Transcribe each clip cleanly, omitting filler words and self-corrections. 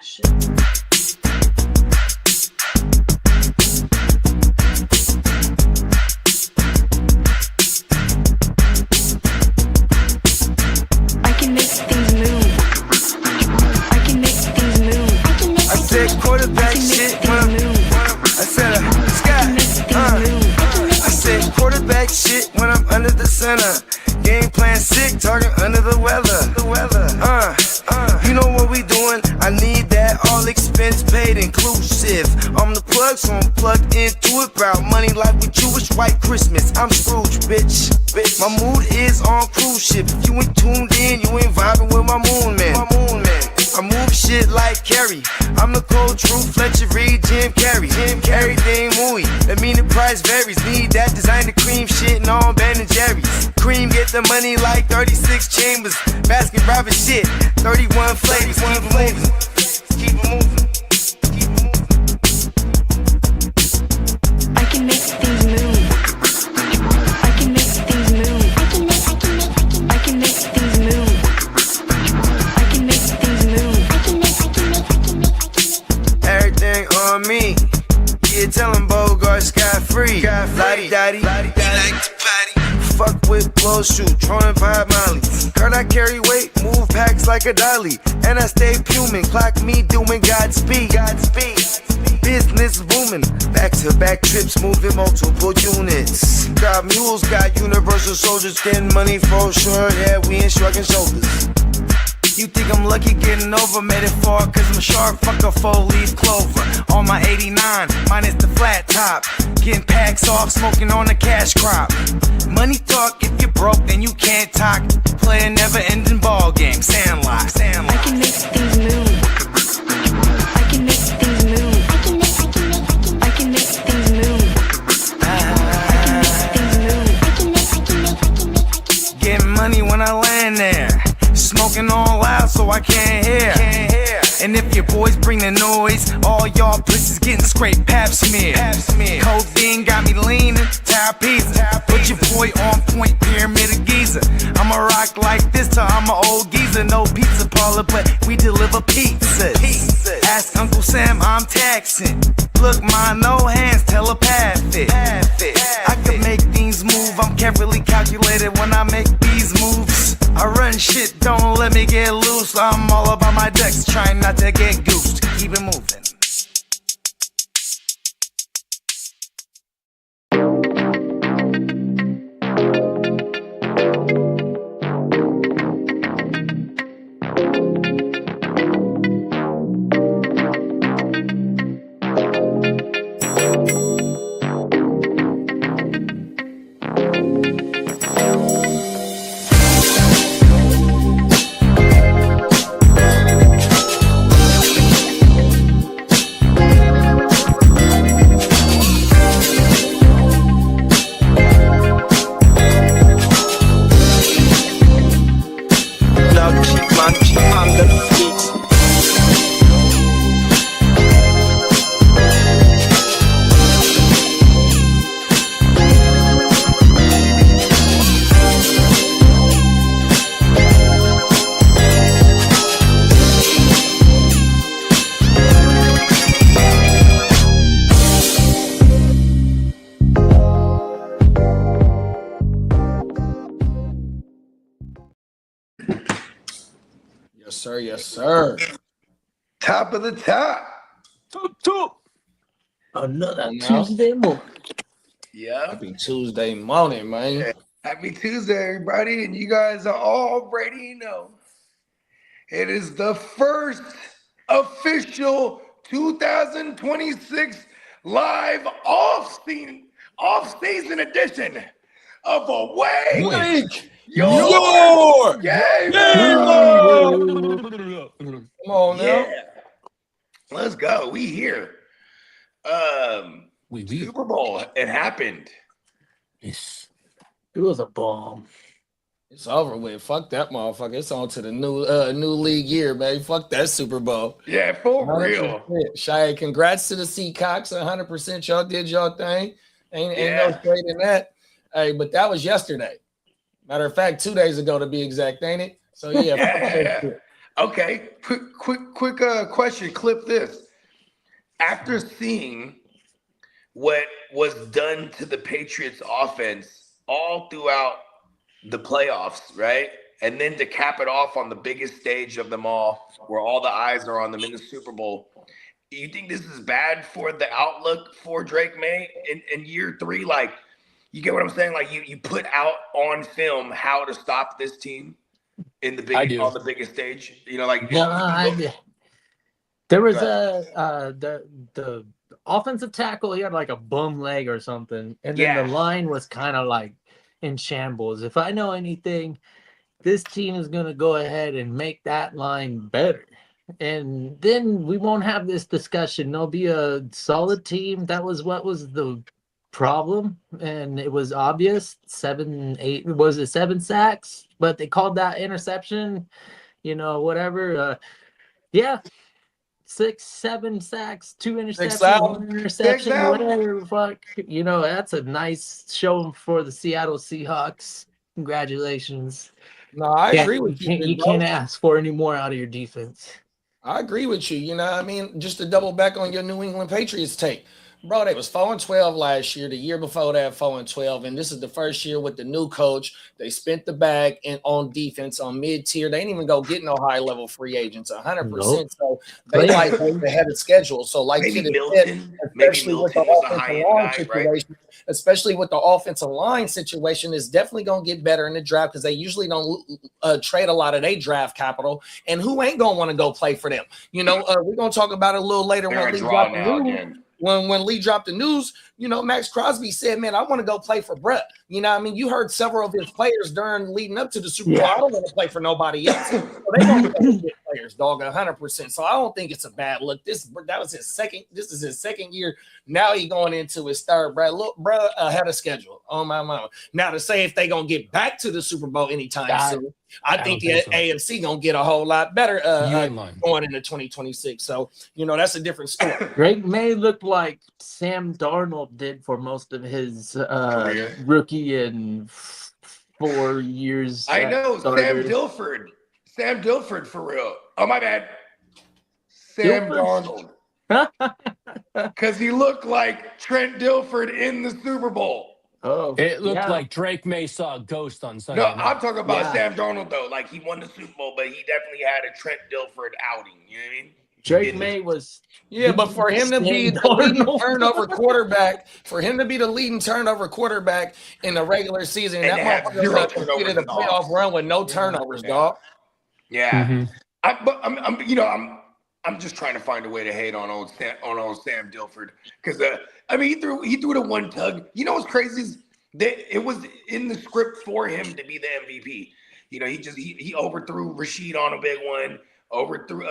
Quarterback shit when I'm quarterback shit when I'm under the center. Game plan sick, talking under the weather. You know what we doing? I need that all expense paid inclusive. I'm the plug, so I'm plugged into it. Proud money like with Jewish white Christmas. I'm Scrooge, bitch. My mood is on cruise ship. If you ain't tuned in, you ain't vibing with my moon man. I move shit like Kerry. I'm the cold truth, Fletcher Reed, Jim Carrey. Everything movie, that mean the price varies. Need that designer cream shit and all Ben and Jerry's. Cream get the money like 36 chambers. Baskin Robbins shit, 31 flavors. Keep it moving. Keep it moving. I can make things move. I can make things move. I can make things move. I can make things move. Everything on me. Yeah, tell him Bogart scot-free. Lottie-dottie. Like to potty. Fuck with blow shoot, throwing 5 Molly. Heard I carry weight, move packs like a dolly. And I stay fuming, clock me doing Godspeed. Business booming, back-to-back trips, moving multiple units. Got mules, got universal soldiers, getting money for sure. Yeah, we ain't shrugging shoulders. You think I'm lucky getting over, made it far cause I'm sharp, fuck a 4-leaf clover. On my 89, minus the flat top. Getting packs off, smoking on the cash crop. Money talk, if you're broke then you can't talk. Play a never ending ball game, Sandlot. I can make things move. I can make things move. I can make things move. I can make things move. Getting money when I land there. Smoking on loud so I can't hear. And if your boys bring the noise, all y'all pussies getting scraped pap smear. Codeine got me leaning, pizza. Put your boy on point, pyramid of Giza. I'ma rock like this till I'm an old geezer. No pizza parlor, but we deliver pizzas. Ask Uncle Sam, I'm taxing. Look, ma, no hands, telepathic. I can make things move, I'm carefully calculated when I make these moves. I run shit, don't let me get loose. I'm all about my decks, trying not to get goosed. Keep it moving. Yes, sir. Top of the top. Top. Another Tuesday morning. Yeah. Happy Tuesday morning, man. Yeah. Happy Tuesday, everybody. And you guys are already know it is the first official 2026 live off-season edition of Away Your Game. Come on now. Yeah. Let's go. We here. Super Bowl. It happened. Yes. It was a bomb. It's over with. Fuck that motherfucker. It's on to the new league year, man. Fuck that Super Bowl. Yeah, for 100%. real. Shy, congrats to the Seacocks. 100%. Y'all did y'all thing. Ain't no straight in that. Hey, but that was yesterday. Matter of fact, 2 days ago to be exact, ain't it? So yeah. Okay, quick question. Clip this. After seeing what was done to the Patriots offense all throughout the playoffs, right? And then to cap it off on the biggest stage of them all, where all the eyes are on them in the Super Bowl. Do you think this is bad for the outlook for Drake May in year 3? Like, you get what I'm saying? Like, you put out on film how to stop this team in the on the biggest stage. You know, like there was the offensive tackle. He had like a bum leg or something, and then the line was kind of like in shambles. If I know anything, this team is gonna go ahead and make that line better. And then we won't have this discussion. There'll be a solid team. That was what was the problem, and it was obvious. 7 sacks, but they called that interception. Whatever. 6, 7 sacks, 2 interceptions, 1 interception, whatever. Fuck, that's a nice showing for the Seattle Seahawks. Congratulations. No, I agree with you. You can't ask for any more out of your defense. I agree with you. You know what I mean? Just to double back on your New England Patriots take. Bro, they was 4-12 last year. The year before that, 4-12. And this is the first year with the new coach. They spent the bag on defense on mid-tier. They didn't even go get no high-level free agents, 100%. Nope. So they like ahead of schedule. So like maybe Milton, especially with the offensive line situation, especially with the offensive line situation, is definitely going to get better in the draft because they usually don't trade a lot of their draft capital. And who ain't going to want to go play for them? We're going to talk about it a little later when Lee dropped the news. When Lee dropped the news, Max Crosby said, man, I want to go play for Brett. You know what I mean? You heard several of his players leading up to the Super Bowl. I don't want to play for nobody else. So they don't get players, dog, 100%. So I don't think it's a bad look. This is his second year. Now he's going into his third. Brett, look, bro, had a schedule on my mama. Now to say if they going to get back to the Super Bowl anytime soon, I think the AFC going to get a whole lot better going into 2026. So, that's a different story. Drake May looked like Sam Darnold did for most of his rookie and 4 years. I know, Sam Dilford for real. Oh, my bad. Sam Darnold. Because he looked like Trent Dilford in the Super Bowl. Oh, it looked like Drake May saw a ghost on Sunday. No, I'm talking about Sam Darnold, though. Like, he won the Super Bowl, but he definitely had a Trent Dilford outing. You know what I mean? Drake May was... Yeah, but for him to be the leading turnover quarterback in the regular season, and that motherfucker did a playoff run with no turnovers, dog. Yeah. I'm just trying to find a way to hate on old Sam Dilford because he threw the one tug. You know what's crazy is that it was in the script for him to be the MVP. He overthrew Rashid on a big one, overthrew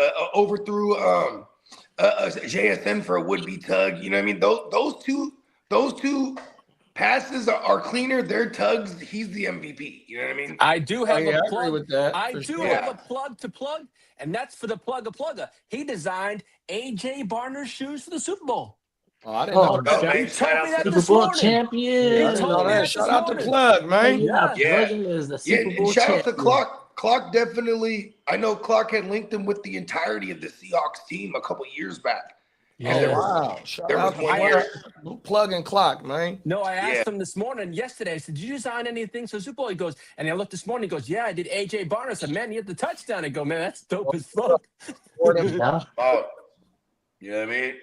JSN for a would-be tug. You know what I mean? Those two passes are cleaner. They're tugs. He's the MVP. You know what I mean? I do have a plug. I agree with that. I do have a plug to plug, and that's for the plugger. He designed AJ Barner's shoes for the Super Bowl. Oh, I didn't know that. He told me that Super this Bowl morning. champion. Shout out to Plug, man. Is the Super Bowl shout out to champion. Clark. Clark definitely. I know Clark had linked him with the entirety of the Seahawks team a couple years back. Wow. Shout out to Plug and Clock, man. No, I asked him this morning, yesterday. I said, did you design anything for the Super Bowl? He goes, and I looked this morning. He goes, yeah, I did AJ Barner. I said, man, you hit the touchdown. I go, man, that's dope as fuck. You know what I mean?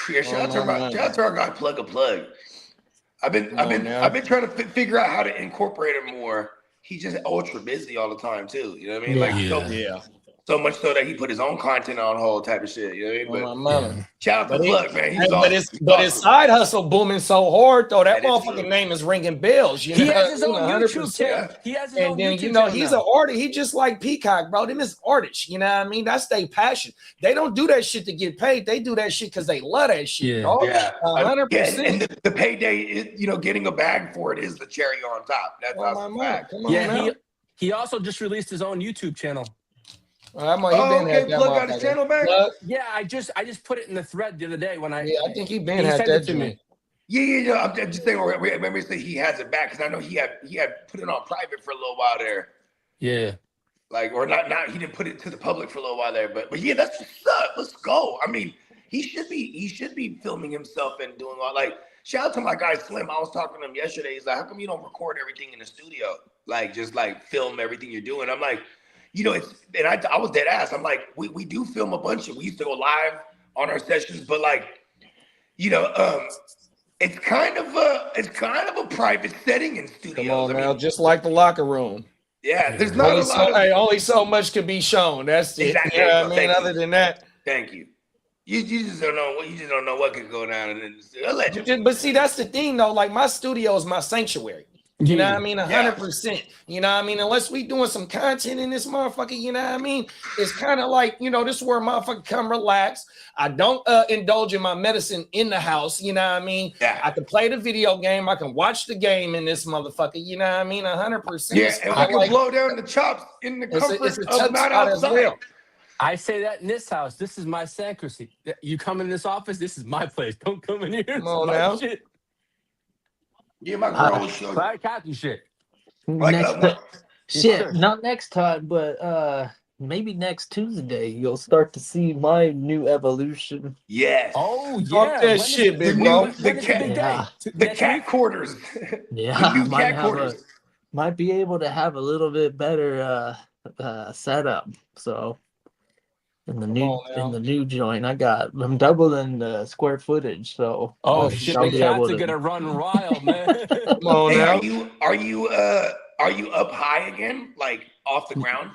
Yeah, shout out to our guy Plug a Plug. I've been trying to figure out how to incorporate him more. He's just ultra busy all the time too. You know what I mean? So much so that he put his own content on hold type of shit. You know what I mean? But shout out to Plug, man. But his side hustle booming so hard though. That motherfucking name is ringing bells. He has his own YouTube channel. And then he's an artist. He just like Peacock, bro. Them is artists. You know what I mean? That's their passion. They don't do that shit to get paid. They do that shit because they love that shit. 100%. And the payday is, getting a bag for it is the cherry on top. That's my fact. He also just released his own YouTube channel. Plug got his channel back? Yeah, I just put it in the thread the other day when I think he had that to me. Yeah. I'm just saying. Remember, say he has it back because I know he had put it on private for a little while there. Yeah. Like, or not, he didn't put it to the public for a little while there, but yeah, that's what's up. Let's go. I mean, he should be filming himself and doing all, like, shout out to my guy Slim. I was talking to him yesterday. He's like, how come you don't record everything in the studio? Like, just like film everything you're doing. I'm like, you know, I was dead ass. I'm like, we do film a bunch of, we used to go live on our sessions, but like, you know, it's kind of a private setting in studios. Come on now, just like the locker room. Yeah, there's not only so much can be shown. That's it. Exactly. You know what I mean? Other than that, thank you. You just don't know what could go down in the allegedly. But see, that's the thing though. Like my studio is my sanctuary. You know what I mean? 100%. You know what I mean? Unless we doing some content in this motherfucker, you know what I mean? It's kind of like, you know, this is where motherfucker come relax. I don't indulge in my medicine in the house, you know what I mean? Yeah. I can play the video game. I can watch the game in this motherfucker, you know what I mean? 100%. Yeah, and I can blow down the chops in the comfort of not outside. I say that in this house. This is my secrecy. You come in this office, this is my place. Don't come in here. Come on now. Shit. Yeah, my girl showed Fire Captain shit. Not next time, but maybe next Tuesday you'll start to see my new evolution. Yes. Oh yeah. Fuck that shit, big bro. The cat quarters. Yeah, the new cat quarters. Might be able to have a little bit better setup. So in the new joint, I'm doubling the square footage. So shit, the cats are gonna run wild, man. Come on now. Are you up high again, like off the ground?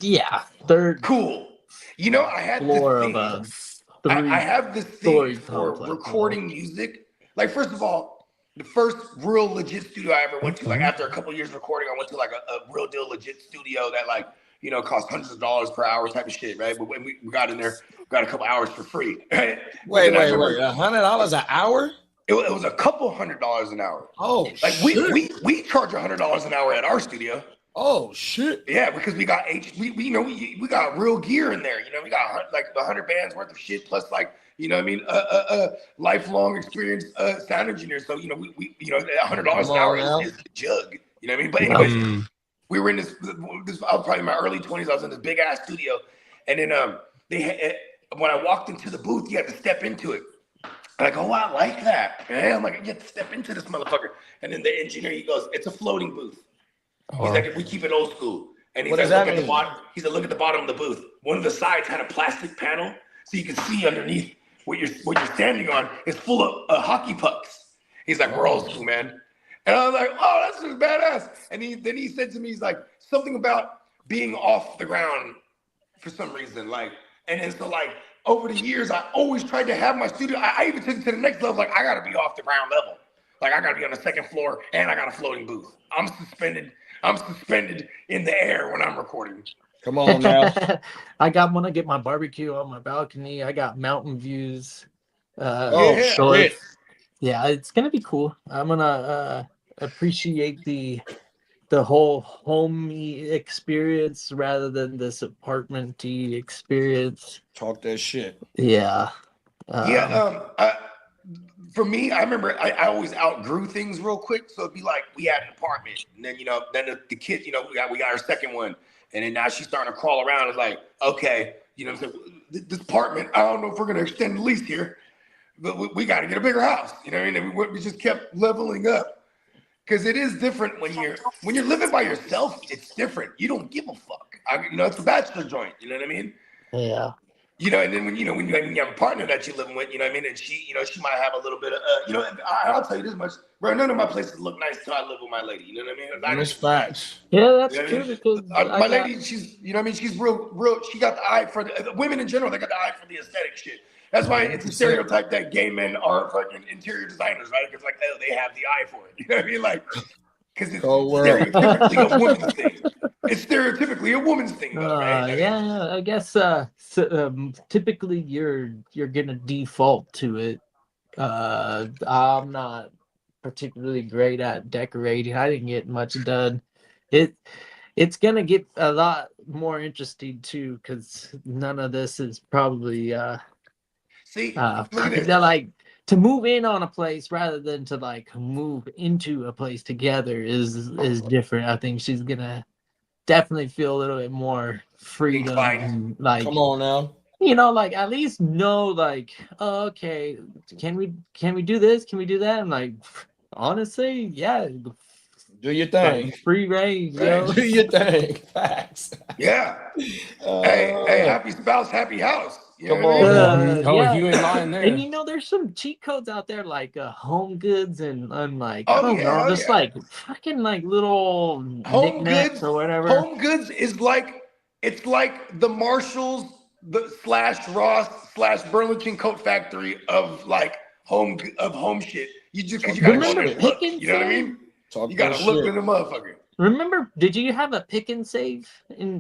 Yeah, third. Cool. You know, I had floor this thing. I have this thing for recording music. Like, first of all, the first real legit studio I ever went to, like after a couple of years recording, I went to like a real deal legit studio that like, you know, cost hundreds of dollars per hour type of shit, right? But when we got in there, we got a couple hours for free. Right? Wait, $100 an hour? It was a couple $100 an hour. Oh, like shit. we charge $100 an hour at our studio. Oh shit! Yeah, because we got we got real gear in there. You know, we got like 100 bands worth of shit plus like, you know what I mean, lifelong experienced sound engineer. So you know we you know $100 an hour is the jug. You know what I mean? But anyways, we were in this. I was probably in my early 20s. I was in this big ass studio, and then when I walked into the booth, you had to step into it. And I go, oh, I like that. Man. I'm like, you have to step into this motherfucker. And then the engineer, he goes, it's a floating booth. He's like, we keep it old school. And he's like, look at the bottom. He said, look at the bottom of the booth. One of the sides had a plastic panel, so you can see underneath what you're standing on is full of hockey pucks. He's like, we're old school, man. And I was like, oh, that's just badass. And then he said to me, he's like, something about being off the ground for some reason. Like, and then so like over the years, I always tried to have my studio. I even took it to the next level. Like, I got to be off the ground level. Like, I got to be on the second floor, and I got a floating booth. I'm suspended in the air when I'm recording. Come on now. I want to get my barbecue on my balcony. I got mountain views. Shit. Yeah, it's gonna be cool. I'm gonna appreciate the whole homey experience rather than this apartment-y experience. Talk that shit. Yeah. For me, I remember I always outgrew things real quick. So it'd be like we had an apartment, and then the kid, we got our second one, and then now she's starting to crawl around. It's like, okay, so this apartment, I don't know if we're gonna extend the lease here, but we got to get a bigger house. You know what I mean? We just kept leveling up because it is different when you're living by yourself. It's different. You don't give a fuck. It's a bachelor joint. You know what I mean? Yeah. And then when you have a partner that you're living with, you know what I mean, and she might have a little bit of, I'll tell you this much, bro. None of my places look nice till I live with my lady. You know what I mean? That's facts. Yeah, that's true. Because my lady, she's, she's real. She got the eye for the women in general. They got the eye for the aesthetic shit. That's why it's a stereotype that gay men are fucking interior designers, right? Because like, oh, they have the eye for it. You know what I mean? Like, because it's stereotypically a woman's thing. It's stereotypically a woman's thing, though, right? Yeah, I guess typically you're gonna default to it. I'm not particularly great at decorating. I didn't get much done. It's gonna get a lot more interesting too, because none of this is probably like to move in on a place rather than to like move into a place together is different. I think she's gonna definitely feel a little bit more freedom. Inclined. And, like, Come on now. you know, like at least know, like, oh, okay, can we do this? Can we do that? I'm like, honestly, yeah, Do your thing. like, free range, Right. yo. Do your thing. Facts. Yeah. Hey, happy spouse, happy house. You know Come what I on, mean? man. Oh, Yeah. you ain't lying there. And you know, there's some cheat codes out there like Home Goods and like Oh, I don't yeah, know, oh, just yeah. like fucking like little Home knickknacks Goods or whatever. Home Goods is like it's like the Marshalls, the /Ross / Burlington Coat Factory of like home shit. You just because you gotta go Remember there and look. Pick and You know what I Save? mean? Talk You gotta that look shit. in the motherfucker. Remember, did you have a Pick and Save?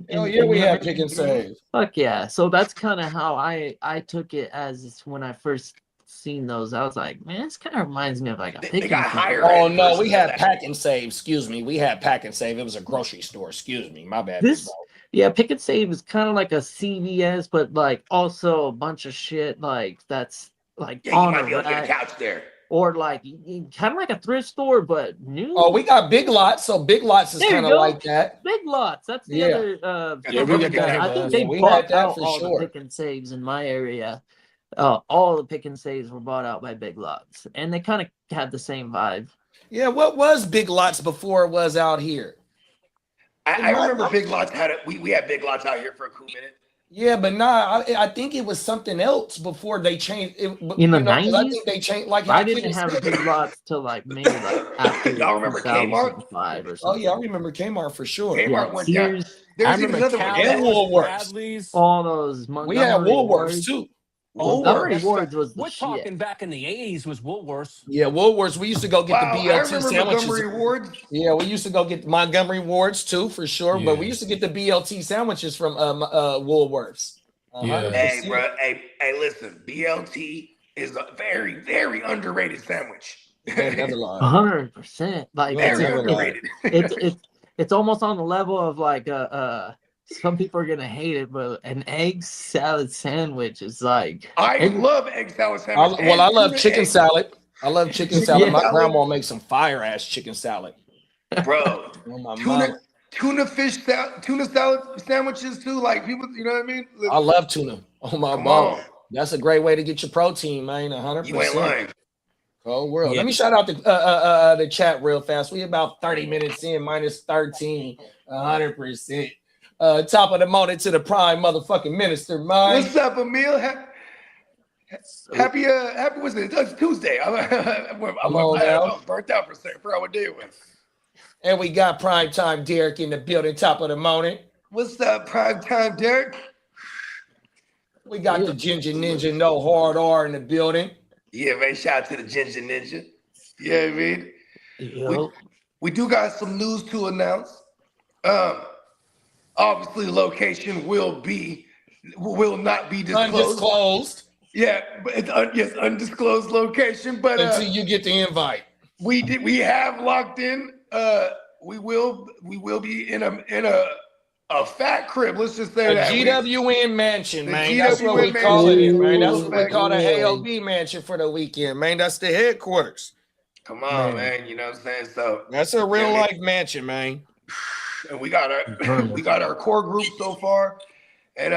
Hell yeah, we your- had Pick and Save. Fuck yeah. So that's kind of how I took it as when I first seen those. I was like, man, this kind of reminds me of like a They Pick got and Save. higher Oh end no, versions we of had that. Pack and Save. Excuse me, we had Pack and Save. It was a grocery store. Excuse me, my bad. This, big dog. yeah, Pick and Save is kind of like a CVS, but like also a bunch of shit like that's like Yeah, you on might a be able to get a rack, couch there. or like kind of like a thrift store, but new. Oh, we got Big Lots. So Big Lots is There you kind of go. like that. Big Lots. That's the Yeah. other. Yeah, we got that. I think Yeah, they we bought had that out for all sure. the Pick and Saves in my area. All the Pick and Saves were bought out by Big Lots, and they kind of had the same vibe. Yeah, what was Big Lots before it was out here? I remember Big Lots had it. We had Big Lots out here for a cool minute. Yeah, but nah, I think it was something else before they changed it. In the 'Cause I 90s? think they changed like I how didn't Kid have said. Big Lots till like maybe like after Y'all remember Kmart? 2005 or Oh something. yeah, I remember Kmart for sure. Kmart Yeah, went down. Sears, There's I even remember another one. And Calvin's, Woolworths. Bradley's. all those We Montgomery had Woolworths Wards. too. Montgomery Woolworths. Wards was the We're shit. talking back in the 80s was Woolworths. Yeah, Woolworths. We used to go get Wow, the I BLT remember sandwiches. Montgomery Wards. Yeah, we used to go get Montgomery Wards too, for sure. But we Yeah. used to get the BLT sandwiches from Woolworths. Yeah. Hey, bro. Hey, listen. BLT is a very, very underrated sandwich. Another line. 100%. Like Yeah, Very it's underrated. it's almost on the level of like some people are gonna hate it, but an egg salad sandwich is like I love egg salad sandwich. I love and chicken egg. salad. I love chicken Chicken salad. My salad. grandma makes some fire ass chicken salad. Bro. Oh, my mama. Tuna salad sandwiches too. Like people, you know what I mean? I love tuna. Oh my Come mom. on. That's a great way to get your protein, man. 100%. You ain't lying. Cold world. Yeah. Let me shout out the chat real fast. We about 30 minutes in, minus 13, 100%. Top of the morning to the prime motherfucking minister, man. What's up, Emil? Happy was it? It's Tuesday. I'm burnt out for a second. Forgot what day it was. And we got prime time Derek in the building, top of the morning. What's up, prime time, Derek? We got the Ginger Ninja, no hard R in the building. Yeah, man. Shout out to the Ginger Ninja. Yeah, I mean, yo, we do got some news to announce. Obviously, the location will not be disclosed. Undisclosed Yeah, but it's undisclosed location. But until you get the invite. we have locked in. We will be in a fat crib. Let's just say A that. GWN mansion, The man. That's what we GWN call it, mansion. man. That's what we Ooh, call the man. ALB mansion for the weekend, man. That's the headquarters. Come on, man. You know what I'm saying? So That's a real life mansion, man. and we got our core group so far, and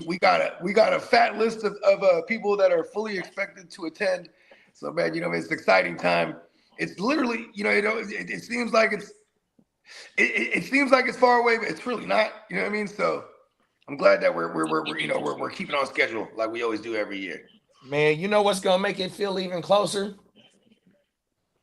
we got a fat list of people that are fully expected to attend. So man, it's an exciting time. It's literally, it seems like it seems like it's far away, but it's really not. You know what I mean? So I'm glad that we're keeping on schedule like we always do every year. Man, you know what's gonna make it feel even closer?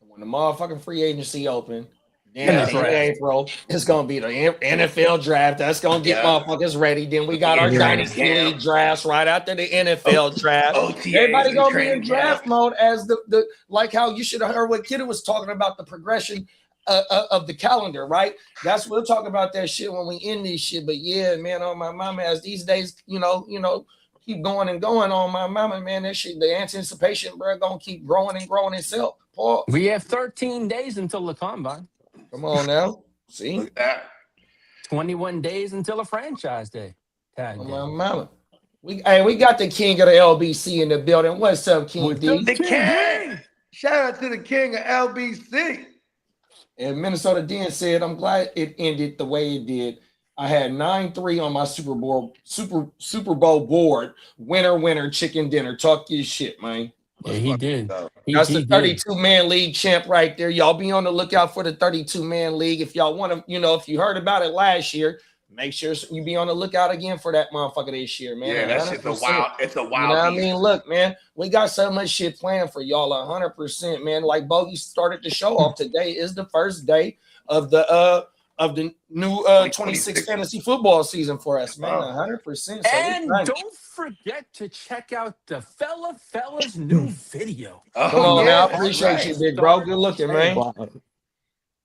When the motherfucking free agency open, That's in right. April, it's gonna be the NFL draft. That's gonna get motherfuckers ready. Then we got our Yeah. dynasty league drafts right after the NFL draft. OTAs Everybody and gonna be in training draft camp. mode as the like how you should have heard what Kidda was talking about the progression of the calendar, right? That's we'll talk about that shit when we end this shit. But yeah, man, on my mama, as these days, keep going and going on my mama, man. That shit, the anticipation, bro, gonna keep growing and growing itself. Paul, We have 13 days until the combine. come on now, see, 21 days until a franchise day. Tag on day. my mama. We got the king of the LBC in the building. What's up, King What's D? up? The king. Shout out to the king of LBC. And Minnesota Den said, I'm glad it ended the way it did. I had 9-3 on my Super Bowl board. Winner, chicken dinner. Talk your shit, man. Yeah, he did. That's He the did. 32-man league champ right there. Y'all be on the lookout for the 32-man league. If y'all want to, if you heard about it last year, make sure you be on the lookout again for that motherfucker this year, man. Yeah, that shit's a wild. It's a wild. You know what I mean? Look, man, we got so much shit planned for y'all. 100%, man. Like Bogey started the show off. Today is the first day of the new 26 fantasy football season for us, man. 100%. So and don't forget to check out the fella's new video. Come on now, I appreciate you, big bro. Good looking, man.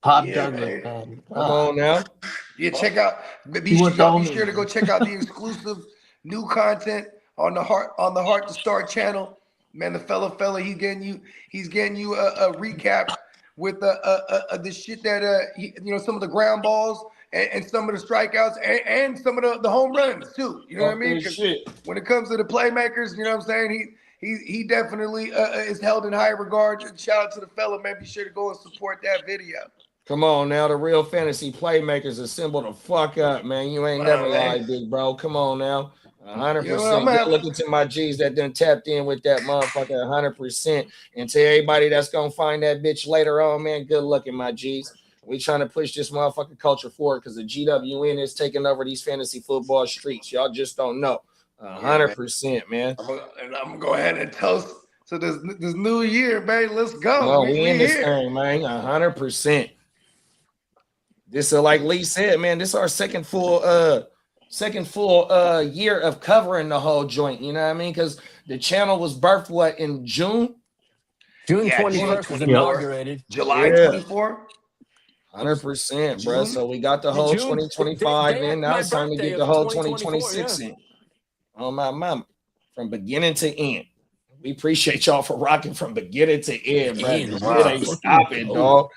Pop Douglas, man. Come on now. Yeah, check out. Be sure to go check out the exclusive new content on the Heart to Start channel. Man, the fella, he's getting you a recap with the shit that some of the ground balls and some of the strikeouts and some of the home runs too. You know what I mean? When it comes to the playmakers, you know what I'm saying? He definitely is held in high regard. Shout out to the fella, man. Be sure to go and support that video. Come on now, the real fantasy playmakers assemble the fuck up, man. You ain't never lied, big bro. Come on now. 100%. Looking to my G's that done tapped in with that motherfucker 100%. And to everybody that's gonna find that bitch later on, man, good looking, my G's. We trying to push this motherfucking culture forward because the GWN is taking over these fantasy football streets. Y'all just don't know. 100%, man. I'm gonna go ahead and toast to this new year, man. Let's go. Oh, we in this thing, man. 100%. This is like Lee said, man. This is our second full year of covering the whole joint. You know what I mean? Because the channel was birthed in June. June 21st was inaugurated. July 24. 100%, bro. So we got the whole 2025 in. Now it's time to get the whole 2026 in. On my mama, from beginning to end. We appreciate y'all for rocking from beginning to end, bro. It ain't stopping, dog.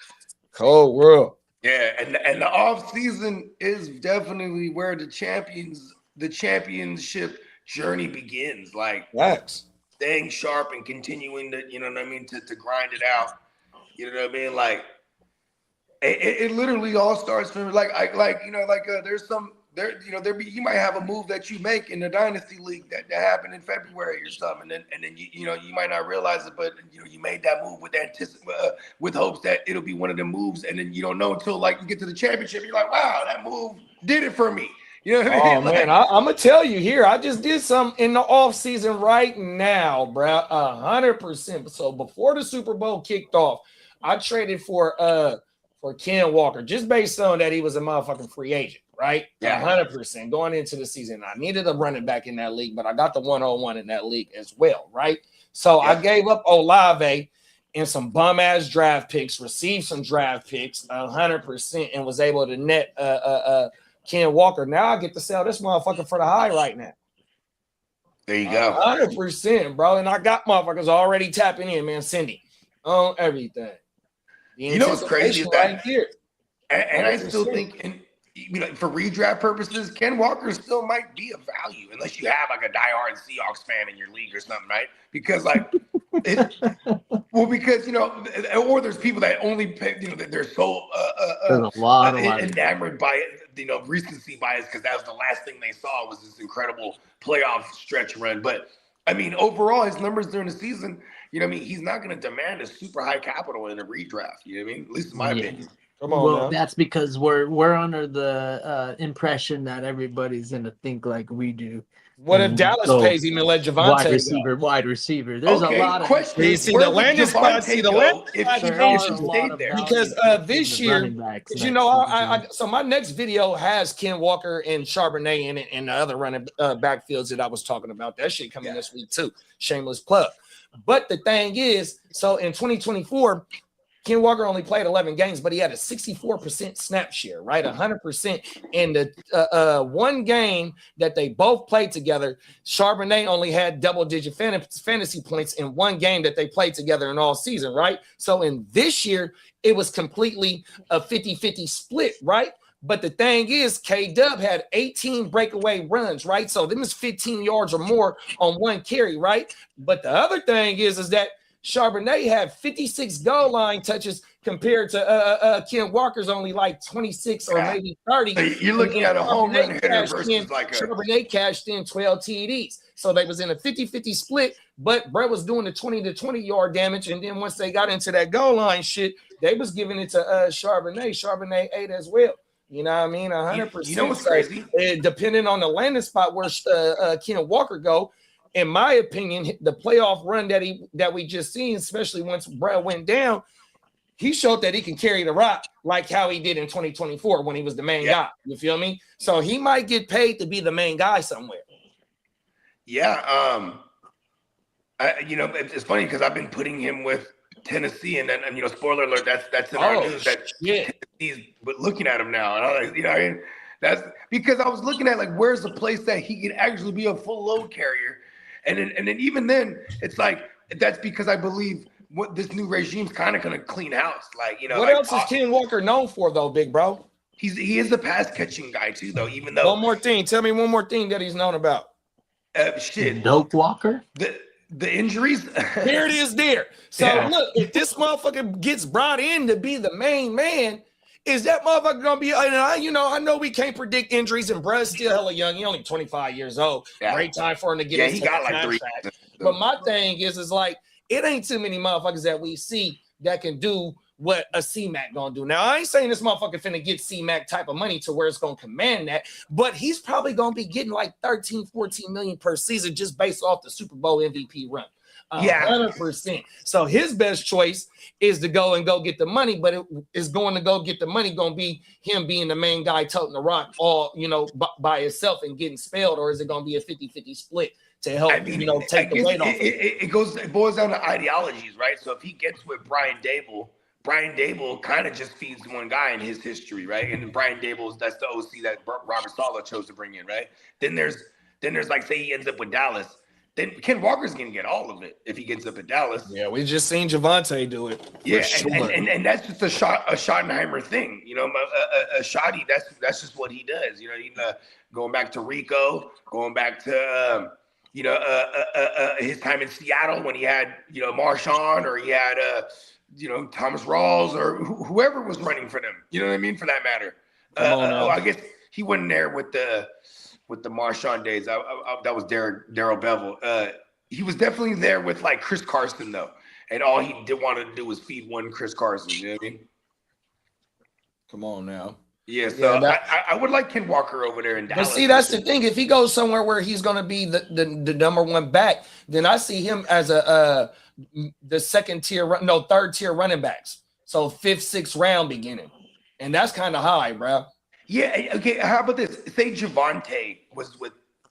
Cold world. Yeah, and the off season is definitely where the championship journey begins. Like staying sharp and continuing to, you know what I mean, to grind it out. You know what I mean? Like it literally all starts from there's some you might have a move that you make in the dynasty league that happened in February or something, and then you might not realize it, but you made that move with hopes that it'll be one of the moves, and then you don't know until like you get to the championship, you're like, wow, that move did it for me. You know what I mean? Man, I'm gonna tell you here. I just did something in the off season right now, bro. 100%. So before the Super Bowl kicked off, I traded for Ken Walker just based on that he was a motherfucking free agent. Right? Yeah, 100% going into the season. I needed a running back in that league, but I got the 101 in that league as well, right? So I gave up Olave and some bum-ass draft picks, received some draft picks 100%, and was able to net Ken Walker. Now I get to sell this motherfucker for the high right now. There you go. 100%, bro. And I got motherfuckers already tapping in, man. Cindy on everything. You know what's crazy is that here. And I still think for redraft purposes, Ken Walker still might be a value unless you have like a diehard Seahawks fan in your league or something, right? Because or there's people that only pay, that they're so enamored by it, recency bias because that was the last thing they saw was this incredible playoff stretch run. But I mean, overall, his numbers during the season, he's not going to demand a super high capital in a redraft. You know what I mean? At least in my opinion. Well, that's because we're under the impression that everybody's gonna think like we do. What if Dallas pays him and let Javonte wide receiver? There's a lot of questions. You see the landing spot. See the landing spot because this year, so my next video has Ken Walker and Charbonnet in it, and the other running backfields that I was talking about. That shit coming this week too. Shameless plug. But the thing is, so in 2024. Ken Walker only played 11 games, but he had a 64% snap share, right? 100%. And the one game that they both played together, Charbonnet only had double-digit fantasy points in one game that they played together in all season, right? So in this year, it was completely a 50-50 split, right? But the thing is, K-Dub had 18 breakaway runs, right? So them is 15 yards or more on one carry, right? But the other thing is that Charbonnet had 56 goal line touches, compared to Ken Walker's only like 26 or maybe 30. You're looking at a home run hitter versus Charbonnet cashed in 12 TDs. So they was in a 50-50 split, but Brett was doing the 20 to 20 yard damage. And then once they got into that goal line shit, they was giving it to Charbonnet. Charbonnet ate as well. You know what I mean? 100%. You know what's crazy? Depending on the landing spot where Ken Walker go, in my opinion, the playoff run that we just seen, especially once Brett went down, he showed that he can carry the rock like how he did in 2024 when he was the main guy. You feel me? So he might get paid to be the main guy somewhere. Yeah. It's funny because I've been putting him with Tennessee, and then spoiler alert, that's in our news that Tennessee's looking at him now, and I'm like, that's because I was looking at like where's the place that he could actually be a full load carrier, and then even then it's like that's because I believe what this new regime's kind of gonna clean house, What else is Ken Walker known for though, big bro? He is the pass catching guy too, though. Even though one more thing, tell me one more thing that he's known about. Dope Walker. The injuries. There it is there. So look, if this motherfucker gets brought in to be the main man, is that motherfucker gonna be? And I know we can't predict injuries, and Brad's still hella young. He's only 25 years old. Great time for him to get into he got like contract. 3. But my thing is like it ain't too many motherfuckers that we see that can do what a C-Mac gonna do. Now, I ain't saying this motherfucker finna get C-Mac type of money to where it's gonna command that, but he's probably gonna be getting like 13, 14 million per season just based off the Super Bowl MVP run. 100%. So his best choice is to go get the money, but it is going to go get the money going to be him being the main guy toting the rock all, by himself and getting spelled, or is it going to be a 50-50 split to help, take the weight off? It boils down to ideologies, right? So if he gets with Brian Dable kind of just feeds one guy in his history, right? And then Brian Dable, that's the OC that Robert Saleh chose to bring in, right? Then there's like, say he ends up with Dallas, then Ken Walker's gonna get all of it if he gets up at Dallas. Yeah, we just seen Javonte do it. Yeah, sure. and that's just a Schottenheimer thing, a Shotty. That's just what he does. Going back to Rico, going back to his time in Seattle when he had Marshawn, or he had Thomas Rawls, or whoever was running for them. You know what I mean? For that matter. I guess he wasn't there with the Marshawn days. That was Darrell Bevel. He was definitely there with like Chris Carson though, and all he wanted to do was feed one Chris Carson. You know what I mean? Come on now. Yeah, so I would like Ken Walker over there in Dallas. But see, that's the thing. If he goes somewhere where he's going to be the number one back, then I see him as the third tier running backs. So 5th, 6th round beginning, and that's kind of high, bro. Yeah. Okay. How about this? Say Javonte was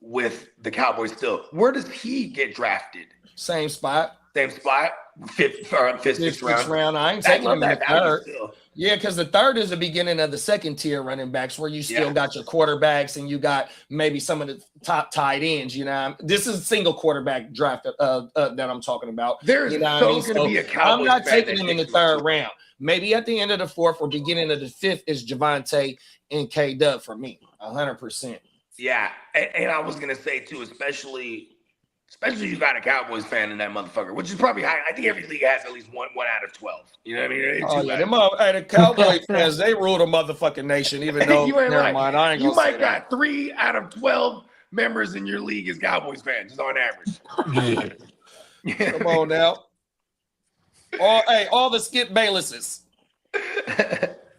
with the Cowboys still. Where does he get drafted? Same spot. 5th, 6th round. I ain't taking him in the 3rd. Yeah, because the 3rd is the beginning of the 2nd tier running backs, where you still got your quarterbacks and you got maybe some of the top tight ends. This is a single quarterback draft that I'm talking about. There's going to be a Cowboys. I'm not taking him in the 3rd round. Maybe at the end of the 4th or beginning of the 5th is Javonte and K-Dub for me, 100%. Yeah, and I was gonna say too, especially you got a Cowboys fan in that motherfucker, which is probably high. I think every league has at least one out of 12. You know what I mean? The Cowboys fans, they rule the motherfucking nation. Even though, never mind, I ain't gonna say that. You might got 3 out of 12 members in your league as Cowboys fans, just on average. Come on now. All the Skip Baylesses.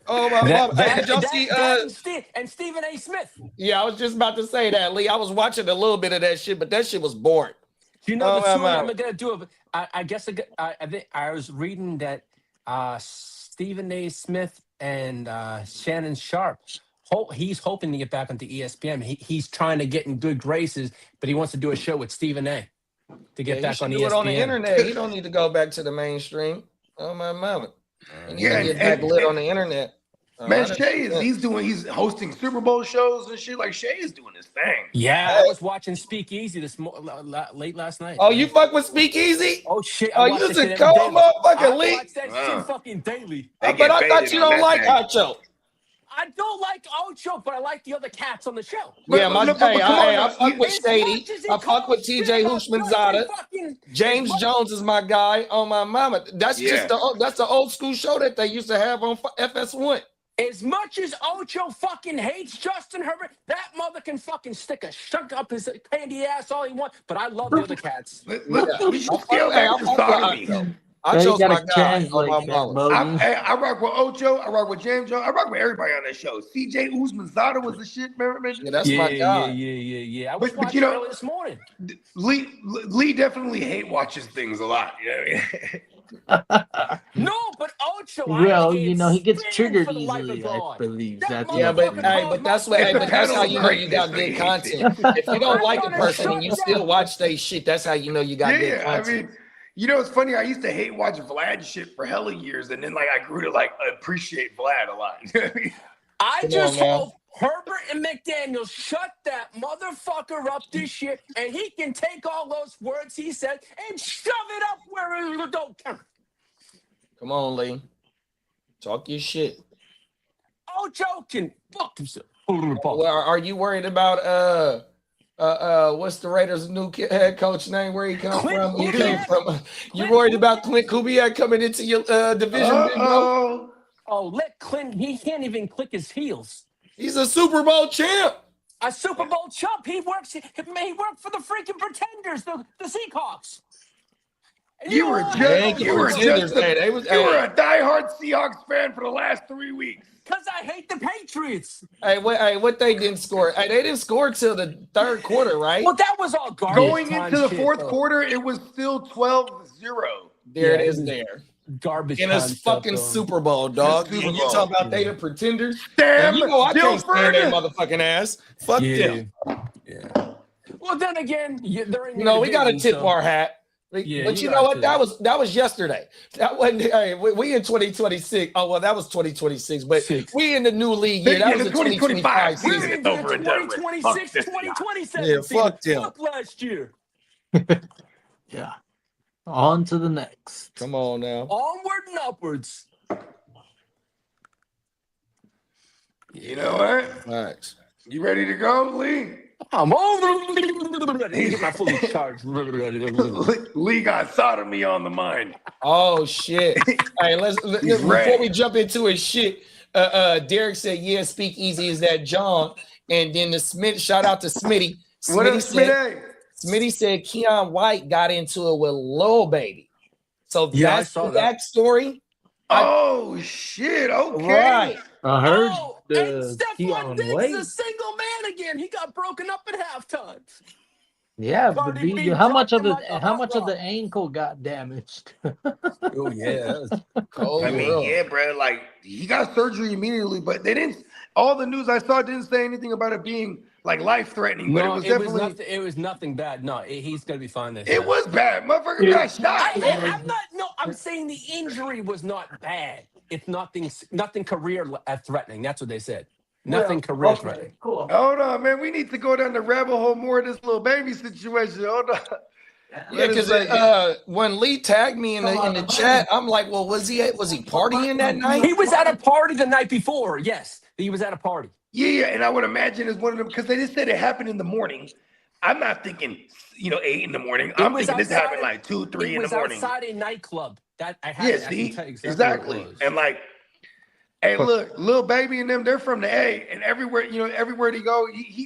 Oh my God! Did y'all see? And Stephen A. Smith. Yeah, I was just about to say that, Lee. I was watching a little bit of that shit, but that shit was boring. The two I'm gonna do. I guess I think I was reading that Stephen A. Smith and Shannon Sharp. He's hoping to get back onto ESPN. He's trying to get in good graces, but he wants to do a show with Stephen A. to get back on ESPN. Do it on the internet. He don't need to go back to the mainstream. Oh my mama. Get back lit on the internet. Man, Shay he's hosting Super Bowl shows and shit. Like Shay is doing his thing. Yeah, I was watching Speakeasy late last night. Oh, you fuck with Speakeasy? Oh shit! Oh, you just a cold motherfucker, Lee. I watch that shit fucking daily. But I thought you don't like Hacho. I don't like Ocho, but I like the other cats on the show. Yeah, I fuck with As Shady. much as he I fuck with calls shit TJ about Houshmandzadeh. fucking- James Jones is my guy on my mama. That's just that's the old school show that they used to have on FS1. As much as Ocho fucking hates Justin Herbert, that mother can fucking stick a shuck up his panty ass all he wants. But I love the other cats. We should scale back the sodomy. I chose my guy on my mama. I rock with Ocho. I rock with James Jones. I rock with everybody on that show. CJ Houshmandzadeh was the shit. Remember? Yeah, that's my guy. Yeah. I was watching earlier this morning. Lee definitely watches things a lot. You know what I mean? No, but Ocho. Well, he gets triggered easily. I believe that's but that's how you know you got good content. If you don't like a person and you still watch their shit, that's how you know you got good content. I mean, it's funny. I used to hate watching Vlad shit for hella years, and then I grew to appreciate Vlad a lot. You know what I mean? I just hope Herbert and McDaniel shut that motherfucker up this year, and he can take all those words he said and shove it up where it don't count. Come on, Lee. Talk your shit. Ocho can fuck himself. Well, are you worried about what's the Raiders' new head coach name? Where he come from? He came from. You worried about Clint Kubiak coming into your division? Oh, let Clint. He can't even click his heels. He's a Super Bowl champ. A Super Bowl champ. He worked for the freaking Pretenders, the Seahawks. You were a diehard Seahawks fan for the last 3 weeks. Because I hate the Patriots. What they didn't score? They didn't score till the third quarter, right? Well, that was all garbage. Going into the fourth quarter, it was still 12-0. There it is there. Garbage. In his fucking Super Bowl, dog. You talk about they the Pretenders? Damn, you know I can't stand their motherfucking ass. Fuck them. Yeah. Well, then again, they're in we got to tip our hat. Yeah, but you know what? That was yesterday. That wasn't. Hey, we in 2026. Oh well, that was 2026. But we in the new league year. That was the 2025 season. We're in 2026, 2027. Yeah, fuck them. Fuck last year. Yeah. On to the next. Come on now. Onward and upwards. You know what? Thanks. You ready to go, Lee? I'm over. Get my fully charged. Lee got sodomy on the mind. Oh shit! Hey, let's before we jump into his shit. Derek said, "Yeah, speak easy is that John." And then the Smith shout out to Smitty. What up, Smitty? Smitty said Keon White got into it with Lil Baby. So that's the backstory. Oh shit! Okay, right. I heard. And Stephon Diggs is a single man again. He got broken up at halftime. Yeah, but how much of the ankle got damaged? Oh yeah. I mean, yeah, bro. He got surgery immediately, but they didn't. All the news I saw didn't say anything about it being life threatening. But it was nothing bad. No, he's gonna be fine. It was bad. Motherfucker got shot. I'm saying the injury was not bad. It's nothing career threatening. That's what they said. Nothing career threatening. Cool. Hold on, man. We need to go down the rabbit hole more of this Lil Baby situation. Hold on. Yeah, because when Lee tagged me in the chat, I'm like, well, was he partying that night? He was at a party the night before. Yes, he was at a party. Yeah, and I would imagine it's one of them because they just said it happened in the morning. I'm not thinking 8 in the morning. I'm thinking this happened 2, 3 in the morning. It was outside a nightclub. Exactly. And hey, look, Lil Baby and them, they're from the A, and everywhere they go, he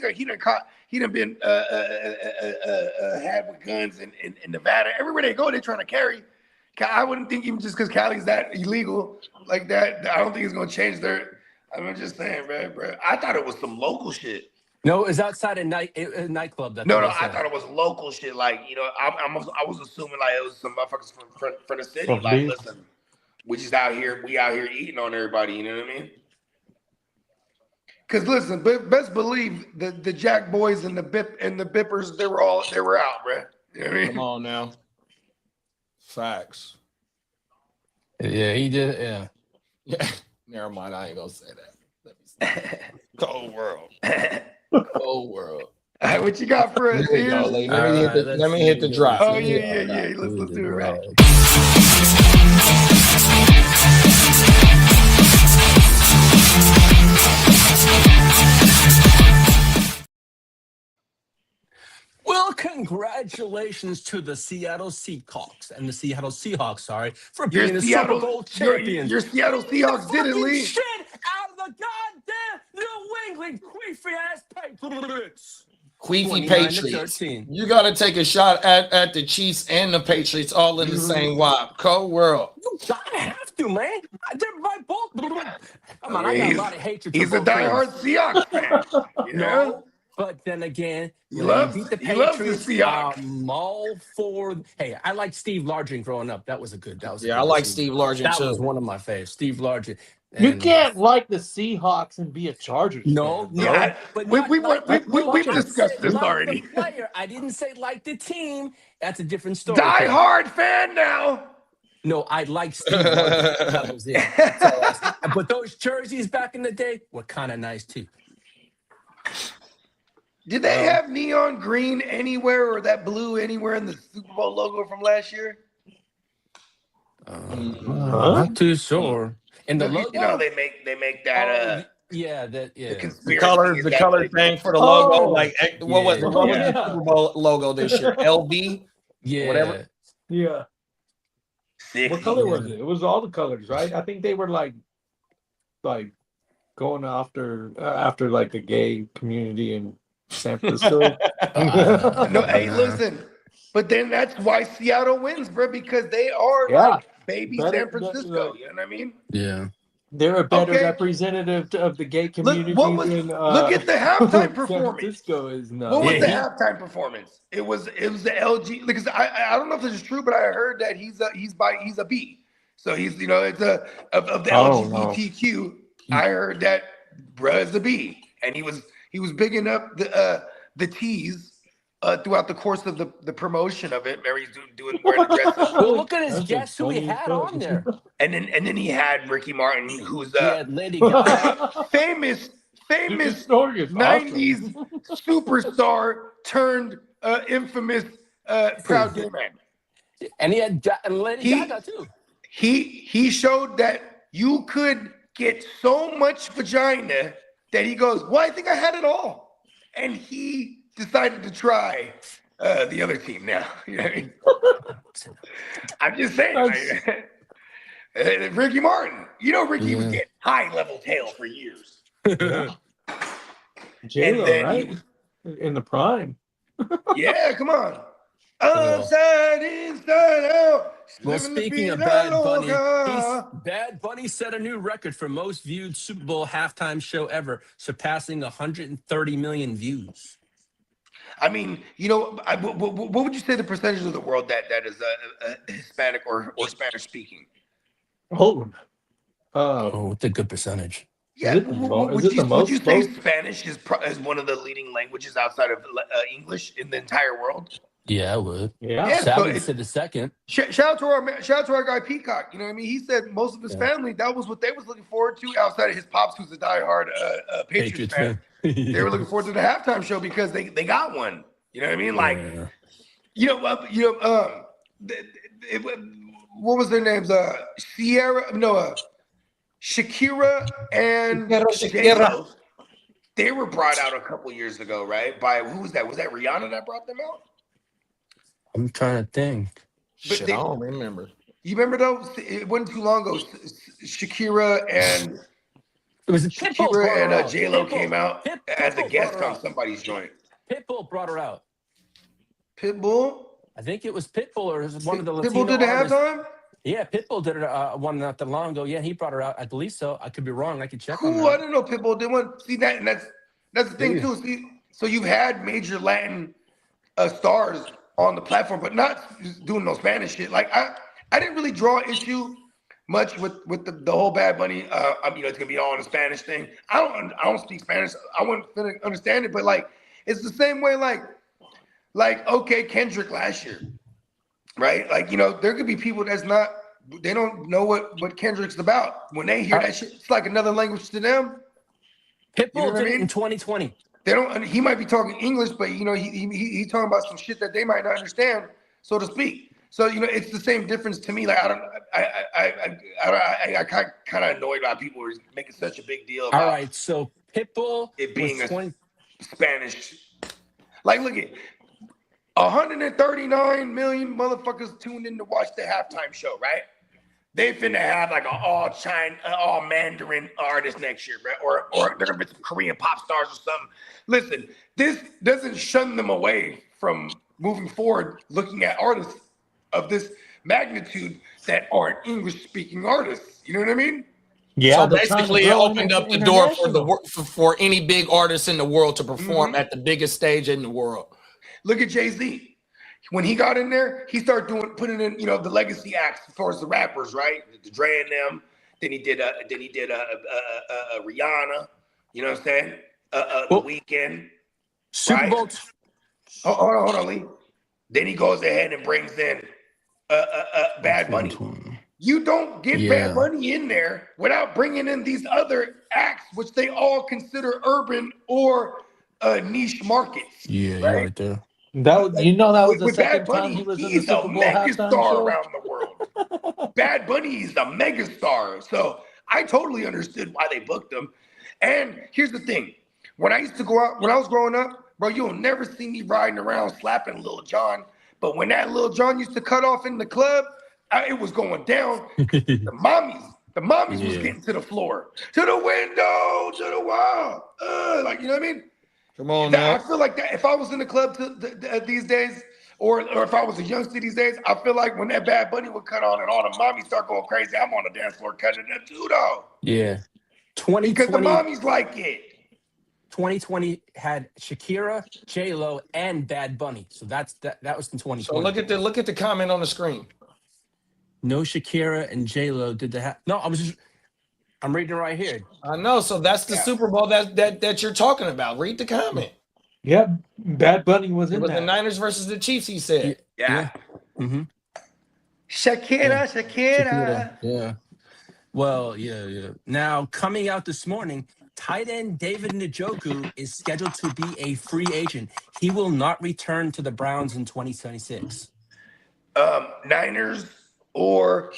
done been had with guns in Nevada. Everywhere they go, they're trying to carry. I wouldn't think even just because Cali's that illegal like that, I don't think it's gonna change their. I'm just saying, bro. I thought it was some local shit. No, it was outside a nightclub. No, I thought it was local shit. I was assuming it was some motherfuckers from the city. Listen, we out here eating on everybody. You know what I mean? Because listen, best believe the Jack Boys and the Bippers, they were out, bro. You know what I mean? Come on now. Facts. Yeah, he did. Yeah. Yeah. Never mind. I ain't gonna say that. Let me see. Cold world. Cold world. All right, what you got for us here? Let me hit the drop. Oh yeah. Let's do it right. congratulations to the Seattle Seahawks and the Seattle Seahawks, for Your being the Super Seattle, Bowl your, champions. your Seattle Beat the Seahawks didn't fucking leave. shit out of the goddamn New England queefy ass Patriots. Queefy 29 to Patriots. 13. You got to take a shot at the Chiefs and the Patriots all in the same wop. Cold world. You gotta have to, man. They're by both. Come on, I got a lot of hatred for He's a both teams. diehard Seahawks fan. You know? No, but then again, He when loves- you beat the he loves the Patriots, Seahawks. I'm all for. Hey, I like Steve Largent growing up. That was a good. That was a Yeah, good I like receiver. Steve Largent That too. was one of my favorites. Steve Largent. You And- can't like the Seahawks and be a Chargers No, fan. no. Yeah, but we- not we- like we- the- we- no, we've I discussed said this like already. The player. I didn't say like the team. That's a different story. Diehard fan now. No, I like Steve Largent. That was it. That's all I said. But those jerseys back in the day were kind of nice too. Did they have neon green anywhere or that blue anywhere in the Super Bowl logo from last year? Not too sure. And the logo, You know, they make that the conspiracy. The color thing for the logo. Oh. Like what was Yeah. what was Yeah. the Super Bowl logo this year? LB. yeah. Whatever. Yeah. What color was it? It was all the colors, right? I think they were like going after like the gay community in San Francisco. No, hey, listen. But then that's why Seattle wins, bro, because they are Yeah. like baby Better- San Francisco. You know what I mean? Yeah. They're a better Okay. representative of the gay community what was- than look at the halftime San performance. Francisco is no. What was Yeah, the he- halftime performance? It was the LG because I don't know if this is true, but I heard that he's a B. So he's it's of the Oh, no. LGBTQ. I heard that bruh is a B, and he was bigging up the T's throughout the course of the promotion of it. Mary's doing wearing a dress up. Well, look at his That's a guess who he funny had story. on there. And then he had Ricky Martin, who's He had Lady Gaga. famous This story is 90s awesome. superstar turned infamous proud gay man. And he had Lady Gaga too. He showed that you could get so much vagina that he goes, well, I think I had it all. And he decided to try the other team now. You know what I mean? I'm just saying. Like, Ricky Martin. You know Ricky was getting high-level tail for years. J-Lo, then right? In the prime. Yeah, come on. Upside, inside out. Well, living the speaking of vida Bad Bunny, loca. Bad Bunny set a new record for most viewed Super Bowl halftime show ever, surpassing 130 million views. I mean, what would you say the percentage of the world that is Hispanic or Spanish speaking? Oh. Oh, it's a good percentage. Yeah, Is it the would you say most? Spanish is one of the leading languages outside of English in the entire world? Yeah, I would. Yeah. Yeah. So I so would it's- say the second. Shout out to our guy Peacock. You know what I mean? He said most of his family, that was what they was looking forward to outside of his pops, who's a diehard Patriots fan. They were looking forward to the halftime show because they got one. You know what I mean? Like, what was their names? Shakira and J-Lo. They were brought out a couple years ago, right? By who was that? Was that Rihanna that brought them out? I'm trying to think. But Shit, they- I don't remember. You remember those? It wasn't too long ago. Shakira and It was Pitbull. Shakira and J-Lo came out Pitbull as a brought guest her on out. somebody's joint. Pitbull brought her out. Pitbull. I think it was Pitbull or was one of the Pitbull Latino did the artists. halftime. Yeah, Pitbull did it one not that long ago. Yeah, he brought her out. I believe so. I could be wrong. I could check on Cool. I that. didn't know Pitbull did one. See that, and that's the thing Yeah. too. See, so you've had major Latin stars on the platform, but not just doing no Spanish shit. Like I didn't really draw issue much with the whole Bad Bunny. It's gonna be all in a Spanish thing. I don't speak Spanish. I wouldn't understand it, but like it's the same way. Like okay, Kendrick last year, right? Like there could be people they don't know what Kendrick's about. When they hear that shit, it's like another language to them. Pitbull You know what I did it mean? in 2020. They don't. He might be talking English, but he talking about some shit that they might not understand, so to speak. So it's the same difference to me. Like I kind of annoyed by people who are making such a big deal about All right, so Pitbull it being was a Spanish. Like, look at 139 million motherfuckers tuned in to watch the halftime show, right? They finna have like an all Mandarin artist next year, right? Or they're gonna be some Korean pop stars or something. Listen, this doesn't shun them away from moving forward, looking at artists of this magnitude that aren't English-speaking artists. You know what I mean? Yeah, So they're trying to basically, it grow opened up the door for international. for any big artist in the world to perform at the biggest stage in the world. Look at Jay-Z. When he got in there, he started putting in, the legacy acts as far as the rappers, right? The Dre and them. Then he did Rihanna. You know what I'm saying? The Weeknd. Super Bowl. Hold on, Lee. Then he goes ahead and brings in Bad Bunny. You don't get Bad Bunny in there without bringing in these other acts, which they all consider urban or niche markets. Yeah, right? you're right there. That was the with second Bad Bunny, time he was in the he's a Super Bowl halftime megastar show. around the world. Bad Bunny is a megastar. So I totally understood why they booked him. And here's the thing. When I used to go out, when I was growing up, bro, you'll never see me riding around slapping Lil Jon. But when that Lil Jon used to cut off in the club, it was going down. The mommies was getting to the floor, to the window, to the wall. You know what I mean? Come on now. I feel like that if I was in the club these days, or if I was a youngster these days, I feel like when that Bad Bunny would cut on and all the mommies start going crazy, I'm on the dance floor cutting that too, though. Yeah. Because the mommies like it. 2020 had Shakira, J-Lo, and Bad Bunny. So that was in 2020. So look at the comment on the screen. No Shakira and J-Lo did no, I'm reading it right here. I know. So that's the Super Bowl that you're talking about. Read the comment. Yep, Bad Bunny was It in was that. the Niners versus the Chiefs, he said. Yeah. Mm-hmm. Shakira. Yeah. Well, yeah. Now, coming out this morning, tight end David Njoku is scheduled to be a free agent. He will not return to the Browns in 2026. Niners or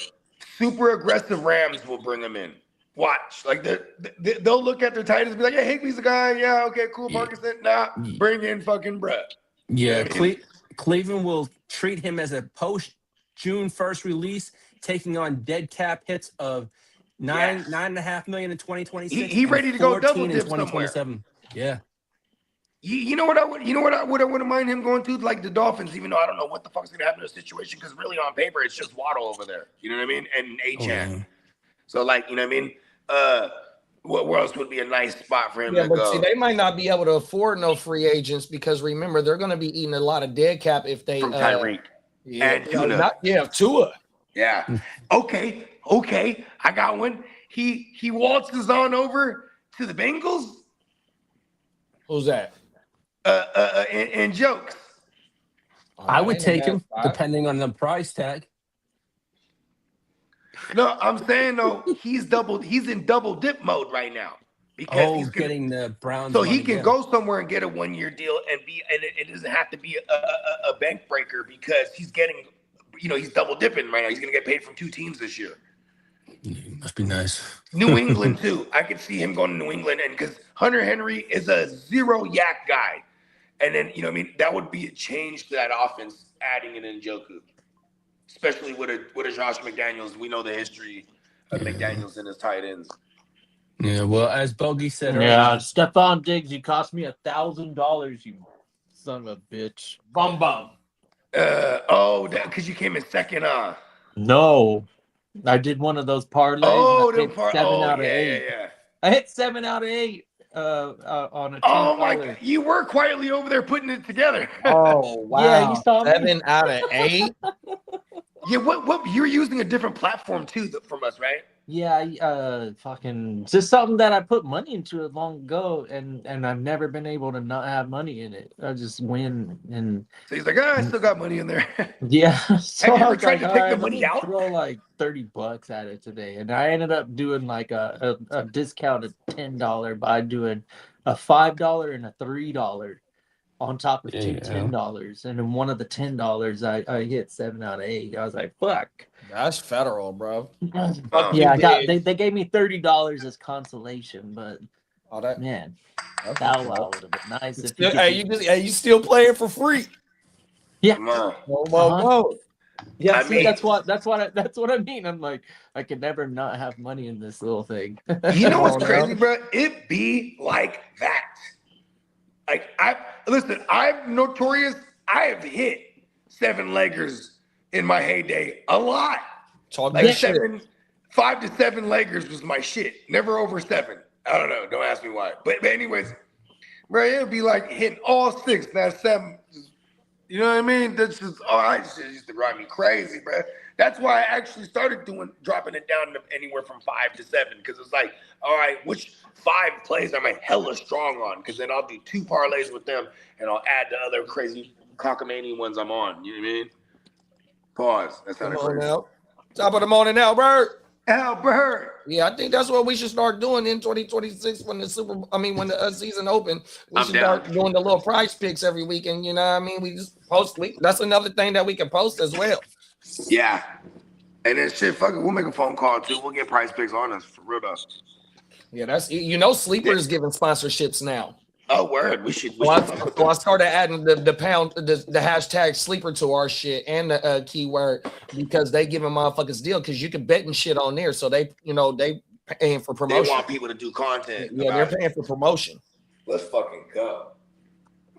super aggressive Rams will bring him in. Watch. Like they'll look at their tight ends and be like, hey, Higby's the guy. Yeah, okay, cool. Parkinson. Nah, bring in fucking bruh. Yeah, Cleveland will treat him as a post-June 1st release, taking on dead cap hits of $9.5 million in 2026. He ready to go double dip in 2027. Yeah. You know what I wouldn't mind him going to, like the Dolphins, even though I don't know what the fuck's gonna happen in the situation, because really on paper it's just Waddle over there. You know what I mean? And Achane. So like, you know what I mean? Where else would be a nice spot for him to go? See, they might not be able to afford no free agents because remember they're going to be eating a lot of dead cap if they from Tyreek and Tuna. Tua. Yeah. Okay. I got one. He waltzes on over to the Bengals. Who's that? And jokes. I would take him depending on the price tag. No, I'm saying though he's in double dip mode right now because he's getting the Browns. So he can go somewhere and get a 1-year deal and it doesn't have to be a bank breaker because he's getting, he's double dipping right now. He's gonna get paid from 2 teams this year. Must be nice. New England too. I could see him going to New England, and because Hunter Henry is a 0 yak guy, and then that would be a change to that offense adding an Njoku. Especially with a Josh McDaniels. We know the history of McDaniels and his tight ends. Yeah, well, as Bogey said earlier. Yeah, Stephon Diggs, you cost me $1,000, you son of a bitch. Bum. Because you came in second, No. I did one of those parlays. Oh, the 7 out of 8. Yeah. I hit 7 out of 8 on a $10. Oh my God. You were quietly over there putting it together. Oh wow. Yeah, you saw me. 7 out of 8. Yeah, what you're using a different platform too from us, right? Yeah, fucking just something that I put money into it long ago, and I've never been able to not have money in it. I just win, and so he's like, I still got money in there. Yeah. So have you ever I was tried like, to take the let money me out? throw like $30 at it today, and I ended up doing like a discounted $10 by doing a $5 and a $3 on top of two $10, and in one of the $10 I hit 7 out of 8. I was like, fuck. That's federal, bro. Yeah, they gave me $30 as consolation, but man, that would have been nice if you still playing for free. Yeah. Come on. Whoa. Yeah, I see, mean- that's what I mean. I'm like, I could never not have money in this little thing. You know what's Come on crazy, now. bro? It be like that. Like I'm notorious. I have hit 7-leggers in my heyday a lot. Talk Like that shit. 5 to 7 leggers was my shit. Never over 7. I don't know. Don't ask me why. But anyways, bro, it'll be like hitting all 6. That's 7. You know what I mean? That's just shit used to drive me crazy, bro. That's why I actually started dropping it down to anywhere from 5 to 7, because it's like, all right, which 5 plays am I hella strong on? Because then I'll do 2 parlays with them, and I'll add the other crazy cockamamie ones I'm on. You know what I mean? Pause. That's Come not on crazy. now. Top of the morning, Albert. Albert. Yeah, I think that's what we should start doing in 2026 when the season open. We I'm should down. start doing the little prize picks every weekend. You know what I mean? We just post. That's another thing that we can post as well. Yeah. And then shit, fuck it. We'll make a phone call too. We'll get price picks on us for real though. Yeah, that's Sleeper is giving sponsorships now. Oh, word. We should. So I started adding the hashtag sleeper to our shit and the keyword, because they giving motherfuckers deal, because you can bet and shit on there. So they paying for They promotion. want people to do content. Yeah, they're paying for promotion. Let's fucking go.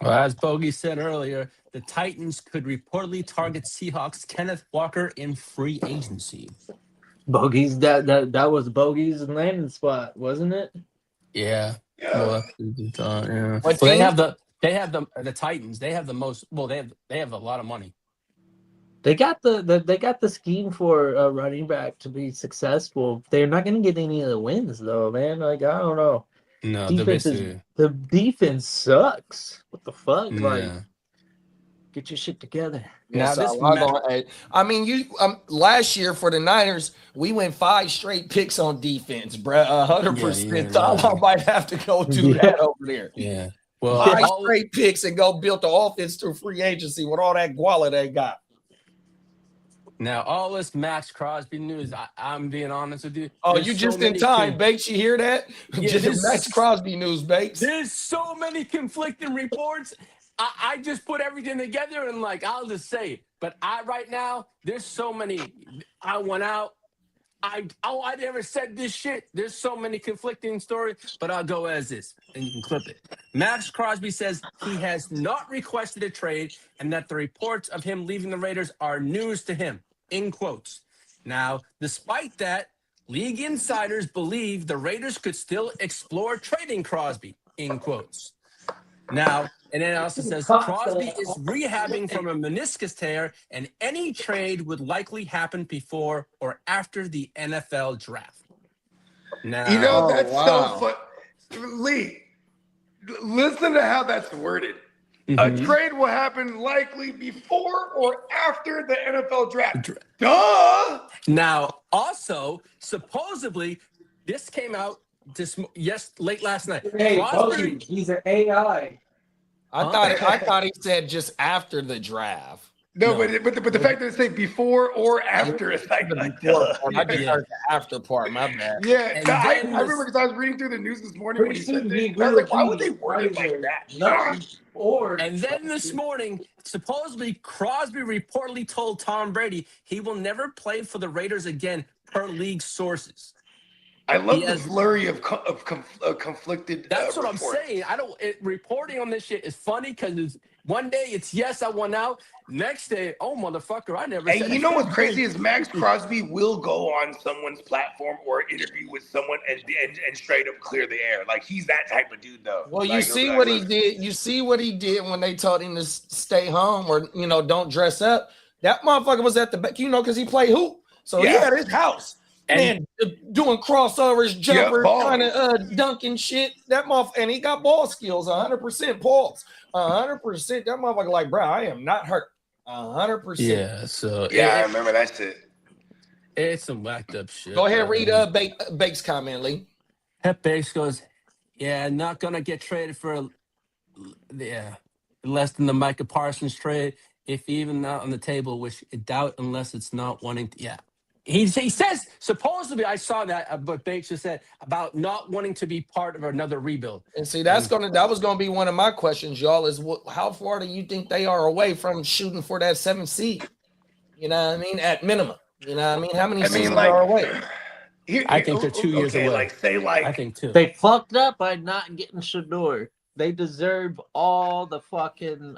Well, as Bogey said earlier, the Titans could reportedly target Seahawks Kenneth Walker in free agency. Bogey's that was Bogey's landing spot, wasn't it? Yeah. Yeah. Well, yeah. What Well, team? they have the Titans. They have the most. Well, they have a lot of money. They got the scheme for running back to be successful. They're not going to get any of the wins though, man. Like, I don't know. No, The defense sucks. What the fuck? Like, yeah. get your shit together. Now So this I mean, last year for the Niners, we went 5 straight picks on defense, bruh. 100%. I might have to go do that over there. Yeah. Well, 5 straight picks and go build the offense through free agency with all that guala they got. now all this Max Crosby news. I'm being honest with you. Oh, there's you so just in many time, Bakes. You hear that? Yeah, Just Max Crosby news, Bakes. There's so many conflicting reports. I just put everything together and I'll just say it. But right now, there's so many. I went out. I never said this shit. There's so many conflicting stories, but I'll go as is, and you can clip it. Max Crosby says he has not requested a trade, and that the reports of him leaving the Raiders are news to him, in quotes. Now, despite that, league insiders believe the Raiders could still explore trading Crosby, in quotes. Now, and then it also says Crosby is rehabbing from a meniscus tear, and any trade would likely happen before or after the NFL draft. Now, You know, that's wow. so fun. Lee, listen to how that's worded. A Mhm. trade will happen likely before or after the NFL draft. Duh! Now, also, supposedly, this came out late last night. Hey, Crosby, Bogey, he's an AI. I thought he said just after the draft. No, No. but the fact that it say before or after is like Before duh. part. I just heard the after part. My bad. Yeah, And I then remember because I was reading through the news this morning when he Pretty said soon this. he I was will like, why would be they word it like either that? nothing or And then this morning, supposedly Crosby reportedly told Tom Brady he will never play for the Raiders again, per league sources. I love He the has- flurry of conflicted. That's what reports. I'm saying. Reporting on this shit is funny because one day it's yes, I won out. Next day, oh motherfucker, I never. Hey, said you know that. what's crazy is Max Crosby will go on someone's platform or interview with someone and straight up clear the air. Like he's that type of dude, though. Well, you Like, see like, what he look, did. You see what he did when they told him to stay home or don't dress up. That motherfucker was at the back, because he played hoop. So he Yeah. had his house. And- Man, doing crossovers, jumpers, balls. kind of dunking shit. That motherfucker, and he got ball skills, 100%. Balls, 100%. That motherfucker, like, bro, I am not hurt, 100%. Yeah, so Yeah, I remember that shit. it's some whacked up shit. Go ahead, read Bake's comment, Lee. Pep Bakes goes, yeah, not gonna get traded for less than the Micah Parsons trade, if even not on the table, which I doubt unless it's not wanting to. Yeah. He says supposedly I saw that, but Bates just said about not wanting to be part of another rebuild. And see, that was gonna be one of my questions, y'all. Is how far do you think they are away from shooting for that 7th seed? You know what I mean? At minimum, you know what I mean? How many seasons are away? I think they're 2 years away. I think too. They fucked up by not getting Shador. They deserve all the fucking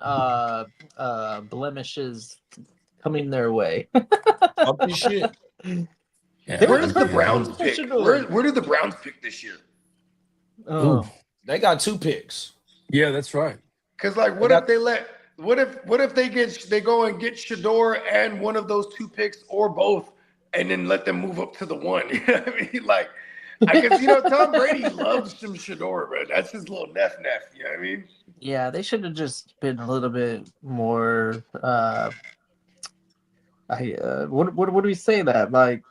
blemishes coming their way. Up your shit. Yeah. Where does the Browns pick? Where do the Browns pick this year? Oh, They got 2 picks. Yeah, that's right. Because like, what if they go and get Shador and one of those 2 picks or both, and then let them move up to the 1? You know what I mean? Like, I guess Tom Brady loves some Shador, bro. That's his little neff. You know what I mean? yeah, they should have just been a little bit more. What do we say that like?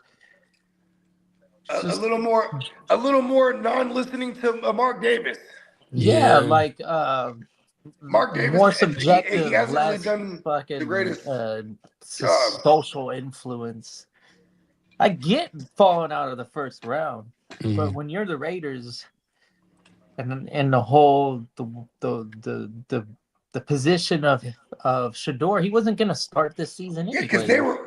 A little more non-listening to Mark Davis. Yeah, like Mark Davis, more subjective, he hasn't really less done fucking the greatest social influence. I get falling out of the first round, but when you're the Raiders, and the whole the position of Shador, he wasn't going to start this season. Yeah, because they were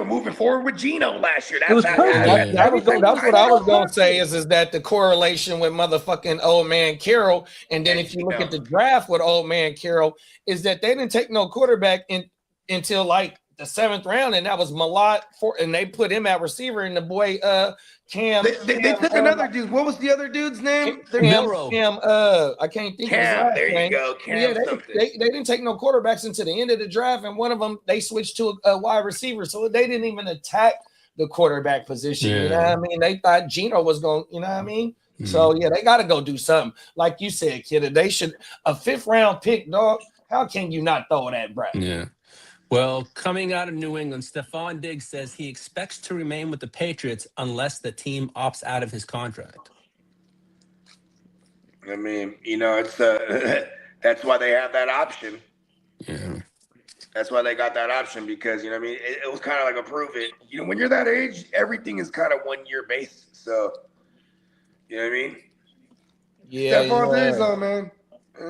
moving forward with Geno last year. It was perfect. That's what I was gonna say is that the correlation with motherfucking old man Carroll, and then if you look at the draft with old man Carroll, is that they didn't take no quarterback until like the 7th round, and that was Malott and they put him at receiver, and the boy Cam. They took another dude. What was the other dude's name? Cam. I can't think of his last there name. You go. Cam. Yeah, they didn't take no quarterbacks until the end of the draft, and one of them they switched to a wide receiver, so they didn't even attack the quarterback position. You know what I mean? They thought Geno was going. You know what I mean? So yeah, they got to go do something. Like you said, kid, they should a 5th round pick, dog. How can you not throw that, bro? Yeah. Well, coming out of New England, Stephon Diggs says he expects to remain with the Patriots unless the team opts out of his contract. I mean, it's that's why they have that option. Yeah. That's why they got that option because, it was kind of like a prove it. When you're that age, everything is kind of 1 year based. So, you know what I mean? Yeah. Stephon Diggs, though, man.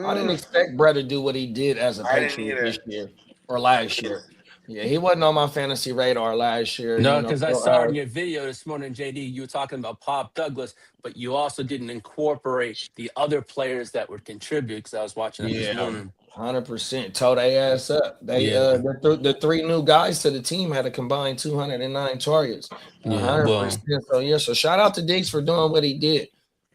I didn't expect Brett to do what he did as a Patriot this year or last year. Yeah, he wasn't on my fantasy radar last year. No, because I saw in your video this morning, JD, you were talking about Pop Douglas, but you also didn't incorporate the other players that would contribute because I was watching it this morning. 100%. Tore their ass up. They the 3 new guys to the team had a combined 209 targets. 100%. So shout out to Diggs for doing what he did.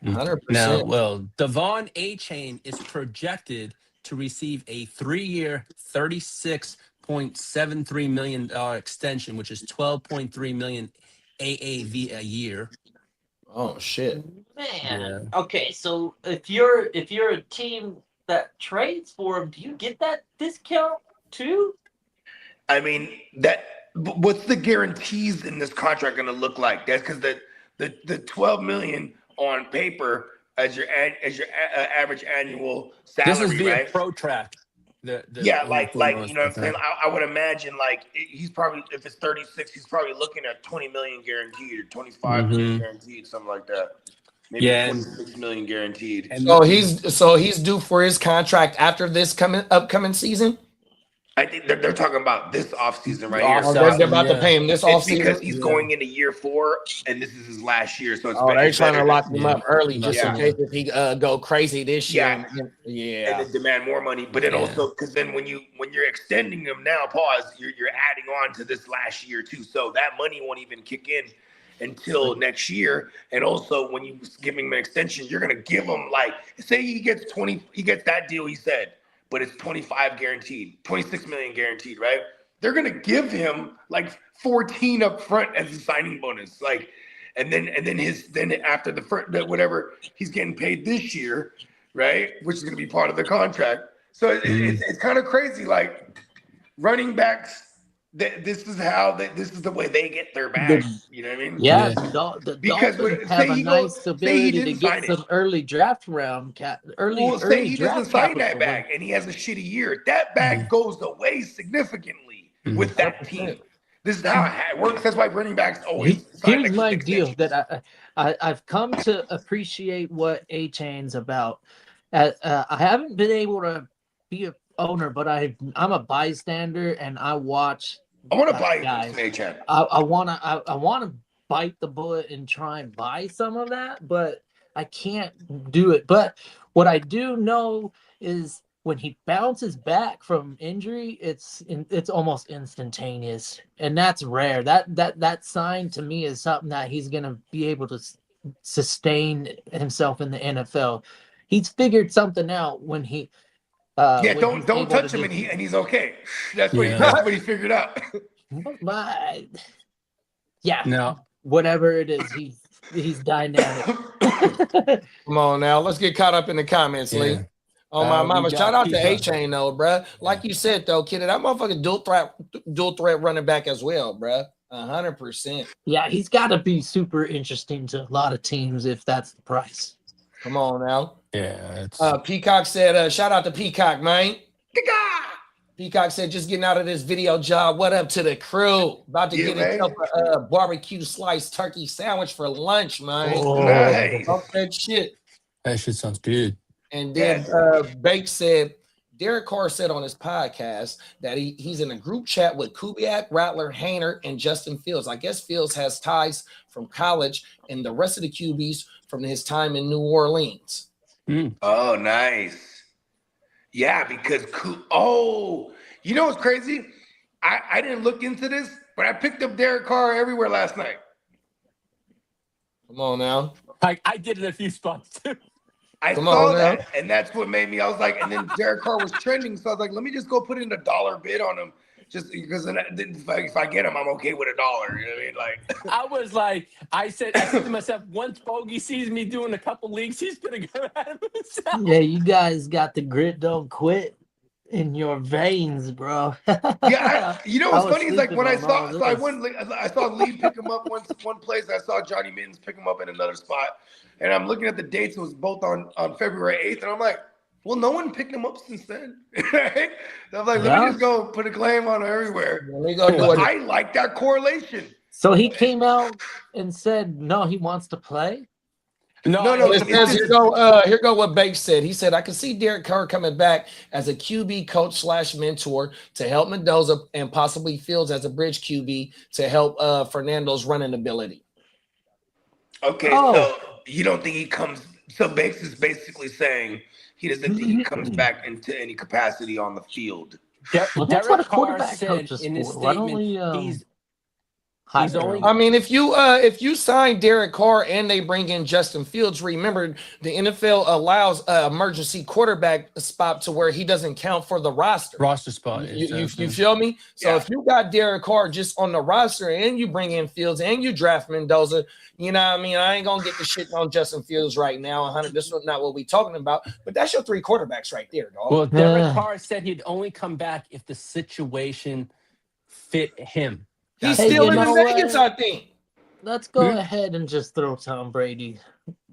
100%. Now, Devon A-Chain is projected to receive a 3-year, $36.73 million extension, which is $12.3 million AAV a year. Oh shit, man! Yeah. Okay, so if you're a team that trades for him, do you get that discount too? I mean, what's the guarantees in this contract going to look like? That's because the 12 million on paper as your average annual salary. This is via right? ProTrack. Like you know what I'm saying. I would imagine like he's probably, if it's 36, he's probably looking at 20 million guaranteed or 25 million guaranteed, something like that. Maybe 26 million guaranteed. And so he's due for his contract after this upcoming season. I think they're talking about this offseason right here. They're about to pay him this offseason because he's going into year 4, and this is his last year. So they're trying to lock him up early just in case if he go crazy this year. And then demand more money. But then also because then when you're extending him now, you're adding on to this last year too. So that money won't even kick in until next year. And also when you give him an extension, you're gonna give him like, say he gets that deal he said, but it's 25 guaranteed, 26 million guaranteed, right? They're gonna give him like 14 up front as a signing bonus, like, and then after whatever he's getting paid this year, right, which is gonna be part of the contract. So it's kind of crazy, like running backs. This is the way they get their bag. You know what I mean? Yeah. The Dolphins have a nice ability to get some early draft round say he doesn't sign that bag and he has a shitty year. That bag goes away significantly with that team. This is how it works. That's why running backs always sign Here's my deal extensions. that I've come to appreciate what A-Chain's about. I haven't been able to be a owner, but I'm a bystander and I watch. I want to buy guys. some A-Chain. I wanna bite the bullet and try and buy some of that, but I can't do it. But what I do know is when he bounces back from injury, it's almost instantaneous, and that's rare. That sign to me is something that he's gonna be able to sustain himself in the NFL. He's figured something out when he. Don't touch him, and he's okay. That's what he figured out. But yeah, No. Whatever it is, he's dynamic. Come on now, let's get caught up in the comments, Lee. Oh my mama! Shout out to A-Chain though, bruh. Like you said though, kid, that motherfucking dual threat running back as well, bruh. 100%. Yeah, he's got to be super interesting to a lot of teams if that's the price. Come on now. Yeah. Peacock said, shout out to Peacock, man. Peacock said, just getting out of this video job. What up to the crew? About to get himself a barbecue sliced turkey sandwich for lunch, man. Oh, nice. That shit. That shit sounds good. And then Bake said, Derek Carr said on his podcast that he's in a group chat with Kubiak, Rattler, Hainer, and Justin Fields. I guess Fields has ties from college and the rest of the QBs from his time in New Orleans. Oh, nice. Yeah, because you know what's crazy? I didn't look into this, but I picked up Derek Carr everywhere last night. Come on now. I did in a few spots too. I saw that, and that's what made me. I was like, and then Derek Carr was trending, so I was like, let me just go put in $1 bid on him, just because then if I get him, I'm okay with $1. You know what I mean? Like, I was like, I said to myself, once Bogey sees me doing a couple leagues, he's gonna go out of himself. Yeah, you guys got the grit don't quit in your veins, bro. Yeah, you know what's funny is like when I saw Lee pick him up one place, I saw Johnny Mittens pick him up in another spot. And I'm looking at the dates. It was both on February 8th. And I'm like, well, no one picked him up since then. Right? So I'm like, let me just go put a claim on him everywhere. I like that correlation. So he came out and said, no, he wants to play? No. Here go what Bake said. He said, I can see Derek Carr coming back as a QB coach / mentor to help Mendoza and possibly Fields as a bridge QB to help Fernando's running ability. Okay, so you don't think he comes – so Bakes is basically saying he doesn't think he comes back into any capacity on the field. Derek Carr said in his statement he's only. I mean, if you sign Derek Carr and they bring in Justin Fields, remember the NFL allows emergency quarterback spot to where he doesn't count for the roster spot. You feel me? So if you got Derek Carr just on the roster and you bring in Fields and you draft Mendoza, you know what I mean? I ain't gonna get the shit on Justin Fields right now. 100. This is not what we talking about, but that's your 3 quarterbacks right there, dog. Well, Derek Carr said he'd only come back if the situation fit him. He's still in Vegas, I think. Let's go ahead and just throw Tom Brady.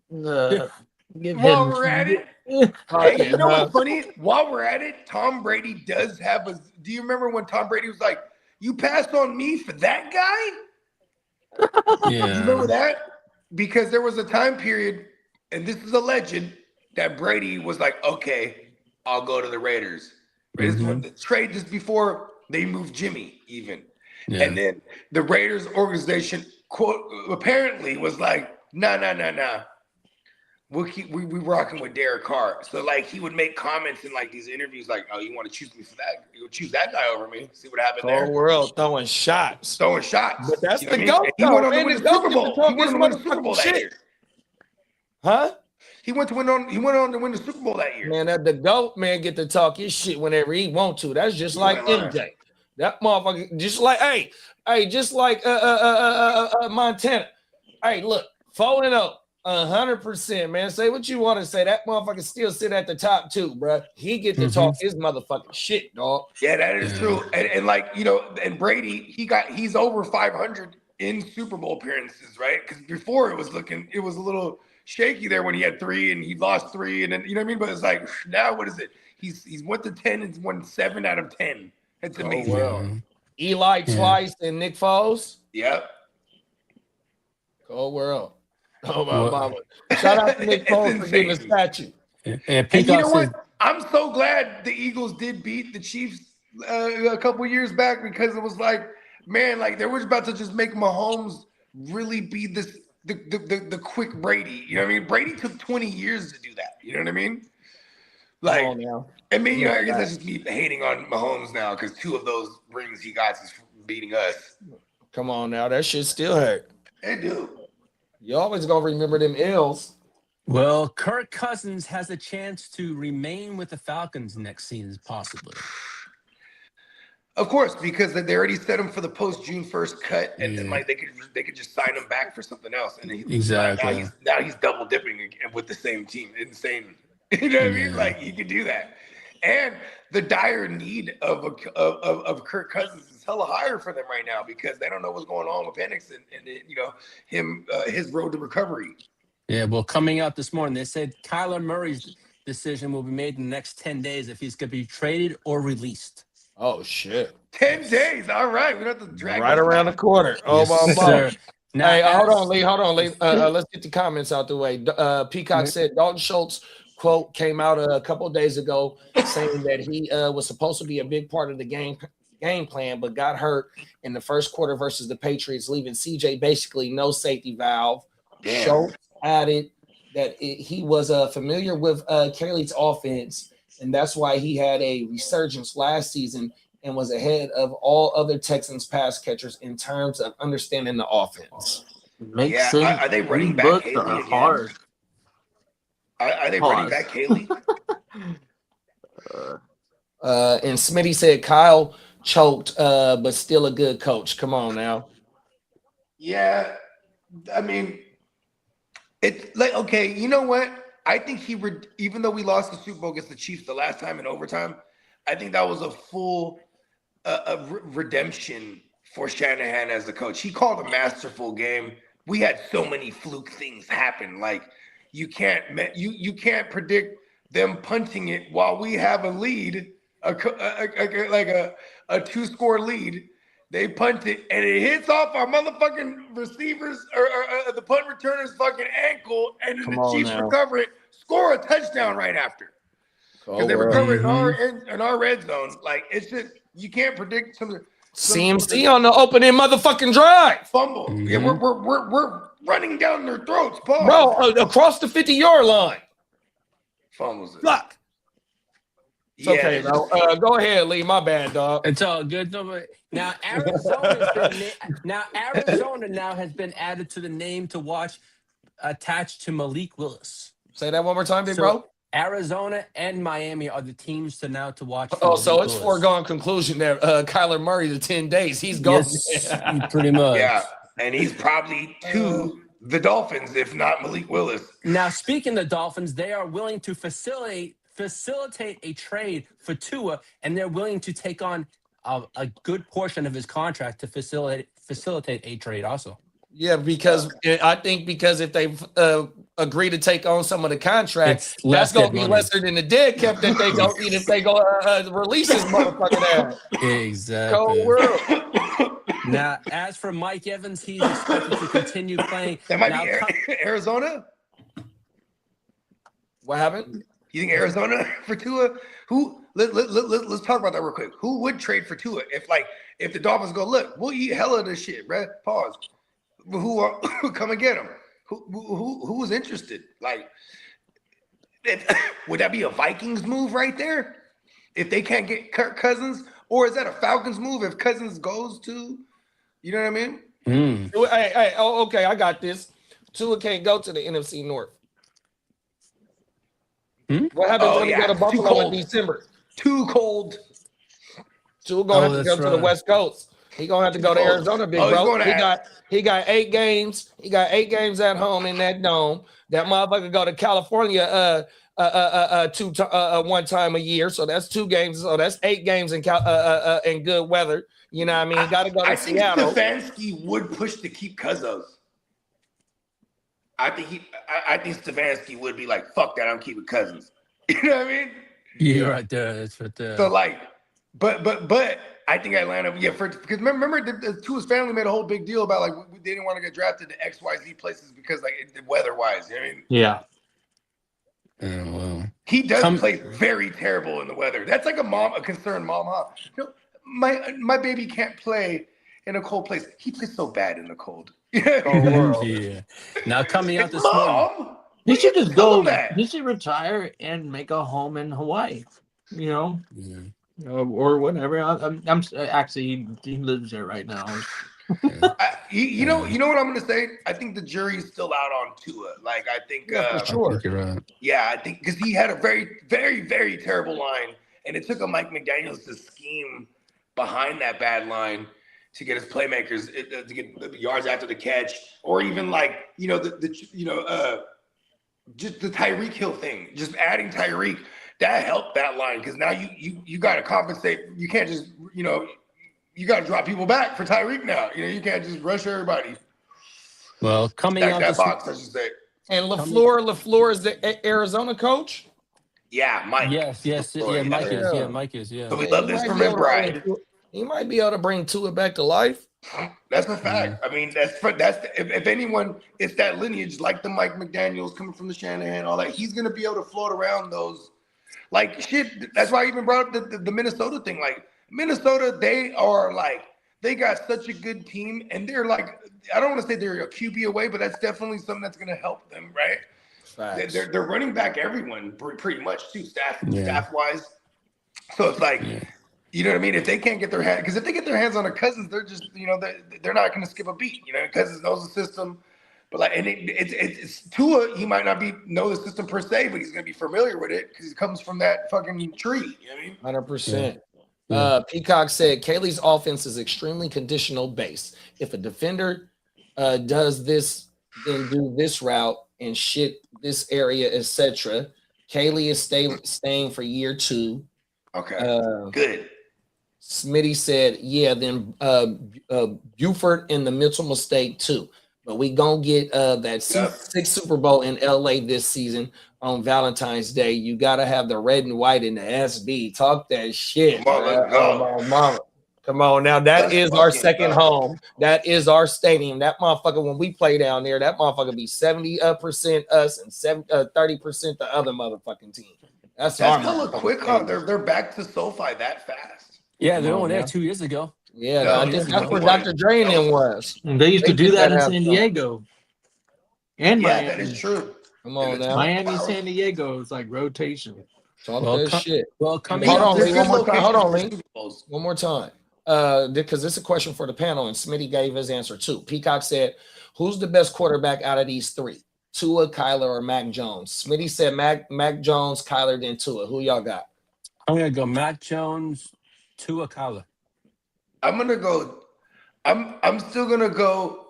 While we're at it, hey, you know what's funny? While we're at it, Tom Brady does have a. Do you remember when Tom Brady was like, "You passed on me for that guy"? Yeah, you remember that? Because there was a time period, and this is a legend, that Brady was like, "Okay, I'll go to the Raiders." Raiders won the trade just before they moved Jimmy, even. Yeah. And then the Raiders organization, quote, apparently was like, nah. We rocking with Derek Carr. So like he would make comments in like these interviews like, oh, you want to choose me for that? You choose that guy over me. See what happened there. The whole world throwing shots. But that's the GOAT. He went on to win the Super Bowl. He went on to win the Super Bowl that year. Huh? He went on to win the Super Bowl that year. Man, the GOAT man get to talk his shit whenever he want to. That's just like MJ. That motherfucker, just like, just like Montana. Hey, look, 4-0, 100%, man. Say what you want to say. That motherfucker still sit at the top too, bro. He get to talk his motherfucking shit, dog. Yeah, that is true. And like, you know, and Brady, he's over 500 in Super Bowl appearances, right? Because before it was a little shaky there when he had 3 and he lost 3, and then you know what I mean. But it's like now, what is it? He's went to 10 and won 7 out of 10. It's amazing. Oh, wow. Eli twice and Nick Foles. Yep. Cold world. Oh my What? mama! Shout out to Nick It's Foles for getting a insane. statue. And And Peacock you know says, what? I'm so glad the Eagles did beat the Chiefs a couple years back, because it was like, man, like they were about to just make Mahomes really be the quick Brady. You know what I mean? Brady took 20 years to do that. You know what I mean? Come Like, on now. I mean, you know, I guess that's just me hating on Mahomes now, because 2 of those rings he got is beating us. Come on now. That shit still hurt. They do. You always gonna remember them L's. well, Kirk Cousins has a chance to remain with the Falcons next season, possibly. Of course, because they already set him for the post June 1st cut, and then like they could just sign him back for something else, and Exactly. now he's double dipping again with the same team. Insane, you know what I mean? Like he could do that, and the dire need of Kirk Cousins is hella higher for them right now, because they don't know what's going on with Penix and you know his road to recovery. Yeah, well, coming out this morning, they said Kyler Murray's decision will be made in the next 10 days if he's going to be traded or released. Oh shit! 10 days, all right. We don't have to drag Right this around the back. corner. Oh Yes, my sir. mama! Now, Hey, hold as- on, Lee. Hold on, Lee. Let's get the comments out the way. Peacock said Dalton Schultz quote came out a couple of days ago saying that he was supposed to be a big part of the game plan, but got hurt in the first quarter versus the Patriots, leaving CJ basically no safety valve. Damn. Schultz added that he was familiar with Kelly's offense, and that's why he had a resurgence last season and was ahead of all other Texans pass catchers in terms of understanding the offense. Makes Yeah, sense. are they running These back books Haley are again? hard. Are they Pause. running back Haley? And Smitty said Kyle choked, but still a good coach. Come on now. Yeah, I mean, it's like, okay, you know what? I think even though we lost the Super Bowl against the Chiefs the last time in overtime, I think that was a full redemption for Shanahan as the coach. He called a masterful game. We had so many fluke things happen. Like you can't predict them punting it while we have a lead, like a 2-score lead. They punt it and it hits off our motherfucking receivers or the punt returner's fucking ankle, and then the Chiefs recover it, score a touchdown right after. Because they recover it in our red zone. Like it's just you can't predict some CMC on the opening motherfucking drive. fumble. Mm-hmm. Yeah, we're running down their throats, Paul. Bro, across the 50-yard line. Fumbles it. Fuck. It's okay, though. Go ahead, Lee. My bad, dog. It's all good. No, but now Arizona now has been added to the name to watch, attached to Malik Willis. Say that one more time, big So, bro. Arizona and Miami are the teams to watch. for Oh, so Malik it's Willis. foregone conclusion that Kyler Murray to 10 days. He's gone. Yes, pretty much. Yeah, and he's probably to the Dolphins, if not Malik Willis. Now, speaking of the Dolphins, they are willing to facilitate a trade for Tua, and they're willing to take on a good portion of his contract to facilitate a trade also. Yeah, because I think if they agree to take on some of the contracts, It's less that's going to dead be money. lesser than the dead cap that they go eat if they go release this motherfucking ass. Exactly. Cold world. Now, as for Mike Evans, he's expected to continue playing. That might Now, be Arizona. What happened? You think Arizona for Tua? Let's talk about that real quick. Who would trade for Tua if the Dolphins go, look, we'll eat hella of this shit, bruh. Pause. Who come and get him? Who's interested? Like, would that be a Vikings move right there? If they can't get Kirk Cousins, or is that a Falcons move if Cousins goes to? You know what I mean? Hey, okay, I got this. Tua can't go to the NFC North. What happens when he go to Buffalo in December? Too cold. Tua gonna have to go that's to the right. West Coast. He gonna have to go to Arizona, big Oh, he's bro. going to He got 8 games. He got 8 games at home in that dome. That motherfucker go to California one time a year. So that's 2 games. So that's 8 games in good weather. You know what I mean? Got to go to I think Seattle. Stefanski would push to keep Cousins. I think Stefanski would be like, fuck that, I'm keeping Cousins. You know what I mean? Yeah, right there. That's right there. So like, but I think Atlanta, because remember Tua's family made a whole big deal about like they didn't want to get drafted to XYZ places because like weather-wise, you know what I mean? Yeah. Oh, well. He does play very terrible in the weather. That's like a concerned mom, huh? You know, my baby can't play in a cold place. He plays so bad in the cold. Yeah. Now coming out this morning. He should just go. He should retire and make a home in Hawaii. You know, or whatever. I'm actually he lives there right now. You know what I'm gonna say? I think the jury's still out on Tua. Like I think, for sure. I think you're right. Yeah, I think because he had a very, very, very terrible line, and it took a Mike McDaniels to scheme behind that bad line to get his playmakers to get the yards after the catch, or even like just the Tyreek Hill thing, just adding Tyreek that helped that line because now you got to compensate. You can't just you got to drop people back for Tyreek now. You can't just rush everybody. Well, coming out that box, I should say. And LaFleur is the Arizona coach. Yeah, Mike. Yes, Mike is. So we love this from McBride. He might be able to bring Tua back to life. That's a fact. I mean, if anyone, it's that lineage like the Mike McDaniels coming from the Shanahan, all that. He's gonna be able to float around those, like shit. That's why I even brought up the Minnesota thing. Like Minnesota, they got such a good team, and they're like, I don't want to say they're a QB away, but that's definitely something that's gonna help them, right? Facts. They're running back everyone pretty much too, staff wise. So it's like. Yeah. You know what I mean? If they can't get their hand, because if they get their hands on a Cousins, they're just, they're not going to skip a beat. Cousins knows the system, but like, and it's Tua. He might not know the system per se, but he's going to be familiar with it because he comes from that fucking tree. You know what I mean? 100%. Yeah. Peacock said Kaylee's offense is extremely conditional based. If a defender does this, then do this route and shit this area, etc. Kaylee is staying for year 2. Okay, good. Smitty said, yeah, then Buford in the mental mistake too. But we gonna get that sixth Super Bowl in LA this season on Valentine's Day. You gotta have the red and white in the SB. Talk that shit. Mama. Come on now. That is our second home. That is our stadium. That motherfucker, when we play down there, that motherfucker be 70% us and 30% the other motherfucking team. That's hella quick, huh? They're back to SoFi that fast. Yeah, they were only there 2 years ago. Yeah, I think that's where Dr. Dre and them was. And they used to do that in San Diego. And Miami. That is true. Come on now. Miami, San Diego is like rotation. Talk that shit. Well, hold on, Lee. One more time. Hold on, Lee. One more time. Because this is a question for the panel, and Smitty gave his answer too. Peacock said, who's the best quarterback out of these 3? Tua, Kyler, or Mac Jones? Smitty said Mac Jones, Kyler, then Tua. Who y'all got? I'm gonna go Mac Jones, Tua, Kyler. I'm gonna go. I'm still gonna go.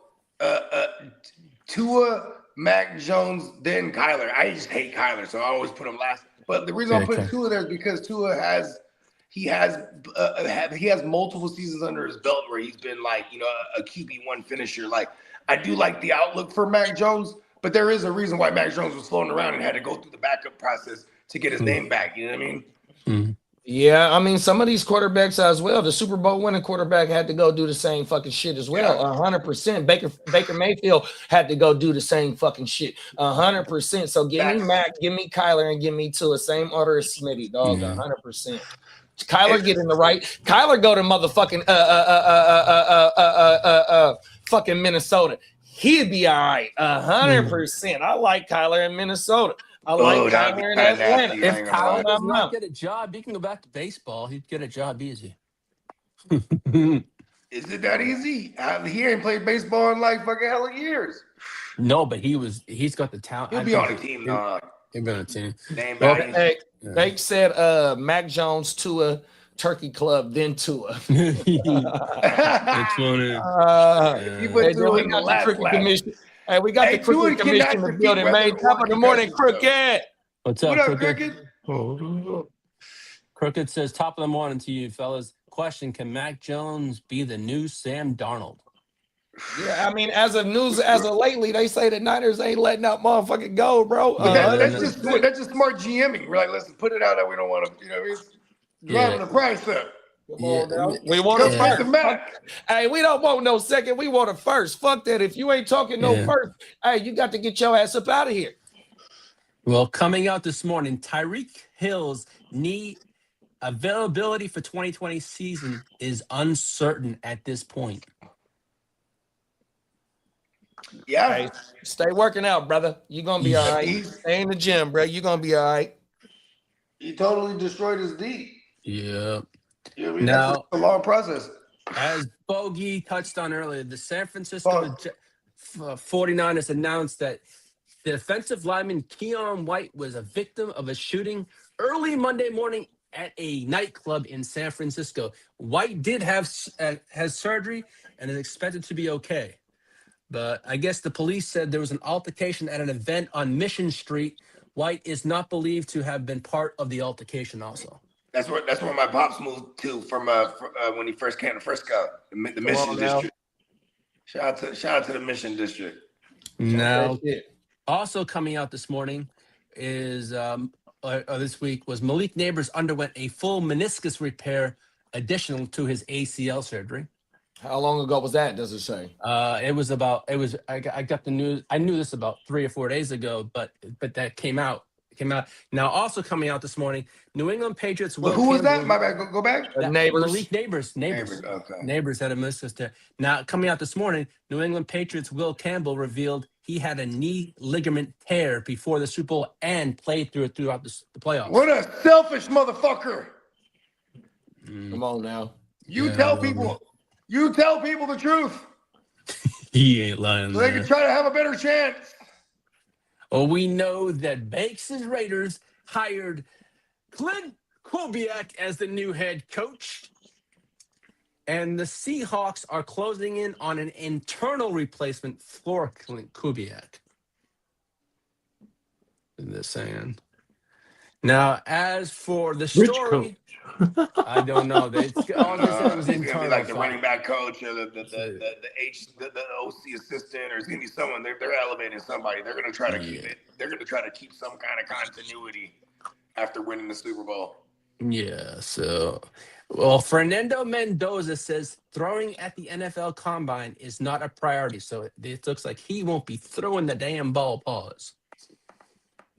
Tua, Mac Jones, then Kyler. I just hate Kyler, so I always put him last. But the reason I'm putting Tua there is because Tua has multiple seasons under his belt where he's been like a QB1 finisher. Like I do like the outlook for Mac Jones. But there is a reason why Mac Jones was floating around and had to go through the backup process to get his name back. You know what I mean? Mm-hmm. Yeah, I mean, some of these quarterbacks as well. The Super Bowl winning quarterback had to go do the same fucking shit as well. 100%. Baker Mayfield had to go do the same fucking shit. 100%. So give me Mac, give me Kyler, and give me Tua. Same order as Smitty, dog. 100%. Kyler get in the right. Kyler go to motherfucking fucking Minnesota. He'd be all right. 100%. I like Kyler in Minnesota. I like Kyler in Atlanta. If Kyler does not get a job, he can go back to baseball. He'd get a job easy. Is it that easy? He ain't played baseball in like fucking hell of years. No, but he's got the talent. He'll be on a team, dog. He'll be on a team. They said Mac Jones, Tua, Turkey Club, then Tua. That's funny. Hey, we got the Cricket Commission in the building, man. Top of the morning, Crooked. What's up, Crooked? Crooked says, top of the morning to you, fellas. Question, can Mac Jones be the new Sam Darnold? Yeah, I mean, as of lately, they say the Niners ain't letting that motherfucking go, bro. That's just smart GMing. We're like, let's put it out that we don't want to, driving the price up. Come Yeah, on now. We want Go a fight first. the Mac. Hey, we don't want no second. We want a first. Fuck that. If you ain't talking no Yeah. first, hey, you got to get your ass up out of here. Well, coming out this morning, Tyreek Hill's knee availability for 2020 season is uncertain at this point. Yeah. Hey, stay working out, brother. You're gonna be all right. Stay in the gym, bro. You're gonna be all right. He totally destroyed his D. Yeah. You know what I mean? Now, That's a long process. as Bogey touched on earlier, the San Francisco Fuck. 49ers announced that the defensive lineman Keon White was a victim of a shooting early Monday morning at a nightclub in San Francisco. White did have has surgery and is expected to be okay. But I guess the police said there was an altercation at an event on Mission Street. White is not believed to have been part of the altercation also. That's where my pops moved to from when he first came to Frisco, the Mission District. Shout out to the Mission District. Now, also coming out this morning is this week was Malik Neighbors underwent a full meniscus repair additional to his ACL surgery. How long ago was that? Does it say? I got the news. I knew this about 3 or 4 days ago, but that came out. Now, also coming out this morning, New England Patriots. Well, who was that? My bad. Go back. Neighbors. Malik Neighbors. Okay. Neighbors had a meniscus tear. Now, coming out this morning, New England Patriots Will Campbell revealed he had a knee ligament tear before the Super Bowl and played through it throughout the playoffs. What a selfish motherfucker! Come on now. You tell people the truth. He ain't lying. So they can try to have a better chance. Well, we know that Bakes' Raiders hired Clint Kubiak as the new head coach. And the Seahawks are closing in on an internal replacement for Clint Kubiak. They're saying. Now, as for the story, I don't know. All they said was He's internal. gonna be like the running back coach or the OC assistant, or it's gonna be someone. They're elevating somebody. They're gonna try to keep it. They're gonna try to keep some kind of continuity after winning the Super Bowl. Yeah. So, well, Fernando Mendoza says throwing at the NFL Combine is not a priority. So it looks like he won't be throwing the damn ball. Pause.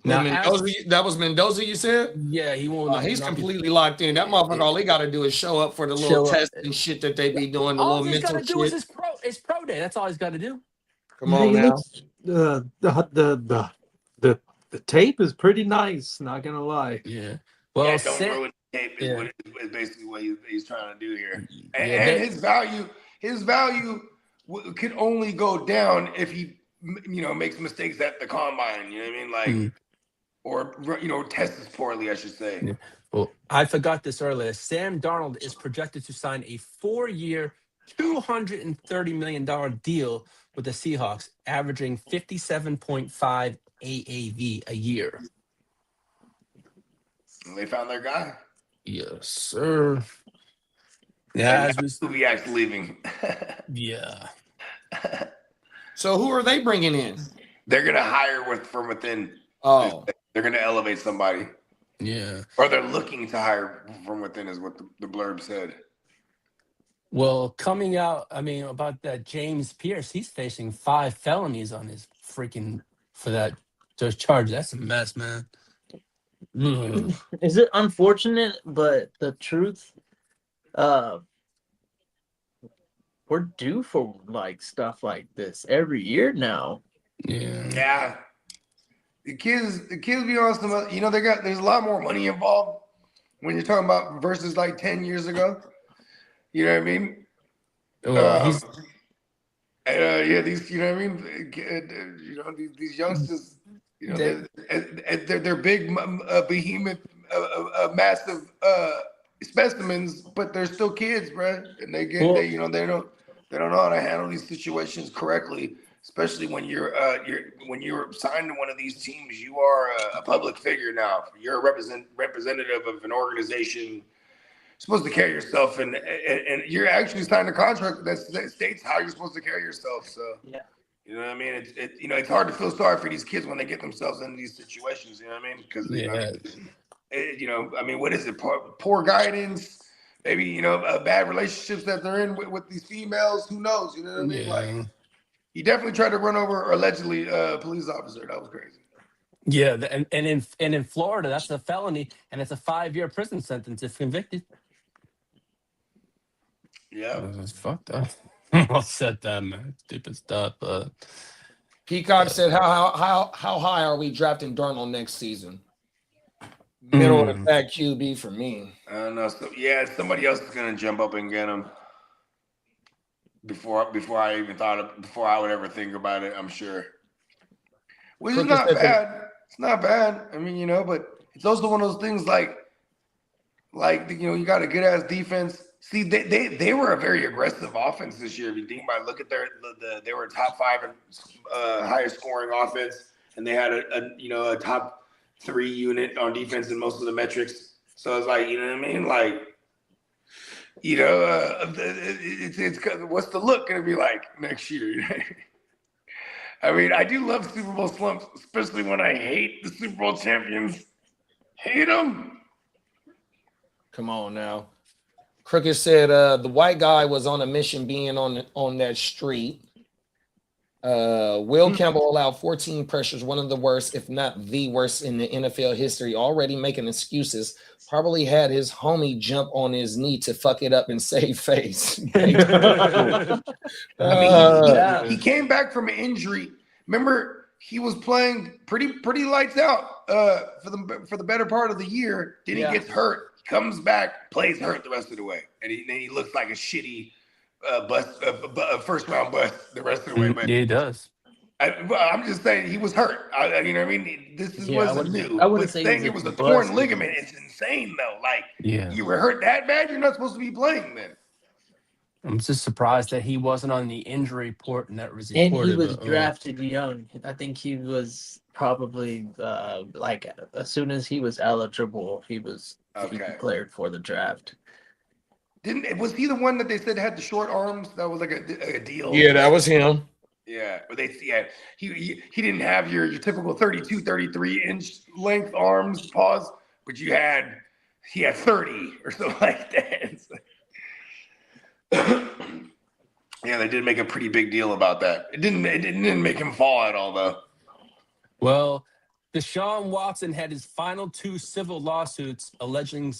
Now, that was Mendoza, you said? Yeah, he won't. He's completely locked in. That motherfucker, all he got to do is show up for the little test and shit that they be doing, the all little he's mental got to do is shit. his pro day. That's all he's got to do. Come on now. The tape is pretty nice. Not gonna lie. Yeah. Well, don't ruin the tape is basically what he's trying to do here. And, Yeah, and his value could only go down if he, makes mistakes at the combine. You know what I mean? Like, or tests poorly, I should say. Yeah. Well, I forgot this earlier. Sam Darnold is projected to sign a 4-year, $230 million deal with the Seahawks, averaging 57.5 AAV a year. They found their guy. Yes, sir. Yeah, Kubiak's leaving. Yeah. So who are they bringing in? They're gonna hire from within. Oh, they're gonna elevate somebody. Yeah. Or they're looking to hire from within, is what the blurb said. Well, coming out, about that James Pierce, he's facing 5 felonies on his freaking for those charges. That's a mess, man. Is it unfortunate? But the truth, we're due for stuff like this every year now. Yeah. Yeah. The kids be on some. There's a lot more money involved when you're talking about versus like 10 years ago. You know what I mean? Well, these. You know what I mean? These youngsters. They're big, behemoth, massive specimens, but they're still kids, bro. And they don't know how to handle these situations correctly. Especially when you're signed to one of these teams, you are a public figure now. You're a representative of an organization. You're supposed to carry yourself, and you're actually signed a contract that states how you're supposed to carry yourself. So yeah, you know what I mean. It's hard to feel sorry for these kids when they get themselves into these situations. You know what I mean? Because what is it? Poor guidance. maybe bad relationships that they're in with these females. Who knows? You know what I mean? Yeah. Like, he definitely tried to run over allegedly a police officer. That was crazy. Yeah, and in Florida, that's a felony, and it's a 5-year prison sentence if convicted. Yeah. It's fucked up. Well said that, man. Stupid stuff. Peacock said, how high are we drafting Darnold next season? Middle of the pack QB for me. I don't know. So, somebody else is gonna jump up and get him before I even before I would ever think about it. I'm sure. Which is not bad. It's not bad. I mean, but it's also one of those things like you got a good ass defense. See, they were a very aggressive offense this year. If you think about it, look at they were a top 5 and highest scoring offense, and they had a top 3 unit on defense in most of the metrics. So it's like, you know what I mean? Like, it's what's the look gonna be like next year? I mean, I do love Super Bowl slumps, especially when I hate the Super Bowl champions. Hate them. Come on now. Crooked said the white guy was on a mission being on that street. Will Campbell allowed 14 pressures, one of the worst, if not the worst in the NFL history, already making excuses. Probably had his homie jump on his knee to fuck it up and save face. I mean, he came back from an injury. Remember, he was playing pretty lights out for the better part of the year. Then he gets hurt. He comes back, plays hurt the rest of the way, and he looks like a shitty first round bust the rest of the way. But yeah, he does. I'm just saying he was hurt. You know what I mean? This wasn't new. I wouldn't say it was a torn ligament. It's insane though. Like, you were hurt that bad, you're not supposed to be playing then. I'm just surprised that he wasn't on the injury report and that was reported. And he was but, drafted young. I think he was probably like as soon as he was eligible, he was declared for the draft. Was he the one that they said had the short arms? That was like a deal. Yeah, that was him. Yeah, but he didn't have your typical 32, 33 inch length arms, but he had 30 or something like that. Yeah, they did make a pretty big deal about that. It didn't make him fall at all though. Well, Deshaun Watson had his final 2 civil lawsuits alleging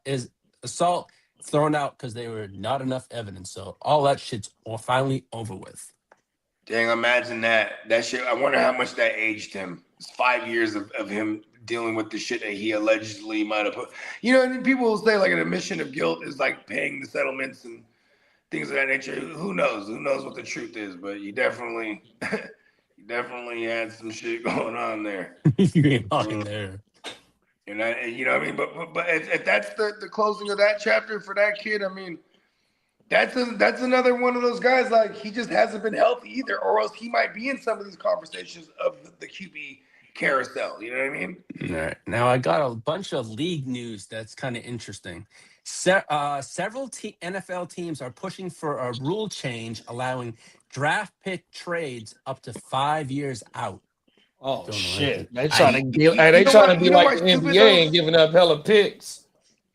his assault thrown out because there were not enough evidence. So all that shit's finally over with. Dang, imagine that shit. I wonder how much that aged him. It's 5 years of him dealing with the shit that he allegedly might have put. And people will say like an admission of guilt is like paying the settlements and things of that nature. Who knows? Who knows what the truth is? But you definitely had some shit going on there. You ain't talking there. You know what I mean? But if that's the closing of that chapter for that kid, I mean, that's another one of those guys, like, he just hasn't been healthy either, or else he might be in some of these conversations of the QB carousel. You know what I mean? All right. Now, I got a bunch of league news that's kind of interesting. Several NFL teams are pushing for a rule change allowing draft pick trades up to 5 years out. Oh, shit. They trying to be like the NBA and giving up hella picks.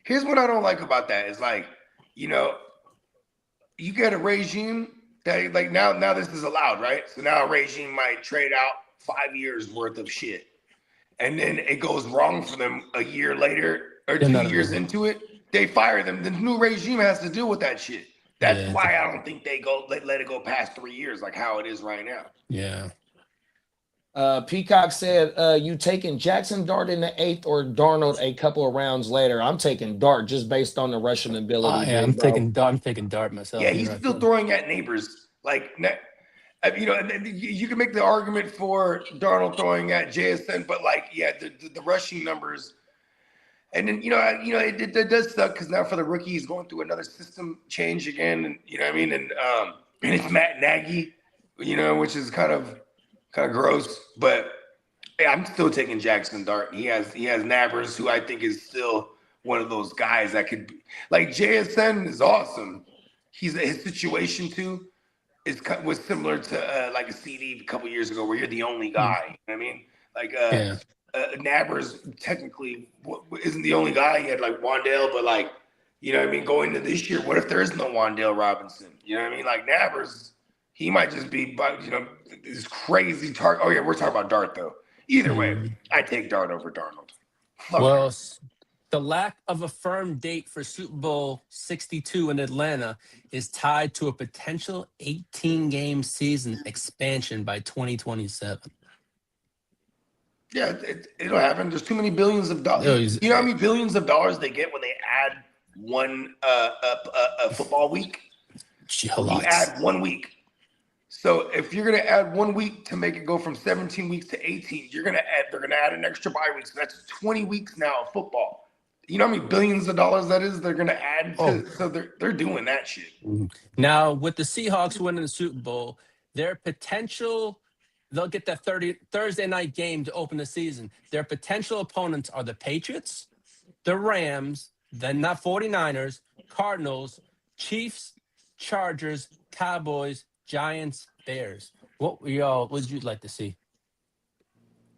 Here's what I don't like about that is, like, you get a regime that, like, now this is allowed, right? So now a regime might trade out 5 years worth of shit. And then it goes wrong for them a year later or 2 years into it. They fire them. The new regime has to deal with that shit. That's why I don't think they let it go past 3 years like how it is right now. Yeah. Peacock said, you taking Jackson Dart in the 8th or Darnold a couple of rounds later? I'm taking Dart just based on the rushing ability. I'm taking Dart myself. Yeah, he's still throwing at neighbors. Like, you can make the argument for Darnold throwing at JSN, but like, the rushing numbers. And then, it does suck because now for the rookie, he's going through another system change again. And you know what I mean? And it's Matt Nagy, which is kind of gross, but I'm still taking Jackson Dart. He has Nabers, who I think is still one of those guys that could be like JSN is awesome. His situation too was similar to like a CD a couple years ago where you're the only guy. You know what I mean? Like Nabers technically isn't the only guy. He had like Wandale, but like You know what I mean? Going to this year, what if there is no Wan'Dale Robinson? You know what I mean? Like Nabers, he might just be, this crazy target. Oh yeah, we're talking about Dart though. Either way, I take Dart over Darnold. Well, the lack of a firm date for Super Bowl 62 in Atlanta is tied to a potential 18-game season expansion by 2027. Yeah, it'll happen. There's too many billions of dollars. You know how many billions of dollars they get when they add one a football week? You add 1 week. So if you're gonna add 1 week to make it go from 17 weeks to 18, they're gonna add an extra bye week. So that's 20 weeks now of football. You know how many billions of dollars that is? They're gonna add to, so they're doing that shit. Now with the Seahawks winning the Super Bowl, their potential. They'll get that Thursday night game to open the season. Their potential opponents are the Patriots, the Rams, the 49ers, Cardinals, Chiefs, Chargers, Cowboys, Giants, Bears. What would you like to see?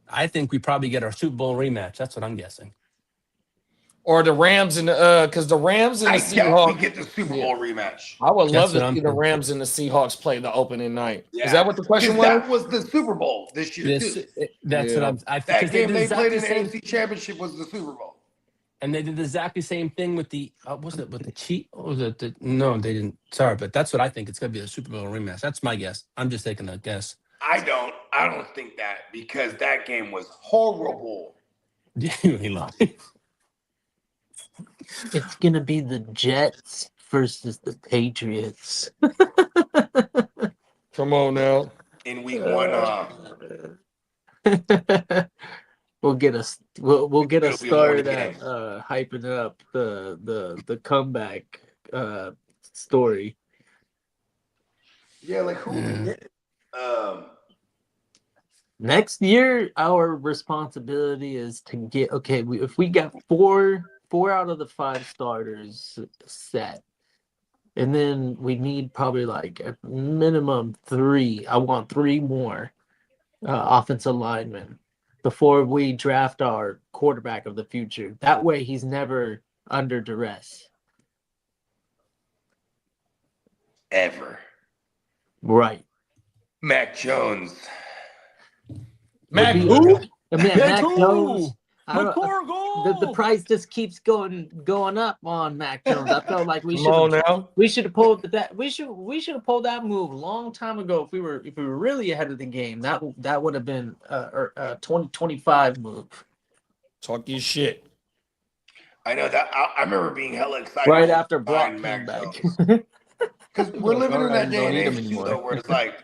I think we probably get our Super Bowl rematch. That's what I'm guessing. Or the Rams and because the Rams and the Seahawks we get the Super Bowl rematch. I would love to see the Rams and the Seahawks play the opening night. Yeah. Is that what the question was? That was the Super Bowl this year too. That's what I'm. That game they played in the NFC Championship was the Super Bowl. And they did the exactly same thing with the was it with the Chiefs? Was it no, they didn't. Sorry, but that's what I think. It's gonna be a Super Bowl rematch. That's my guess. I'm just taking a guess. I don't think that because that game was horrible. You lie. It's gonna be the Jets versus the Patriots. Come on now. In week 1, we'll get a start at hyping up the comeback story. Yeah, like who? Next year, our responsibility is to get if we got four out of the 5 starters set, and then we need probably like a minimum 3. I want 3 more offensive linemen before we draft our quarterback of the future. That way, he's never under duress. Ever. Right. Mac Jones. Mac who? Mac Jones. The price just keeps going up on Mac Jones. I felt like we should have pulled that. We should have pulled that move a long time ago. If we were really ahead of the game, that would have been a 2025 move. Talk your shit. I know that. I remember being hella excited right after Brock came back. Because we're living in that day and age too, though, where it's like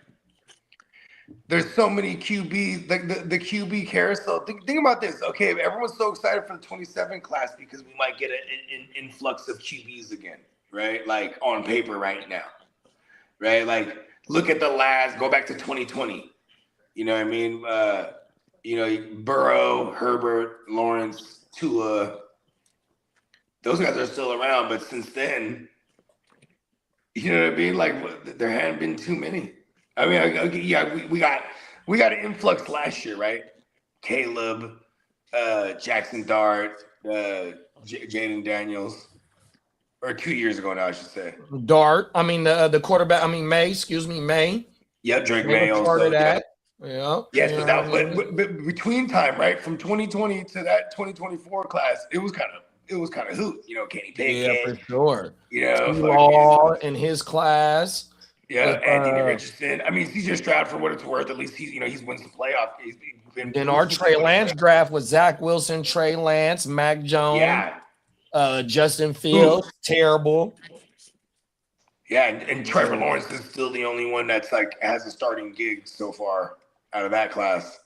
there's so many QBs, like the QB carousel. Think about this. Okay, everyone's so excited for the 27 class because we might get an influx of QBs again, right? Like on paper right now, right? Like look at the last, go back to 2020. You know what I mean? Burrow, Herbert, Lawrence, Tua. Those guys are still around, but since then, you know what I mean? Like there hadn't been too many. I mean, we got an influx last year, right? Caleb, Jackson Dart, Jaden Daniels, or 2 years ago now, I should say. Dart. I mean the quarterback. I mean May. Excuse me, May. Yep, Drake May also. Yeah. Yes, but between time, right, from 2020 to that 2024 class, it was kind of hoot. Kenny Pickett. Yeah, for sure. Law in his class. Yeah, Anthony Richardson. I mean, CJ Stroud, for what it's worth, at least he's won some playoff. Then our Trey Lance draft was Zach Wilson, Trey Lance, Mac Jones, Justin Fields, terrible. Yeah, and Trevor Lawrence is still the only one that's like has a starting gig so far out of that class.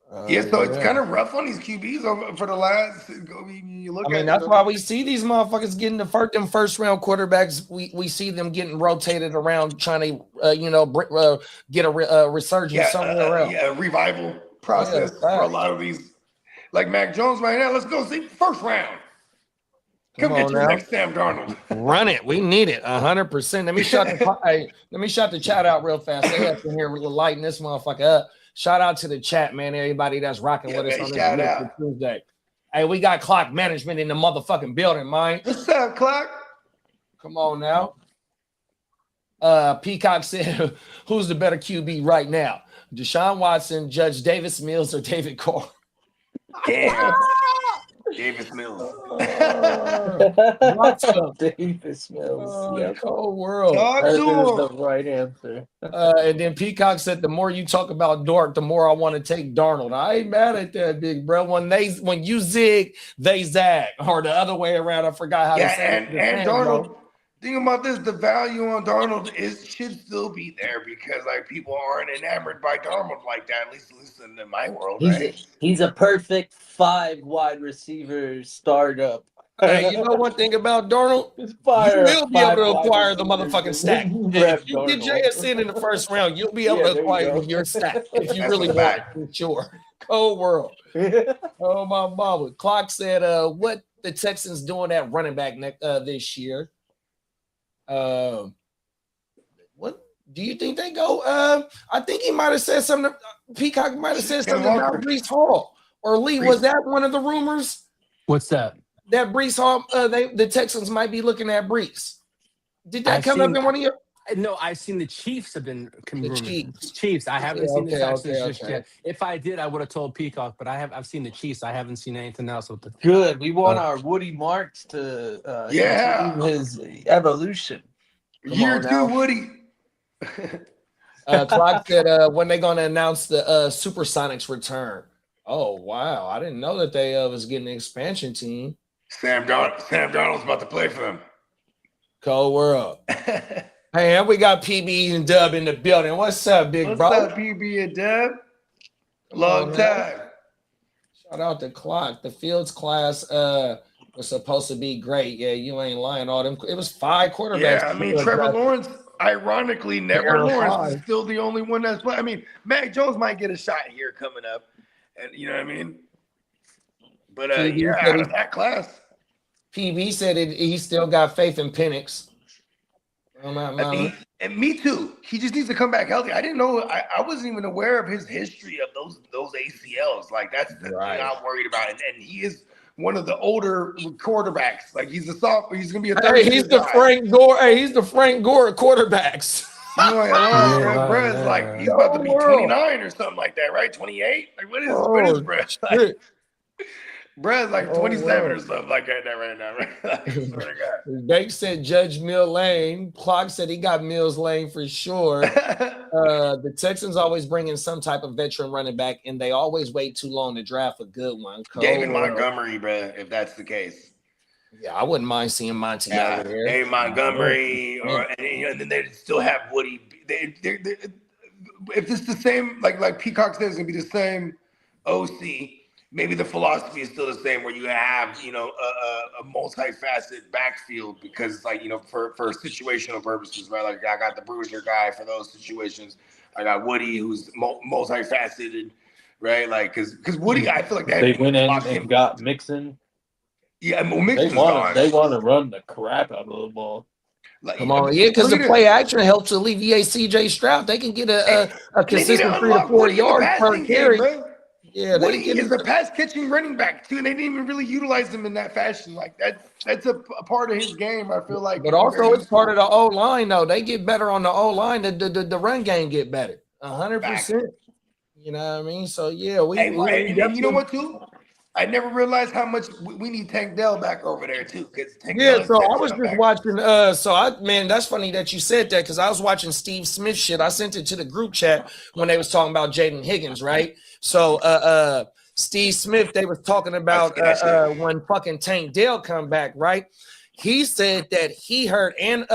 So it's kind of rough on these QBs for the last. That's why we see these motherfuckers getting the first round quarterbacks. We see them getting rotated around, trying to get a resurgence somewhere else. A revival process for a lot of these, like Mac Jones right now. Let's go see first round. Come get your next Sam Darnold. Run it. We need it 100%. Let me shout the chat out real fast. They up in here lighting this motherfucker up. Shout out to the chat, man. Everybody that's rocking with us on this Tuesday. Hey, we got clock management in the motherfucking building, man. What's up, Clock? Come on now. Peacock said, who's the better QB right now? Deshaun Watson, Judge Davis Mills, or David Carr? Damn. Davis Mills. Davis Mills. Yep. Cold world. Talk That is to the him. right answer. And then Peacock said, the more you talk about Dort, the more I want to take Darnold. I ain't mad at that, big bro. When you zig, they zag. Or the other way around. I forgot how to say it. And Darnold. Think about this: the value on Darnold should still be there because like people aren't enamored by Darnold like that. At least in my world, right? He's a perfect 5 wide receiver startup. Hey, you know one thing about Darnold? You will be able to acquire the motherfucking stack. If you get JSN in the first round, you'll be able to acquire your stack if you really want it, for sure. Cold world. Oh, my mama. Clock said, what the Texans doing at running back this year? What do you think they go? I think he might have said something. Peacock might have said something about Breece Hall or Lee. Was that one of the rumors? What's that? That Breece Hall, the Texans might be looking at Breece. Did that come up in one of your? No, I've seen the Chiefs have been rumored. Chiefs. Chiefs. I haven't seen the Texans just okay. yet. If I did, I would have told Peacock. But I've seen the Chiefs. I haven't seen anything else with the. Good. We want our Woody Marks to continue his evolution. Year 2, Woody. Clock said, when they going to announce the Supersonics return? Oh wow, I didn't know that they was getting an expansion team. Sam Darnold's about to play for them. Cold world. Hey, and we got PB and Dub in the building. What's up, big bro? What's up, PB and Dub? Long time. Shout out to Clock. The Fields class was supposed to be great. Yeah, you ain't lying. All them. It was 5 quarterbacks. Yeah, I mean, Trevor Lawrence, ironically, Lawrence is still the only one that's playing. I mean, Mac Jones might get a shot here coming up. And you know what I mean? But out of that class. PB said he still got faith in Penix. And me too. He just needs to come back healthy. I didn't know. I wasn't even aware of his history of those ACLs. Like that's the thing I'm worried about. And he is one of the older quarterbacks. Like he's a sophomore. He's gonna be a. He's the Frank Gore. Hey, he's the Frank Gore of quarterbacks. You know, Brad's like he's about to be 29 or something like that, right? 28. Like what is Brad? Like, Brad's like 27 or something like that right now, right? I swear to God. Bake said Judge Mill Lane. Clock said he got Mills Lane for sure. The Texans always bring in some type of veteran running back, and they always wait too long to draft a good one. David Montgomery, bro, if that's the case. Yeah, I wouldn't mind seeing Monty over there. David Montgomery, and then they still have Woody. If it's the same, like Peacock says, it's gonna be the same OC. Maybe the philosophy is still the same, where you have a multifaceted backfield because it's like for situational purposes, right? Like I got the bruiser guy for those situations. I got Woody who's multifaceted, right? Like because Woody, I feel like they went in and got Mixon. Yeah, well, Mixon's they want to run the crap out of the ball. Like, come on, yeah, because the play action helps alleviate CJ Stroud. They can get a consistent 3 to 4 yards per carry. Yeah, Woody is a pass catching running back too, and they didn't even really utilize him in that fashion. Like that's a part of his game. I feel like, but also it's part of the O line though. They get better on the O line. The run game get better, 100%. You know what I mean? So yeah, you know what too? I never realized how much we need Tank Dell back over there too. So I was just watching. That's funny that you said that because I was watching Steve Smith shit. I sent it to the group chat when they was talking about Jaden Higgins, right? So Steve Smith, they were talking about when fucking Tank Dell come back, right? He said that he heard, and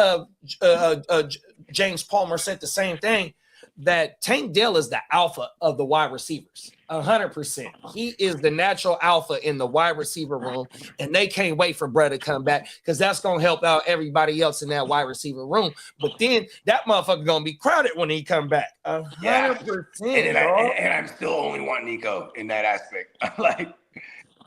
James Palmer said the same thing, that Tank Dell is the alpha of the wide receivers. 100%. He is the natural alpha in the wide receiver room, and they can't wait for Brett to come back because that's going to help out everybody else in that wide receiver room. But then that motherfucker going to be crowded when he come back. 100%. And I still only want Nico in that aspect.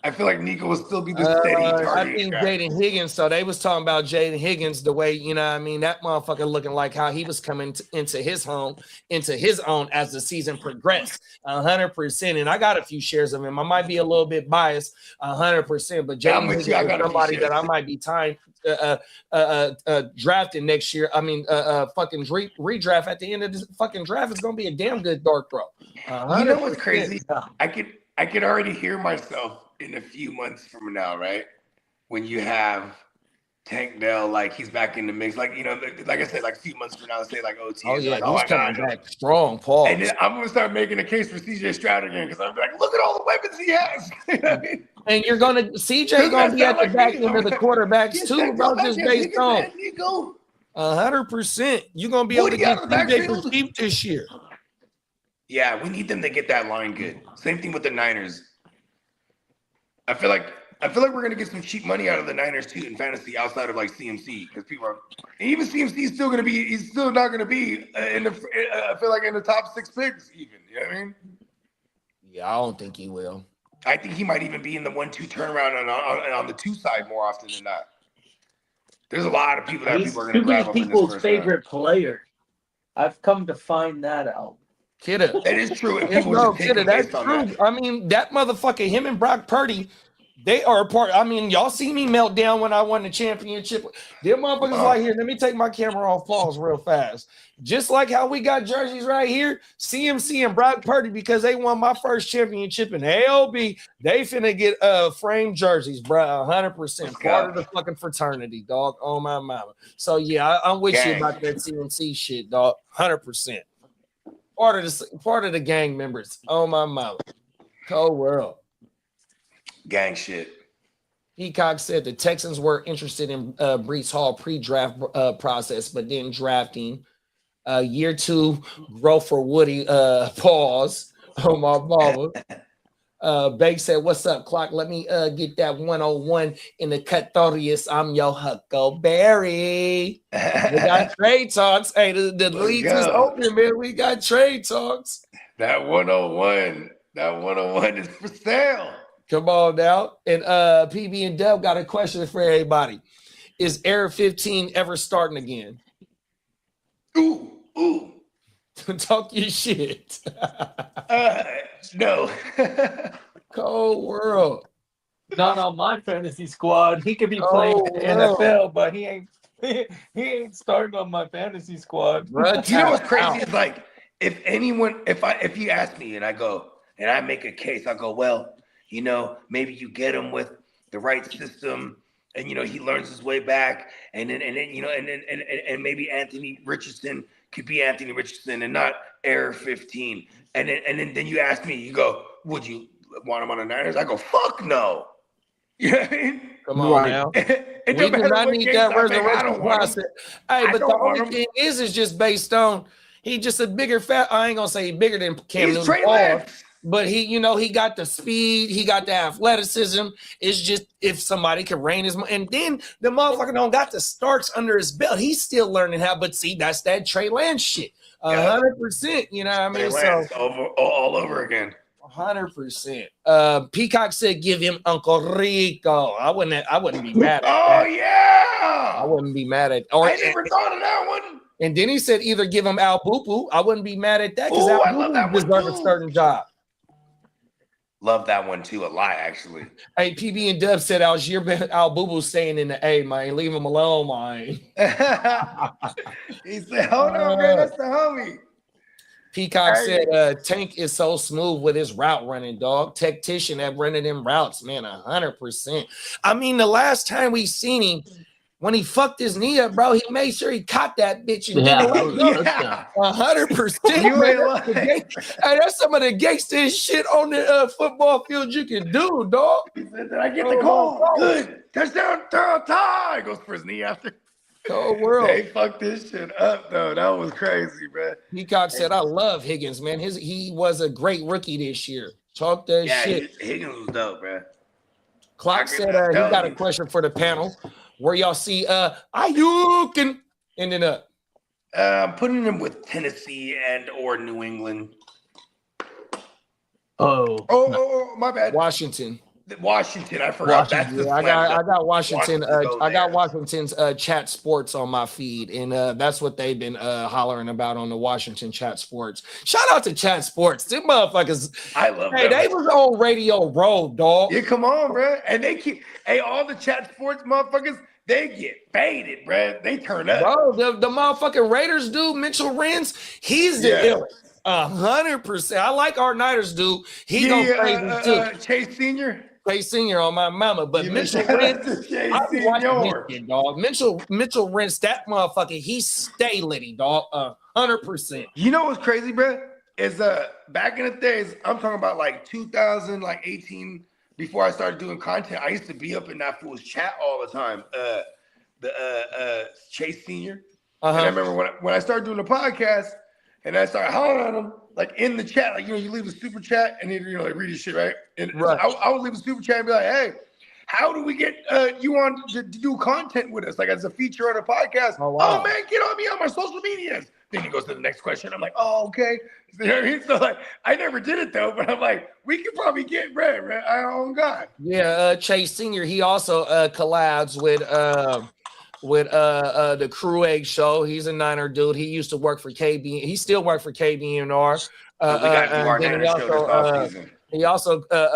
I feel like Nico will still be the steady I target think guy. Jaden Higgins. So they was talking about Jaden Higgins the way, you know what I mean, that motherfucker looking like how he was coming into his own as the season progressed. 100%. And I got a few shares of him. I might be a little bit biased, 100%. But Yeah, I'm Jaden with Higgins you. I is got a few somebody shares. that I might be tying drafting next year. I mean, fucking redraft at the end of this fucking draft is gonna be a damn good dark throw. You know what's 100%. crazy? I could already hear myself in a few months from now, right? When you have Tank Dell, like he's back in the mix, like like I said, like a few months from now, let's say like OT. Oh yeah, like, he's my coming God. back strong, Paul. And then I'm gonna start making a case for CJ Stroud again because I'm like, look at all the weapons he has. You know what I mean? And you're gonna CJ Doesn't gonna that be at sound the like back me? end of the quarterbacks Yes, too, Tank bro. Dell, Just yes, based on Nico. 100%. You're gonna be able to Woody out get of the CJ for backfield. cheap this year. Yeah, we need them to get that line good. Same thing with the Niners. I feel like we're gonna get some cheap money out of the Niners too in fantasy outside of like CMC because people are, and even CMC is still gonna be. He's still not gonna be in the. I feel like in the top 6 picks even. You know what I mean? Yeah, I don't think he will. I think he might even be in the 1-2 turnaround on the 2 side more often than not. There's a lot of people that He's people are gonna too grab many up in this people's first round. favorite player. I've come to find that out. Kidda. That is true. And Hey, people bro, just take him that's based on true. that. I mean, that motherfucker, him and Brock Purdy, they are a part. I mean, y'all see me melt down when I won the championship. Them motherfuckers like, here, let me take my camera off pause real fast. Just like how we got jerseys right here, CMC and Brock Purdy, because they won my first championship in ALB, they finna get framed jerseys, bro. 100%. Part of the fucking fraternity, dog. Oh my mama. So yeah, I'm with you about that CMC shit, dog. 100%. Part of the gang members. Oh my mama. Cold world. Gang shit. Peacock said the Texans were interested in Brees Hall pre-draft process, but then drafting. Year 2 growth for Woody. Pause. Oh my mama. Bake said, "What's up, Clock? Let me get that 101 in the Catorius. I'm your Huckleberry." We got trade talks. Hey, the league is open, man. We got trade talks. That 101 is for sale. Come on now. And PB and Dub got a question for everybody. Is Air 15 ever starting again? Ooh. Talk your shit. No. Cold world. Not on my fantasy squad. He could be playing in the NFL, but he ain't starting on my fantasy squad. You know what's crazy? It's like if you ask me and I go and I make a case, I go, well, maybe you get him with the right system, and he learns his way back, and then and maybe Anthony Richardson could be Anthony Richardson and not Air 15. And then you ask me, you go, would you want him on the Niners? I go, fuck no. You know what I mean? Come on now. We do not need that resurrection process. Hey, but the only thing is just based on he just a bigger fat. I ain't gonna say he's bigger than Cam Newton, but he got the speed, he got the athleticism. It's just if somebody can rein his, and then the motherfucker don't got the Starks under his belt. He's still learning how. But see, that's that Trey Lance shit. 100%. You know what I mean? So all over again. 100%. Peacock said, "Give him Uncle Rico." I wouldn't be mad at that. Oh yeah, I wouldn't be mad at. I never thought of that one. And then he said, "Either give him Al Bupu." I wouldn't be mad at that because Al Bupu deserves a certain job. Love that one too a lot, actually. Hey, PB and Dub said Al Bubu staying in the A, man. Leave him alone, man. He said, "Hold on, man, that's the homie." Peacock said, Tank is so smooth with his route running, dog. Tactician at running them routes, man, 100%. I mean, the last time we seen him, when he fucked his knee up, bro, he made sure he caught that bitch and did it. 100%. Hey, that's some of the gangsta shit on the football field you can do, dog. He said, "Did I get the call? Good. Touchdown, throw tie." Goes for his knee after. Cold world. They fucked this shit up, though. That was crazy, bro. Peacock said, "I love Higgins, man. He was a great rookie this year. Talk that shit." Higgins was dope, bro. Clock said he got a question for the panel. Where y'all see Ayuk ending up? I'm putting him with Tennessee and or New England. Oh, my bad. Washington. Washington, I forgot. That's the I got Washington. I got there. Washington's chat sports on my feed, and that's what they've been hollering about on the Washington chat sports. Shout out to chat sports, them motherfuckers. I love Hey, them. they was on Radio Row, dog. Yeah, come on, bro. And they keep all the chat sports motherfuckers. They get faded, bro. They turn up. Bro, the motherfucking Raiders dude, Mitchell Renz, he's the illest. 100%. I like our Niners dude. He goes crazy too. Chase Senior. Chase Senior on my mama, but Mitchell Renz, I be watching this shit, dog. Mitchell Renz, that motherfucker, he stay litty, dog. 100%. You know what's crazy, bro? Is back in the days, I'm talking about like 2018. Before I started doing content, I used to be up in that fool's chat all the time. The Chase Senior. And I remember when I started doing the podcast and I started hollering at him, like in the chat, like, you leave a super chat and then, like read his shit, right? And I would leave a super chat and be like, hey, how do we get you on to do content with us? Like as a feature on a podcast. Oh, wow. Oh man, get on me on my social medias. Then he goes to the next question. I'm like, oh, okay. You know what I mean? So like, I never did it though, but I'm like, we could probably get bread, right? Oh God. Yeah, Chase Senior. He also collabs with the Crew Egg Show. He's a Niner dude. He used to work for KB. He still works for KBNR. We got to do our Niner show this offseason. He also collab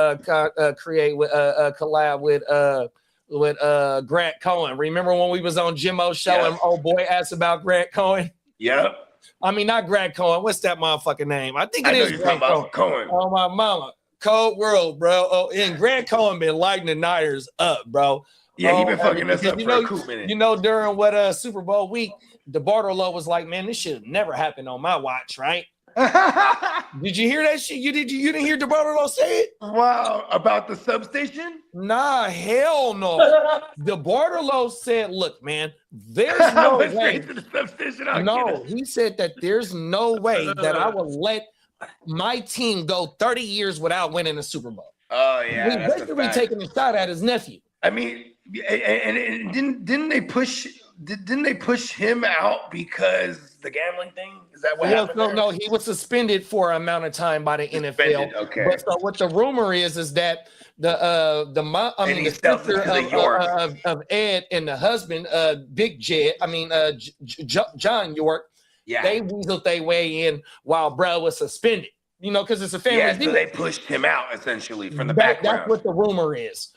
with Grant Cohen. Remember when we was on Jimmo's show and old boy asked about Grant Cohen? Yep. I mean, not Grant Cohen. What's that motherfucking name? I think it is Grant Cohen. Oh, my mama. Cold world, bro. Oh, and Grant Cohen been lighting the Niners up, bro. Yeah, he been fucking us up for a cool minute. You know, during what Super Bowl week, DeBartolo was like, man, this shit never happened on my watch, right? Did you hear that shit? You didn't hear DeBartolo say it? Wow, about the substation? Nah, hell no. DeBartolo said, look, man, there's no way. To the substation. No, he said that there's no way that I will let my team go 30 years without winning a Super Bowl. Oh yeah, He's basically taking a shot at his nephew. I mean, and didn't they push him out because the gambling thing? Is that what happened? No, he was suspended for an amount of time by the NFL. Okay. But so what the rumor is that the sister of Ed and the husband, Big Jed, John York, they weaseled their way in while bro was suspended. You know, because it's a family. Yeah, so they pushed him out essentially from the background. That's what the rumor is.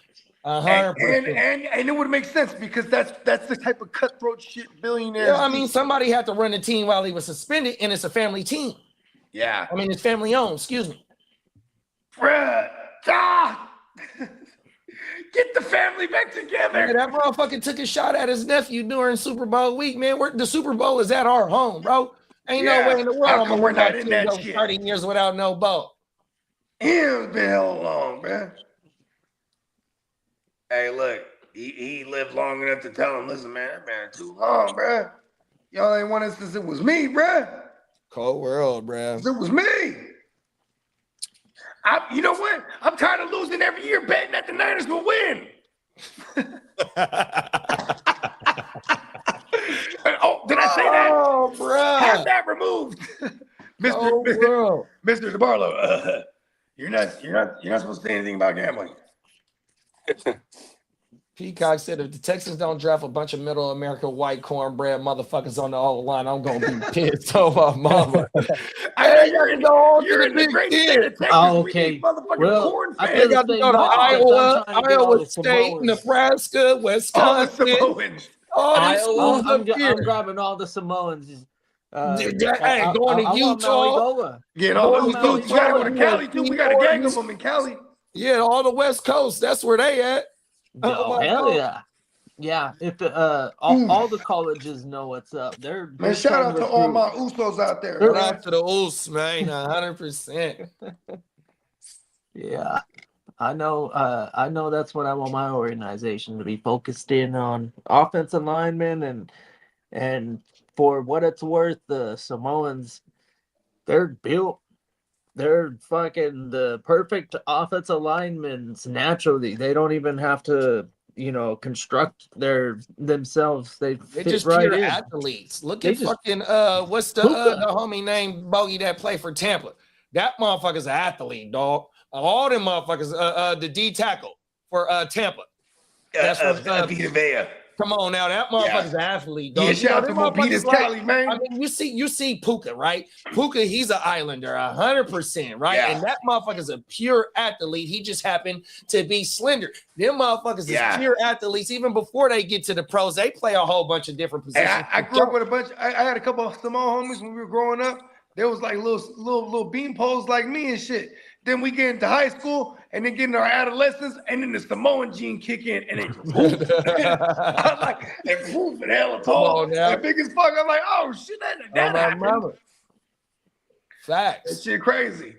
100%. And it would make sense because that's the type of cutthroat shit billionaires. Yeah, I mean, somebody had to run the team while he was suspended, and it's a family team. Yeah. I mean, it's family owned. Excuse me. Bruh. Get the family back together. Yeah, that motherfucker took a shot at his nephew during Super Bowl week, man. The Super Bowl is at our home, bro. Ain't no way in the world I'm gonna we're not in that go shit. 30 years without no bowl. It's been hell long, man. Hey, look, he lived long enough to tell him, listen, man, that been too long, bro. Y'all ain't want us since it was me, bro. Cold world, bro. It was me. You know what? I'm tired of losing every year betting that the Niners will win. Oh, did I say that? Oh, bro. Have that removed. Mr. DeBarlo, you're not supposed to say anything about gambling. Peacock said if the Texans don't draft a bunch of middle America white cornbread motherfuckers on the O line, I'm gonna be pissed. Oh my mama. You're in the great state of Texas. Okay. Well, I got to go to Iowa State, Nebraska, Wisconsin. I'm grabbing all the Samoans. Going to Utah. Get all the Usos. You gotta go to Cali too. We got a gang of them in Cali. Yeah, all the West Coast. That's where they at. Oh, hell yeah. Yeah, if all the colleges know what's up. They're shout out to all my Usos out there. Shout out to the Us, man. 100%. Yeah. I know that's what I want my organization to be focused in on, offensive linemen, and for what it's worth, the Samoans, they're built. They're fucking the perfect offensive linemen naturally. They don't even have to, construct themselves. They fit just right pure in. athletes. Look at fucking what's the homie named Bogey that played for Tampa? That motherfucker's an athlete, dog. All them motherfuckers, the D tackle. for Tampa. That's from Vita Vea. Come on now, that motherfucker's an athlete. Dog. Yeah, shout out to Mopitas Cali, man. I mean, you see Puka, right? Puka, he's an Islander, 100%, right? Yeah. And that motherfucker's a pure athlete. He just happened to be slender. Them motherfuckers is pure athletes. Even before they get to the pros, they play a whole bunch of different positions. Hey, I grew up with a bunch. I had a couple of small homies when we were growing up. There was like little bean poles like me and shit. Then we get into high school and then get into our adolescence, and then the Samoan gene kick in, and then poof. I'm like, and poof, and hella tall, and big as fuck. I'm like, oh shit, that happened. Facts. That shit crazy.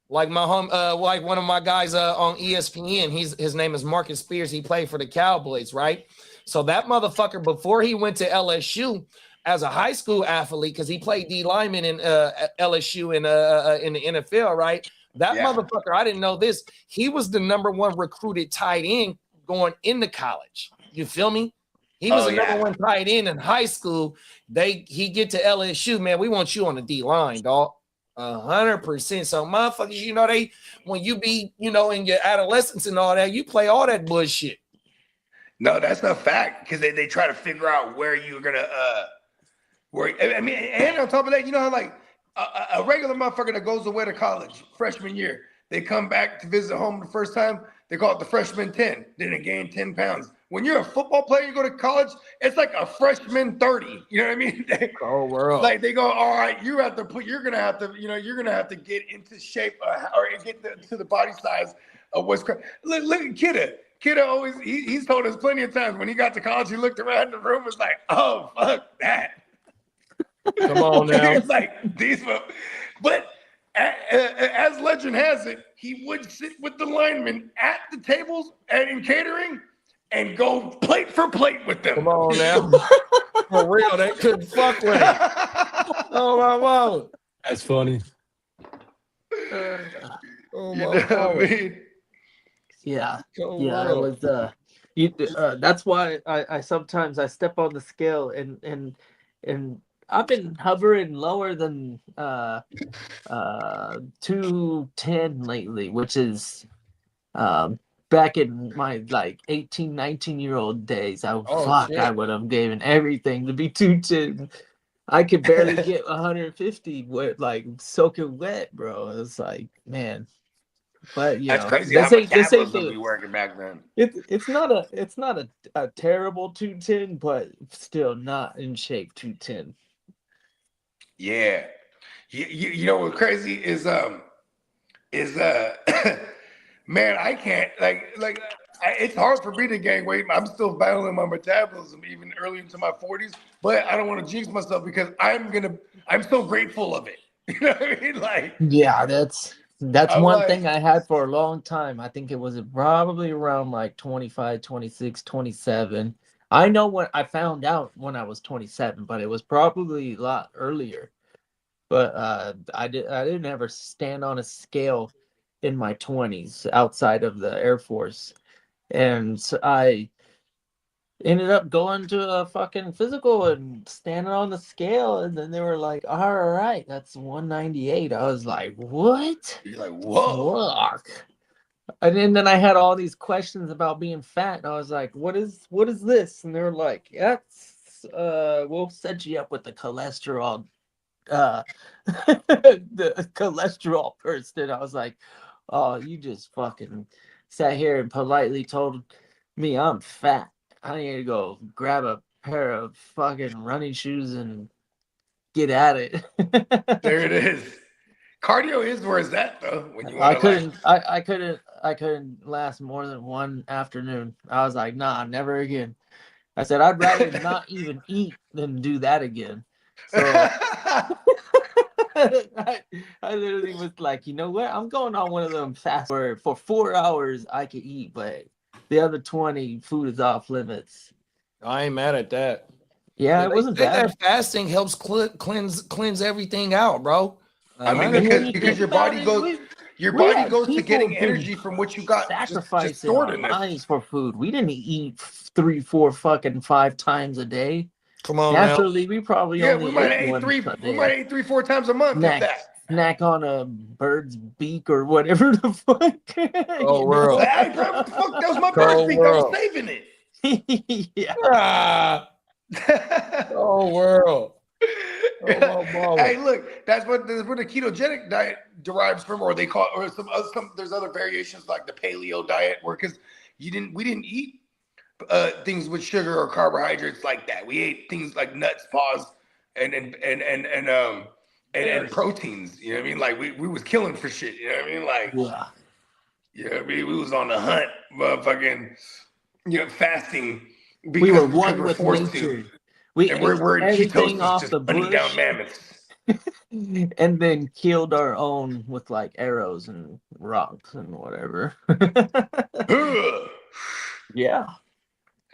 Like my like one of my guys on ESPN, his name is Marcus Spears. He played for the Cowboys, right? So that motherfucker, before he went to LSU as a high school athlete, because he played D lineman in LSU in the NFL, right? That motherfucker, I didn't know this. He was the #1 recruited tight end going into college. You feel me? He was the #1 tight end in high school. He get to LSU, man. We want you on the D line, dog. 100%. So motherfuckers, you know, when you be, you know, in your adolescence and all that, you play all that bullshit. No, that's not fact, because they try to figure out where you're gonna I mean, and on top of that, you know how like a regular motherfucker that goes away to college freshman year, they come back to visit home the first time, they call it the freshman 10, then they gain 10 pounds. When you're a football player, you go to college, it's like a freshman 30. You know what I mean? World. Like they go, all right, you're gonna have to get into shape or get to the body size of what's crazy. Look at Kidda always, he's told us plenty of times when he got to college, he looked around the room, was like, oh, fuck that. Come on now. It's like these, but as legend has it, he would sit with the linemen at the tables and in catering and go plate for plate with them. Come on now. For real, they couldn't fuck with him. Oh my God. That's funny. Oh You know my what I mean? Yeah, it was. That's why I sometimes I step on the scale and I've been hovering lower than 210 lately, which is back in my like 18, 19-year-old days. I would have given everything to be 210. I could barely get 150 with like soaking wet, bro. It's like, man. But you That's know, crazy. this ain't be working back then. It's not a terrible 210, but still not in shape 210. Yeah, you know what's crazy is man, I can't it's hard for me to gain weight. I'm still battling my metabolism even early into my 40s, but I don't want to jinx myself because I'm so grateful of it. You know what I mean? Like, yeah, that's one thing I had for a long time. I think it was probably around like 25, 26, 27. I know when I found out when I was 27, but it was probably a lot earlier. But I didn't ever stand on a scale in my 20s outside of the Air Force. And so I ended up going to a fucking physical and standing on the scale, and then they were like, all right, that's 198. I was like, what? you're like, whoa. Fuck. And then I had all these questions about being fat, and I was like, what is this? And they were like, that's we'll set you up with the cholesterol the cholesterol person. I was like, oh, you just fucking sat here and politely told me I'm fat. I need to go grab a pair of fucking running shoes and get at it. There it is. Cardio is where it's at though. When you I couldn't last more than one afternoon. I was like, nah, never again. I said I'd rather not even eat than do that again. So I literally was like, you know what? I'm going on one of them fast where for 4 hours I could eat, but the other 20 food is off limits. I ain't mad at that. Yeah, it wasn't bad. That fasting helps cleanse everything out, bro. I mean, because your body goes to getting energy from what you got. Sacrificing our lives for food. We didn't eat 3, 4, fucking 5 times a day. Come on, naturally, we probably only we might eat 3, 4 times a month. If that. snack on a bird's beak or whatever the fuck. Oh, world. Hey, bro, what the fuck? That was my Cold bird's beak. I was world. saving it. Yeah. Ah, oh, world. Oh, Hey, look, that's where the ketogenic diet derives from, or they call it, or some there's other variations like the paleo diet, where because we didn't eat things with sugar or carbohydrates like that. We ate things like nuts, paws, and proteins. You know what I mean? Like we was killing for shit. You know what I mean? Like I mean, we was on the hunt, motherfucking, fasting. We were one with nature. We ate we're in everything ketosis, off just the hunting down bush, mammoths. and then killed our own with like arrows and rocks and whatever. Yeah.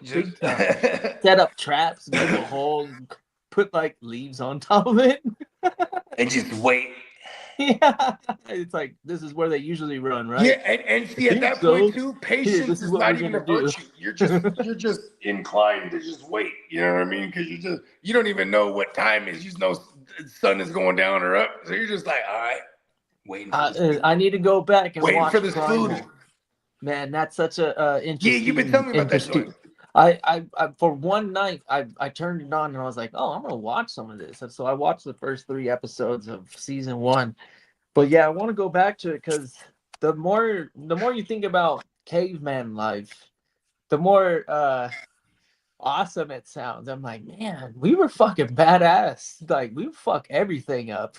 Big time. Set up traps, dig a hole, put like leaves on top of it. And just wait. Yeah. It's like this is where they usually run, right? Yeah, and see at that point too, patience this is is what not we're even a gonna do. virtue. You're just inclined to just wait. You know what I mean? Because you don't even know what time is. You just know the sun is going down or up. So you're just like, all right, waiting for this I need to go back and waiting watch for this Primal. food. Man, that's such a interesting. Yeah, you've been telling me about that joint. I for one night I turned it on and I was like, oh, I'm gonna watch some of this. And so I watched the first 3 episodes of season 1. But yeah, I want to go back to it because the more you think about caveman life, the more awesome it sounds. I'm like, man, we were fucking badass. Like we would fuck everything up.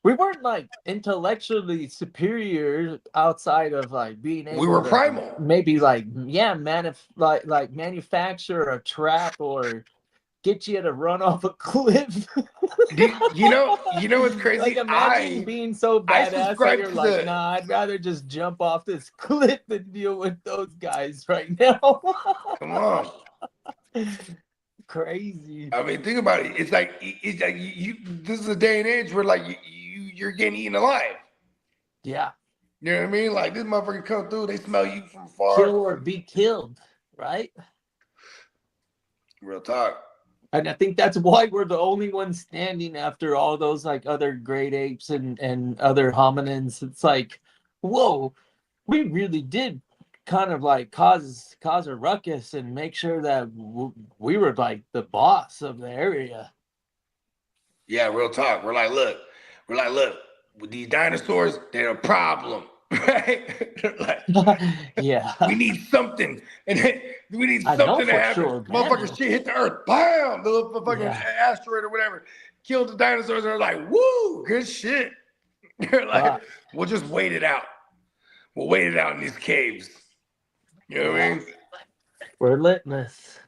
We weren't like intellectually superior outside of like being able We were to primal. maybe like manufacture a trap or get you to run off a cliff. You know what's crazy? Like imagine being so badass that subscribe you're to like, nah, I'd rather just jump off this cliff than deal with those guys right now. Come on. Crazy. I mean, think about it. It's like you. This is a day and age where like you're getting eaten alive. Yeah. You know what I mean? Like this motherfucker come through, they smell you from far. Kill or be killed, right? Real talk. And I think that's why we're the only ones standing after all those like other great apes and other hominins. It's like, whoa, we really did kind of like cause a ruckus and make sure that we were like the boss of the area. Yeah, real talk. We're like, look, with these dinosaurs, they're a problem, right? Like, yeah, we need something, and we need something to happen. Sure, motherfucking shit hit the earth, bam, the little fucking asteroid or whatever, killed the dinosaurs. And they're like, woo, good shit. They're like, we'll just wait it out. We'll wait it out in these caves. You know what I mean? We're litmus.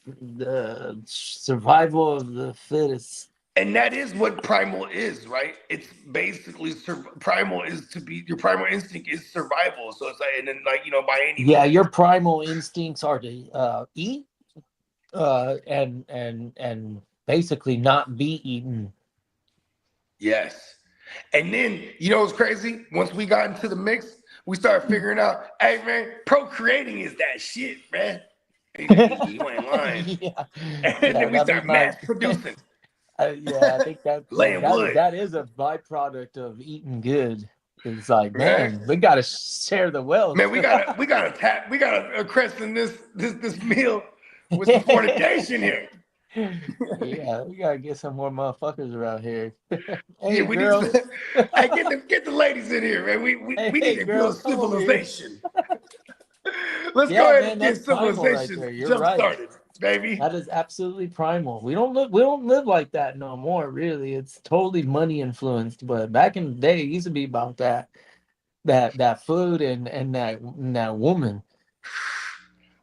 The survival of the fittest. And that is what primal is, right? It's basically primal is to be, your primal instinct is survival. So it's like, and then like, by any means. Your primal instincts are to eat and basically not be eaten. Yes. And then, what's crazy? Once we got into the mix, we started figuring out, hey, man, procreating is that shit, man. You ain't lying. And then we start mass producing. I think that is a byproduct of eating good. It's like, man, we gotta share the wealth. Man, we gotta crescent this meal with some fornication here. Yeah, we gotta get some more motherfuckers around here. Hey, we need get the ladies in here, man. We need to build civilization. Let's go ahead and get civilization jump started, baby. That is absolutely primal. We don't live like that no more, really. It's totally money influenced. But back in the day, it used to be about that food and that woman.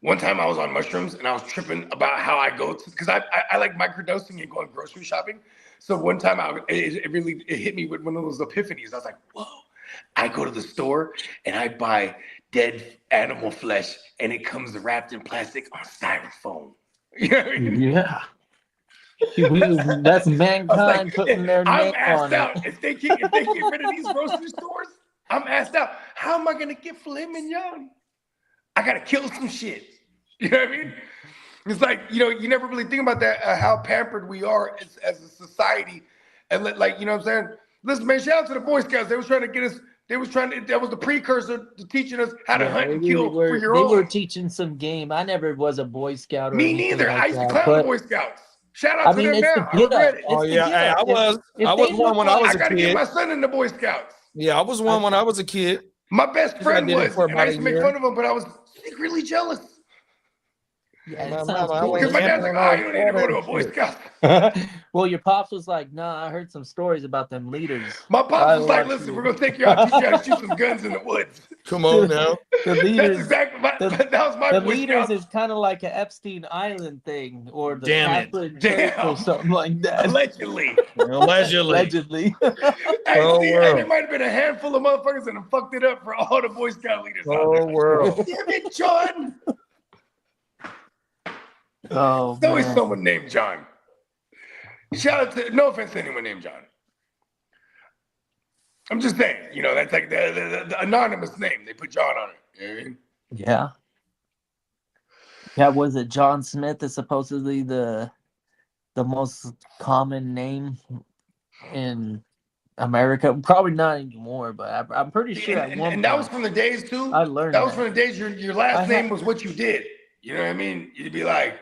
One time I was on mushrooms and I was tripping about how I go to, because I like microdosing and going grocery shopping. So one time it hit me with one of those epiphanies. I was like, whoa, I go to the store and I buy dead animal flesh and it comes wrapped in plastic on styrofoam. You know what I mean? Yeah. That's mankind putting their name on out. it. If they get rid of these grocery stores, I'm asked out. How am I going to get filet mignon? I got to kill some shit. You know what I mean? It's like, you never really think about that, how pampered we are as a society. And like, you know what I'm saying? Listen, man, shout out to the Boy Scouts. They was trying to get us. That was the precursor to teaching us how to hunt and kill for your own. They were teaching some game. I never was a Boy Scout or Me anything neither. like I used to that, clown the Boy Scouts. Shout out I to mean, them it's the now. I get regret up. it. Oh yeah, hey, I was one when I was I a got to get kid. my son in the Boy Scouts. Yeah, I was one when I was a kid. My best friend did it was, for and I about used a to make year. fun of him, but I was secretly jealous. Yeah, My it sounds mama, I cool. was Because my dad's like, oh, you don't need to go to a Boy Scout. Well, your pops was like, "Nah, I heard some stories about them leaders." My pops was like, listen, we're going to take you out, teach you how to shoot some guns in the woods. Come on now. The leaders. That's exactly that was my The Boy leaders Scout. is kind of like an Epstein Island thing, or the Damn it. Catholic Church or something like that. Allegedly. Allegedly. Hey, Whole see, world. there might have been a handful of motherfuckers that have fucked it up for all the Boy Scout leaders out Whole there. world. Damn it, John. Oh, There's always man. someone named John. Shout out to, no offense to anyone named John. I'm just saying, that's like the anonymous name. They put John on it. You know what I mean? Yeah. Yeah, was it John Smith is supposedly the most common name in America? Probably not anymore, but I'm pretty sure at one point. And that was from the days too. I learned that was from the days your last name was what you did. You know what I mean? You'd be like,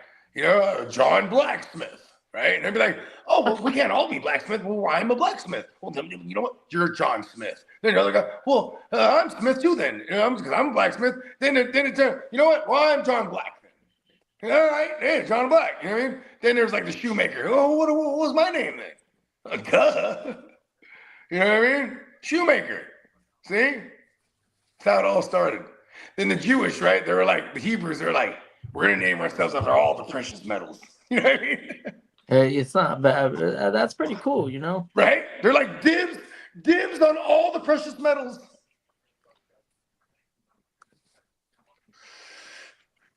John Blacksmith, right? And I'd be like, oh, well, we can't all be blacksmith. Well, I'm a blacksmith. Well, then, you know what? You're John Smith. Then another guy, well, I'm Smith too. Then because I'm a blacksmith. Then it turned, you know what? Well, I'm John Black. Then. All right, yeah, John Black. You know what I mean? Then there's like the shoemaker. Oh, what was my name then? Duh. You know what I mean? Shoemaker. See? That's how it all started. Then the Jewish, right? They were like, the Hebrews, they're like, we're going to name ourselves after all the precious metals. You know what I mean? It's not bad. That's pretty cool, Right? They're like, dibs on all the precious metals.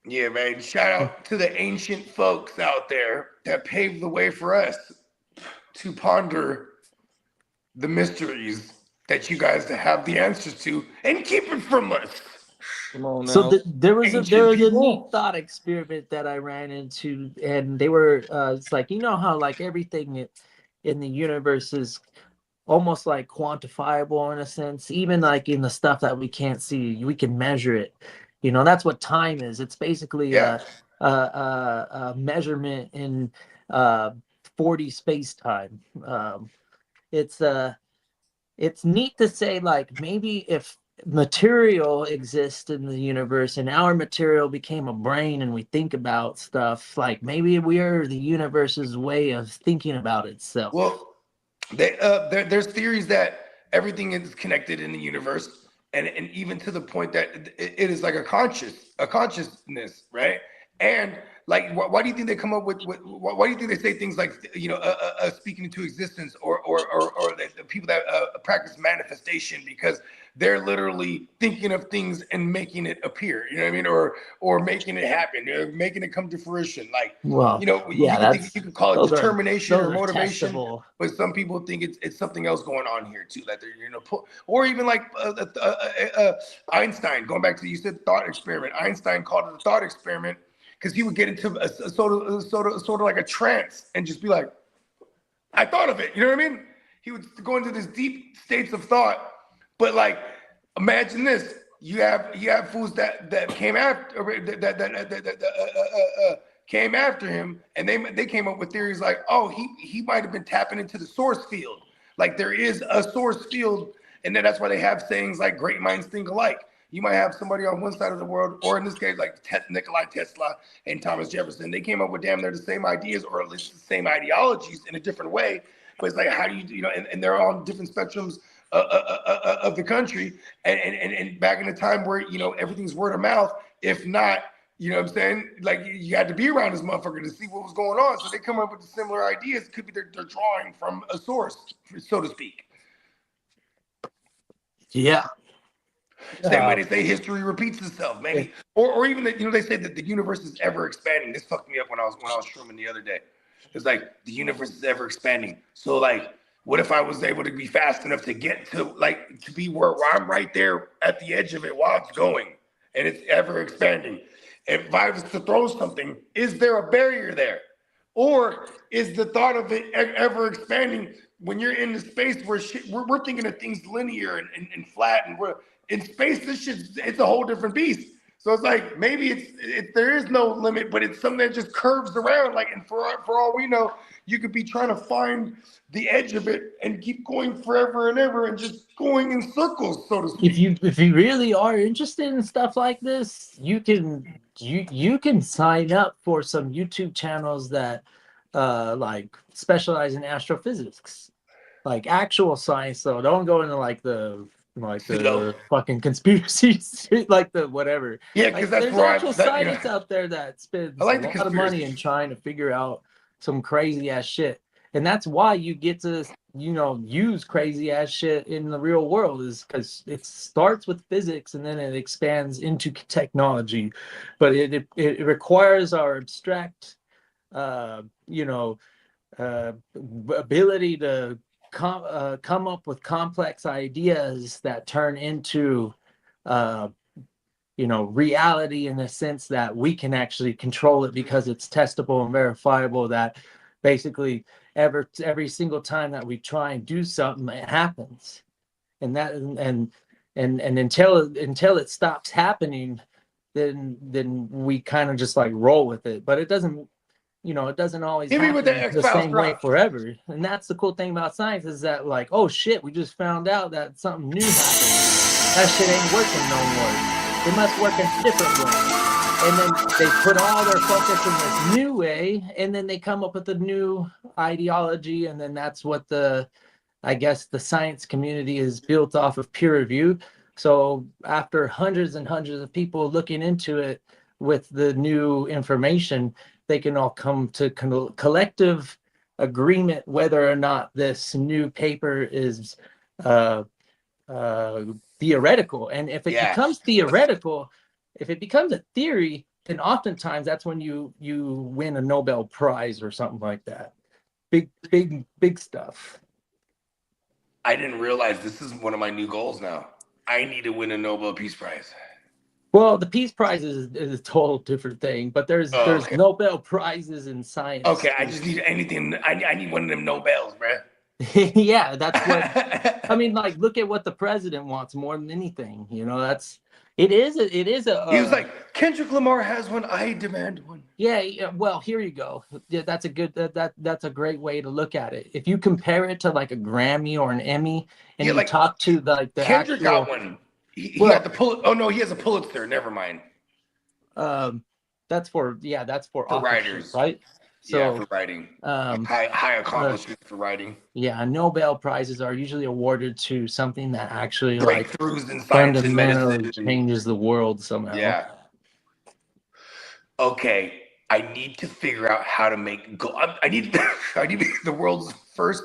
Yeah, man. Shout out to the ancient folks out there that paved the way for us to ponder the mysteries that you guys have the answers to and keep it from us. Come on now. So there was a people. neat thought experiment that I ran into, and they were it's like, how like everything in the universe is almost like quantifiable in a sense, even like in the stuff that we can't see, we can measure it. That's what time is. It's basically a measurement in 4D space time. It's neat to say, like, maybe if material exists in the universe and our material became a brain and we think about stuff, like maybe we're the universe's way of thinking about itself. Well, there's theories that everything is connected in the universe, and even to the point that it is like a consciousness, right? And like, why do you think they come up with why do you think they say things like, speaking into existence, or the people that practice manifestation, because they're literally thinking of things and making it appear, you know what I mean? Or making it happen, making it come to fruition. Like, well, you can call it determination or motivation, testable. but some people think it's something else going on here too, that they're, or even like Einstein, going back to, you said thought experiment. Einstein called it a thought experiment because he would get into a sort of like a trance and just be like, I thought of it. You know what I mean? He would go into this deep states of thought. But like, imagine this: you have fools that came after came after him, and they came up with theories like, oh, he might have been tapping into the source field. Like, there is a source field, and then that's why they have sayings like "great minds think alike." You might have somebody on one side of the world, or in this case, like Nikola Tesla and Thomas Jefferson. They came up with damn near the same ideas, or at least the same ideologies in a different way. But it's like, how do you and they're on different spectrums of the country, and back in the time where everything's word of mouth. If not, you know what I'm saying, like, you had to be around this motherfucker to see what was going on. So they come up with the similar ideas. It could be they're drawing from a source, so to speak. Yeah. Same way they say history repeats itself, maybe, or even that they say that the universe is ever expanding. This fucked me up when I was shrooming the other day. It's like the universe is ever expanding. So like, what if I was able to be fast enough to get to be where I'm right there at the edge of it while it's going, and it's ever expanding? If I was to throw something, is there a barrier there? Or is the thought of it ever expanding when you're in the space where we're thinking of things linear and flat, and we're in space, it's a whole different beast. So it's like maybe there is no limit, but it's something that just curves around. Like, and for all we know, you could be trying to find the edge of it and keep going forever and ever and just going in circles, so to speak. If you really are interested in stuff like this, you can sign up for some YouTube channels that like specialize in astrophysics, like actual science. So don't go into like the fucking conspiracies, like the whatever. Yeah, Like, because that's there's where actual scientists out there that spends I like a the lot of money in conspiracy. trying to figure out some crazy ass shit. And that's why you get to, use crazy ass shit in the real world, is because it starts with physics and then it expands into technology. But it requires our abstract, uh, you know, ability to come up with complex ideas that turn into, reality, in the sense that we can actually control it because it's testable and verifiable, that basically every single time that we try and do something, it happens. And that and until it stops happening, then we kind of just like roll with it. But it doesn't always Hit me with the happen the X-Files same way drop. forever. And that's the cool thing about science, is that, like, oh shit, we just found out that something new happened. That shit ain't working no more. It must work a different way. And then they put all their focus in this new way, and then they come up with a new ideology, and then that's what I guess the science community is built off of peer review. So after hundreds and hundreds of people looking into it with the new information, they can all come to collective agreement whether or not this new paper is theoretical. And if it becomes theoretical, if it becomes a theory, then oftentimes that's when you win a Nobel Prize or something like that. Big stuff. I didn't realize this is one of my new goals now. I need to win a Nobel Peace Prize. Well, the Peace Prize is a total different thing, but there's Nobel Prizes in science. Okay, I just need anything. I need one of them Nobels, bruh. Yeah, that's what I mean. Like, look at what the president wants more than anything. It is a. He was like, Kendrick Lamar has one. I demand one. Yeah. Well, here you go. Yeah, that's a good. That's a great way to look at it. If you compare it to like a Grammy or an Emmy, and you talk to the Kendrick actual, got one. He got the Pulitzer. Oh no, he has a Pulitzer. Never mind. That's for writers, right? So, for writing. High accomplishment for writing. Yeah, Nobel Prizes are usually awarded to something that actually breakthroughs in science and medicine changes the world somehow. Yeah. Okay, I need to figure out how to make I need to be the world's first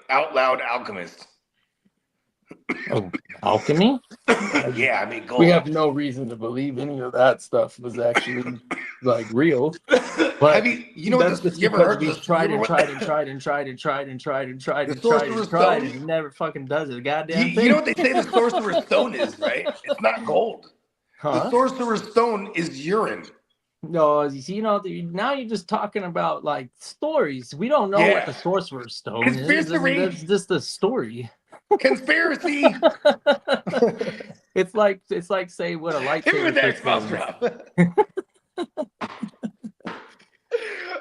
out loud alchemist. Oh, alchemy? Yeah, I mean gold. We have no reason to believe any of that stuff was actually like real. But I mean, you know what? You ever heard this? Tried and it never fucking does it. Goddamn thing. You know what they say the Sorcerer's Stone is, right? It's not gold. Huh? The Sorcerer's Stone is urine. No, now you're just talking about like stories. We don't know what the Sorcerer's Stone is. That's just a story. Conspiracy. It's like say what a lightsaber is.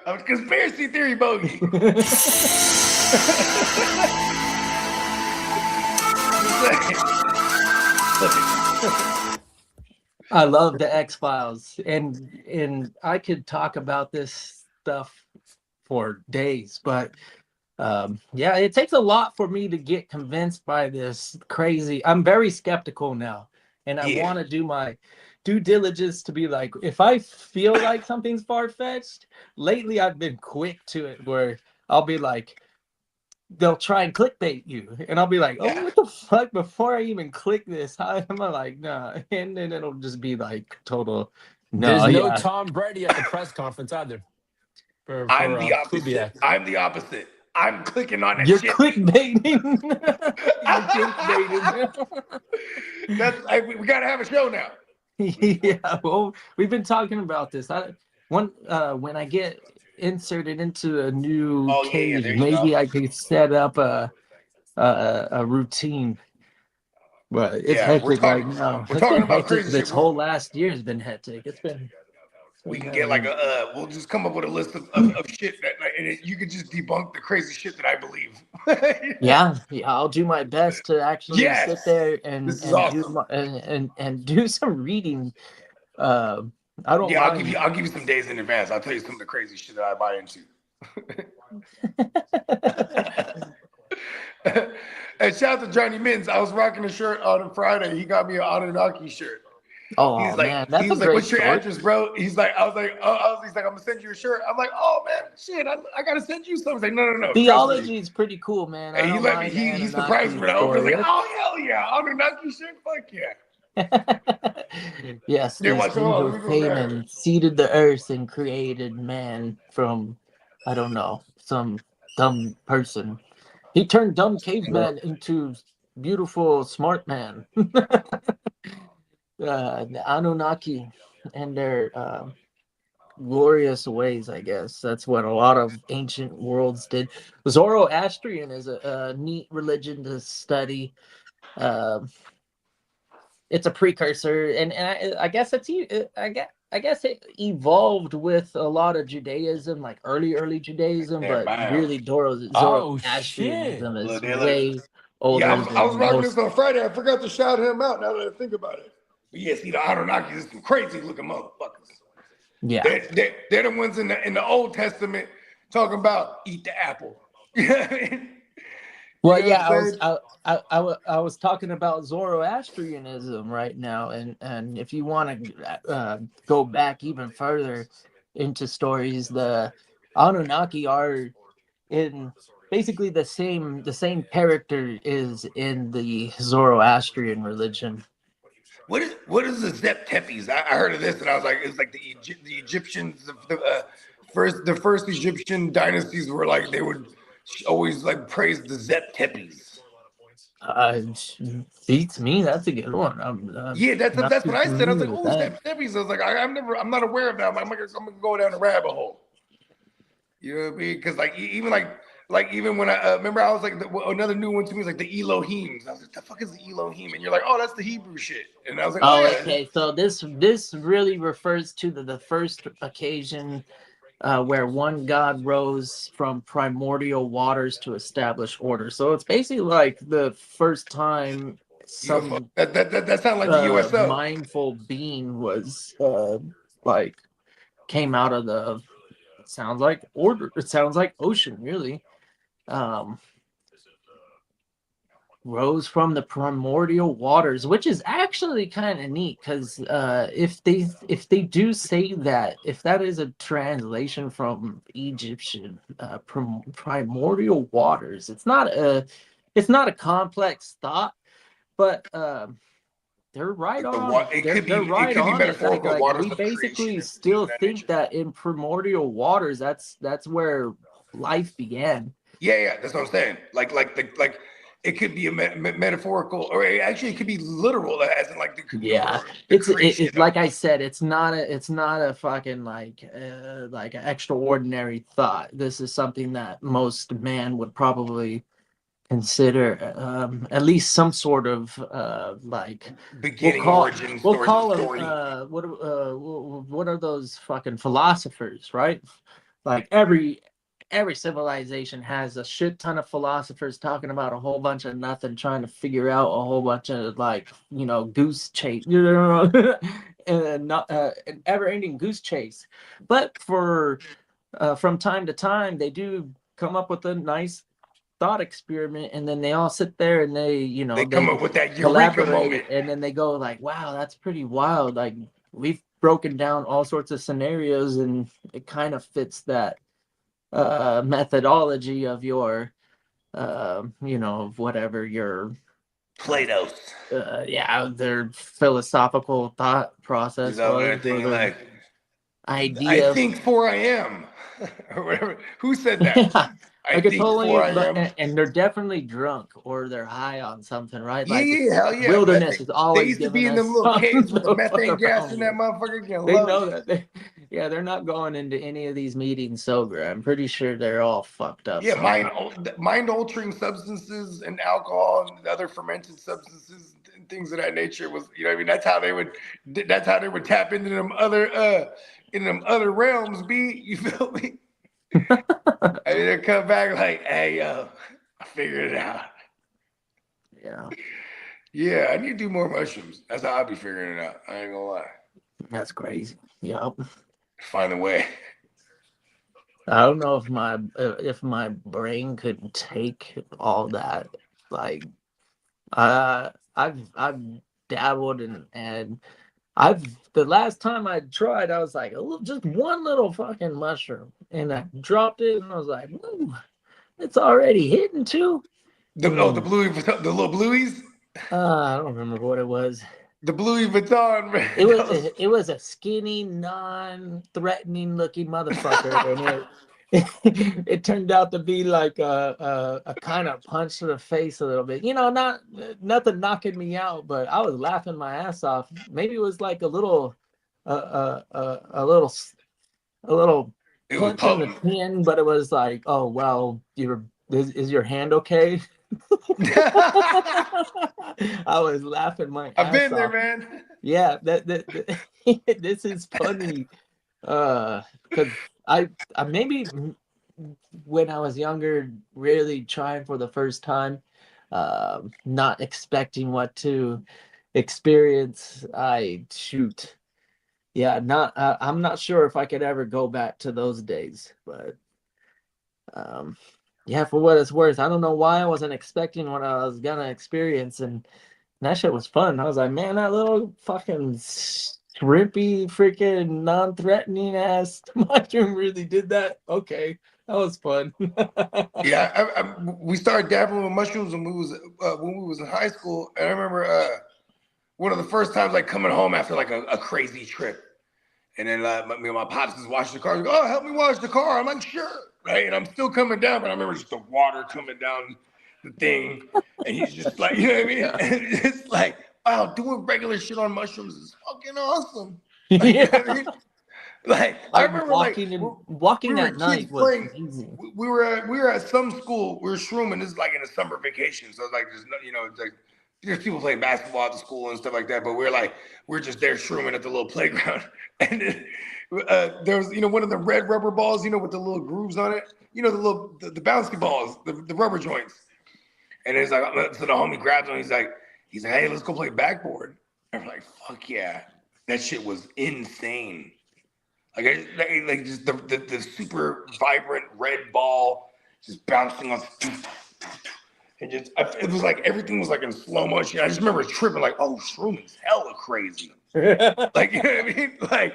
A conspiracy theory bogey. I love the X-Files, and I could talk about this stuff for days, but it takes a lot for me to get convinced by this crazy. I'm very skeptical now, and I want to do my due diligence to be like, if I feel like something's far-fetched. Lately I've been quick to it, where I'll be like, they'll try and clickbait you, and I'll be like, what the fuck, before I even click this, how am I like, nah, and then it'll just be like total There's no Tom Brady at the press conference either. I'm the opposite. Kubiak. I'm the opposite. I'm clicking on that You're shit. Clickbaiting. We gotta have a show now. Yeah, well, we've been talking about this. When I get inserted into a new Oh, yeah, cage, there you maybe go. I could set up a routine. But it's Yeah, hectic right now. we're It's talking been about hectic. crazy shit. This whole last year has been hectic. We can get like we'll just come up with a list of shit that, like, and you can just debunk the crazy shit that I believe. yeah. I'll do my best to actually Yes, sit there this is and do awesome. and do some reading. I don't Yeah, mind. I'll give you some days in advance. I'll tell you some of the crazy shit that I buy into. And shout out to Johnny Mins. I was rocking a shirt on a Friday. He got me an Anunnaki shirt. Oh man, He that's a was like, great "What's your story. address, bro?" He's like, he's like, "I'm gonna send you a shirt." I'm like, "Oh man, shit, I gotta send you something." He's like, "No, trust me." Theology is pretty cool, man. I And he don't let me. mind the He surprised Anunnaki me. I was like, story. "Oh hell yeah, Anunnaki shirt, fuck yeah." Yes, Yeah, these watch. Hold on, let angels me go came grab it. and seeded the earth and created man from, I don't know, some dumb person. He turned dumb caveman into beautiful smart man. The Anunnaki and their glorious ways, I guess. That's what a lot of ancient worlds did. Zoroastrian is a neat religion to study. Uh, it's a precursor, and I guess I guess it evolved with a lot of Judaism, like early Judaism, There, but bam. really Oh shit! Zoroastrianism is Look there, look. way Yeah, older I was than rocking this most. on Friday. I forgot to shout him out. Now that I think about it. But yeah, see, the Anunnaki is some crazy looking motherfuckers. Yeah. They're the ones in the Old Testament talking about eat the apple. You know what I mean? You Well, know what yeah, I'm saying? I was talking about Zoroastrianism right now, and if you want to go back even further into stories, the Anunnaki are in basically the same character is in the Zoroastrian religion. What is the Zep Tepes? I heard of this and I was like, it's like the Egyptians, the first Egyptian dynasties were like they would always like praise the Zep Tepes. Uh, Beats me. That's a good one. Yeah, Not that's too what I said. I was familiar like, with oh, that. Zep Tepes. I was like, I'm not aware of that. I'm gonna go down a rabbit hole. You know what I mean? Because like even when I remember, I was like another new one to me is like the Elohims. I was like, the fuck is the Elohim? And you're like, oh, that's the Hebrew shit. And I was like, oh Oh, yeah. okay. So this really refers to the first occasion where one god rose from primordial waters to establish order. So it's basically like the first time some That sounds like the USO. mindful being was like came out of the sounds like order. It sounds like ocean, really. Um, rose from the primordial waters, which is actually kind of neat because if they do say that, if that is a translation from Egyptian primordial waters, it's not a complex thought, but they're right on. They're It right could be on it. Like metaphorical like waters we of creation basically and things still of that think nature. that in primordial waters, that's where life began. Yeah, that's what I'm saying. Like it could be a metaphorical, or actually it could be literal, as in like Yeah, the it creation like I said, it's not a fucking like an extraordinary thought. This is something that most man would probably consider at least some sort of like we'll beginning, call origin, we'll story, call them story. what are those fucking philosophers, right? Like every civilization has a shit ton of philosophers talking about a whole bunch of nothing, trying to figure out a whole bunch of goose chase, and not an ever-ending goose chase. But for from time to time, they do come up with a nice thought experiment, and then they all sit there and they They come they up with that eureka moment. collaborate, and then they go like, wow, that's pretty wild. Like we've broken down all sorts of scenarios, and it kind of fits that methodology of your whatever your Plato's. their philosophical thought He's process over was, there or thinking their like, I idea. think 4 I am. Or whatever. Who said that? Yeah, I I could think 4 totally, I am. and they're definitely drunk or they're high on something, right? Yeah, Like hell yeah. wilderness is They always used to giving be in them us little something caves with the to fuck methane gas around in that with. motherfucker. Getting They low. know that Yeah, they're not going into any of these meetings sober. I'm pretty sure they're all fucked up. Yeah, somehow. mind altering substances and alcohol and other fermented substances and things of that nature was, you know what I mean? That's how they would tap into them other realms, B. You feel me? I mean, they come back like, hey, yo, I figured it out. Yeah, Yeah, I need to do more mushrooms. That's how I be figuring it out. I ain't gonna lie. that's crazy. Yep. Find a way. I don't know if my brain could take all that. Like, I've dabbled and I've the last time I tried, I was like, just one little fucking mushroom, and I dropped it, and I was like, ooh, it's already hitting too. The little blueies, I don't remember what it was. the Louis Vuitton, man. It was a skinny, non-threatening looking motherfucker, and it turned out to be like a kind of punch to the face a little bit. You know, nothing knocking me out, but I was laughing my ass off. Maybe it was like a little a little It was punch in the potent. chin, but it was like, oh well, is your hand okay? I was laughing my I've ass been there, off. man. Yeah, that this is funny. Because I maybe when I was younger, really trying for the first time, not expecting what to experience. Yeah, I'm not sure if I could ever go back to those days, but yeah, for what it's worth, I don't know why I wasn't expecting what I was gonna experience, and that shit was fun. I was like, man, that little fucking shrimpy, freaking non-threatening ass mushroom really did that. Okay, that was fun. Yeah, we started dabbling with mushrooms when we was in high school, and I remember one of the first times like coming home after like a crazy trip, and then me and my pops is washing the car. He goes, oh, help me wash the car. I'm like, sure, right? And I'm still coming down, but I remember just the water coming down the thing, and he's just like, you know what I mean? Yeah. And it's like, wow, doing regular shit on mushrooms is fucking awesome. Like, Yeah. you know what I mean? Like I remember, walking we were at night kids was playing. amazing. We were at some school. We were shrooming. This is like in a summer vacation, so it's like there's no, you know, it's like there's people playing basketball at the school and stuff like that. But we're just there shrooming at the little playground, and then, there was one of the red rubber balls, with the little grooves on it. The bouncy balls, the rubber joints. And it's like, so the homie grabs one. He's like, hey, let's go play backboard. And I'm like, fuck yeah, that shit was insane. Like just the super vibrant red ball just bouncing on, and it was like everything was like in slow motion. I just remember tripping like, oh, shrooming's hella crazy. Like, you know what I mean? Like,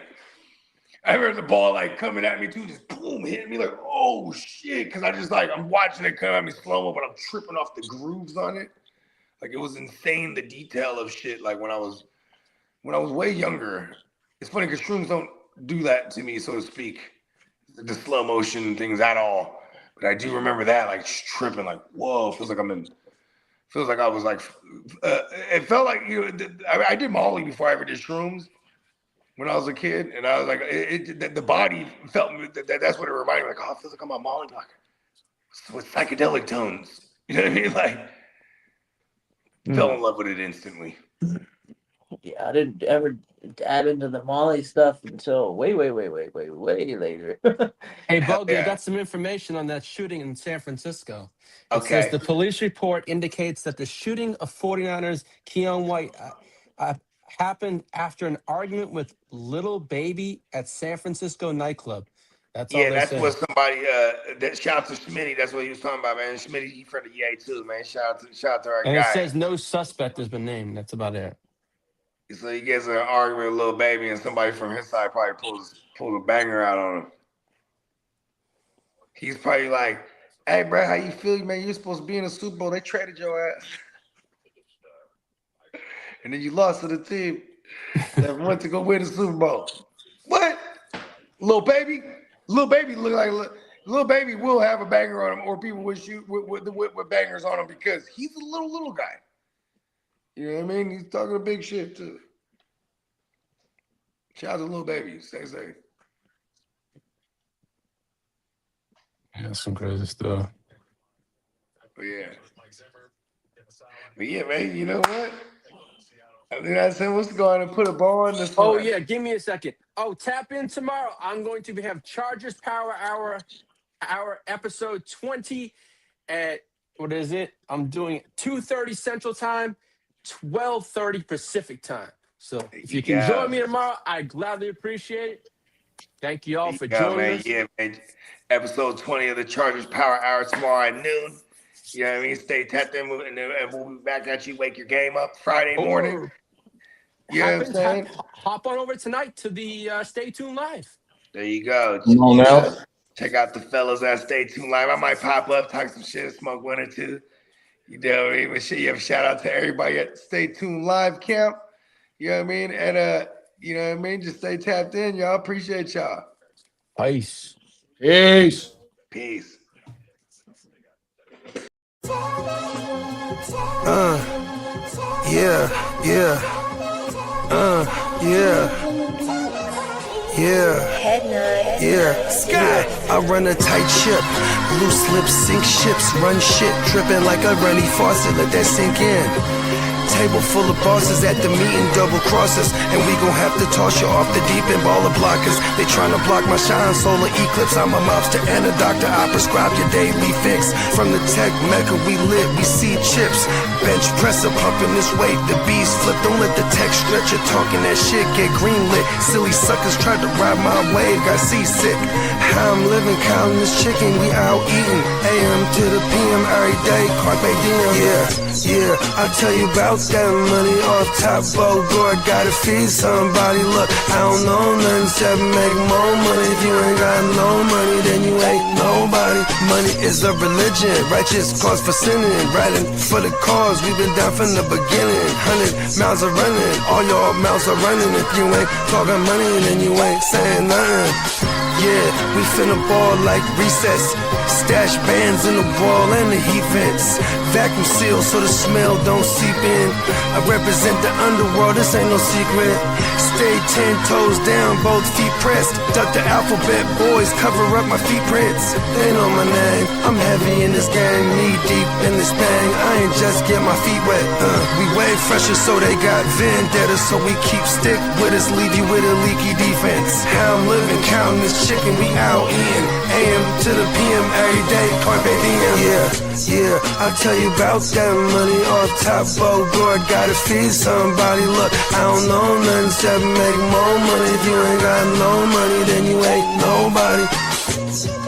I remember the ball like coming at me too, just boom, hitting me like, oh shit, because I'm watching it come at me slow mo, but I'm tripping off the grooves on it. Like it was insane, the detail of shit. Like when I was way younger, it's funny because shrooms don't do that to me, so to speak, the slow motion things at all. But I do remember that, like tripping, like whoa, feels like I was like, it felt like I did Molly before I ever did shrooms when I was a kid, and I was like, the body felt that's what it reminded me, like, oh, it feels like I'm on Molly, like with psychedelic tones. You know what I mean? Like, fell in love with it instantly. Yeah, I didn't ever add into the Molly stuff until way later. Hey, Bogue, I Yeah. got some information on that shooting in San Francisco. It Okay. says the police report indicates that the shooting of 49ers Keon White happened after an argument with Little Baby at San Francisco nightclub. That's all they say. What somebody that shout out to Smitty. That's what he was talking about, man. Smitty, he from the EA too, man. Shout out to our And guy. it says no suspect has been named. That's about it. So he gets in an argument with Little Baby, and somebody from his side probably pulls a banger out on him. He's probably like, "Hey, bro, how you feel, man? You're supposed to be in the Super Bowl. They traded your ass, and then you lost to the team that went to go win the Super Bowl. What? Little Baby look like Little Baby will have a banger on him, or people would shoot with bangers on him because he's a little guy. You know what I mean? He's talking a big shit too. Shout out to Little Baby. Stay safe. Yeah, some crazy stuff. Yeah. But yeah, man, you know what? I mean, I said, let's go ahead and put a ball on this Oh one. yeah, give me a second. Oh, tap in tomorrow. I'm going to have Chargers Power Hour episode 20 at what is it? I'm doing 2:30 Central Time, 12:30 Pacific Time. So if you can join me tomorrow, I gladly appreciate it. Thank you all for joining man. us. Yeah, man. Episode 20 of the Chargers Power Hour tomorrow at noon. You know what I mean? Stay tapped in, and we'll be back at you. Wake your game up Friday morning. Or You know what I'm saying? hop on over tonight to the Stay Tuned Live. There you go. Come on now. Check out the fellas at Stay Tuned Live. I might pop up, talk some shit, smoke one or two. You know what I mean? But shit, you have a shout out to everybody at Stay Tuned Live camp. You know what I mean? And you know what I mean? Just stay tapped in, y'all. Appreciate y'all. Peace. Peace. Peace. Yeah, yeah. Yeah. Yeah, Sky. I run a tight ship. Loose lips sink ships. Run shit. Dripping like a runny faucet. Let that sink in. Table full of bosses at the meeting, double crosses, and we gon' have to toss you off the deep end, baller blockers. They tryna block my shine, solar eclipse. I'm a mobster and a doctor. I prescribe your daily fix. From the tech mecca, we lit, we see chips. Bench presser pumping this weight, the bees flip. Don't let the tech stretch you talking that shit, get green lit. Silly suckers tried to ride my wave, got seasick. How I'm living, counting this chicken, we out eating. AM to the PM every day, carpe diem. Yeah, I'll tell you about that money off top. Bogart, gotta feed somebody. Look, I don't know nothing except make more money. If you ain't got no money, then you ain't nobody. Money is a religion, righteous cause for sinning. Riding for the cause, we've been down from the beginning. 100 miles are running, all your mouths are running. If you ain't talking money, then you ain't saying nothing. Yeah, we finna ball like recess. Stash bands in the wall and the heat vents. Vacuum sealed so the smell don't seep in. I represent the underworld, this ain't no secret. Stay 10 toes down, both feet pressed. Duck the alphabet, boys, cover up my feet prints. They know my name, I'm heavy in this game. Knee deep in this bang, I ain't just get my feet wet. We way fresher so they got vendetta. So we keep stick with us, leave you with a leaky defense. How I'm living, counting this chicken, we out in. AM to the PM every day, carpe diem. Yeah, I'll tell you about that money off top. Bogart, gotta feed somebody. Look, I don't know nothing except make more money. If you ain't got no money, then you ain't nobody.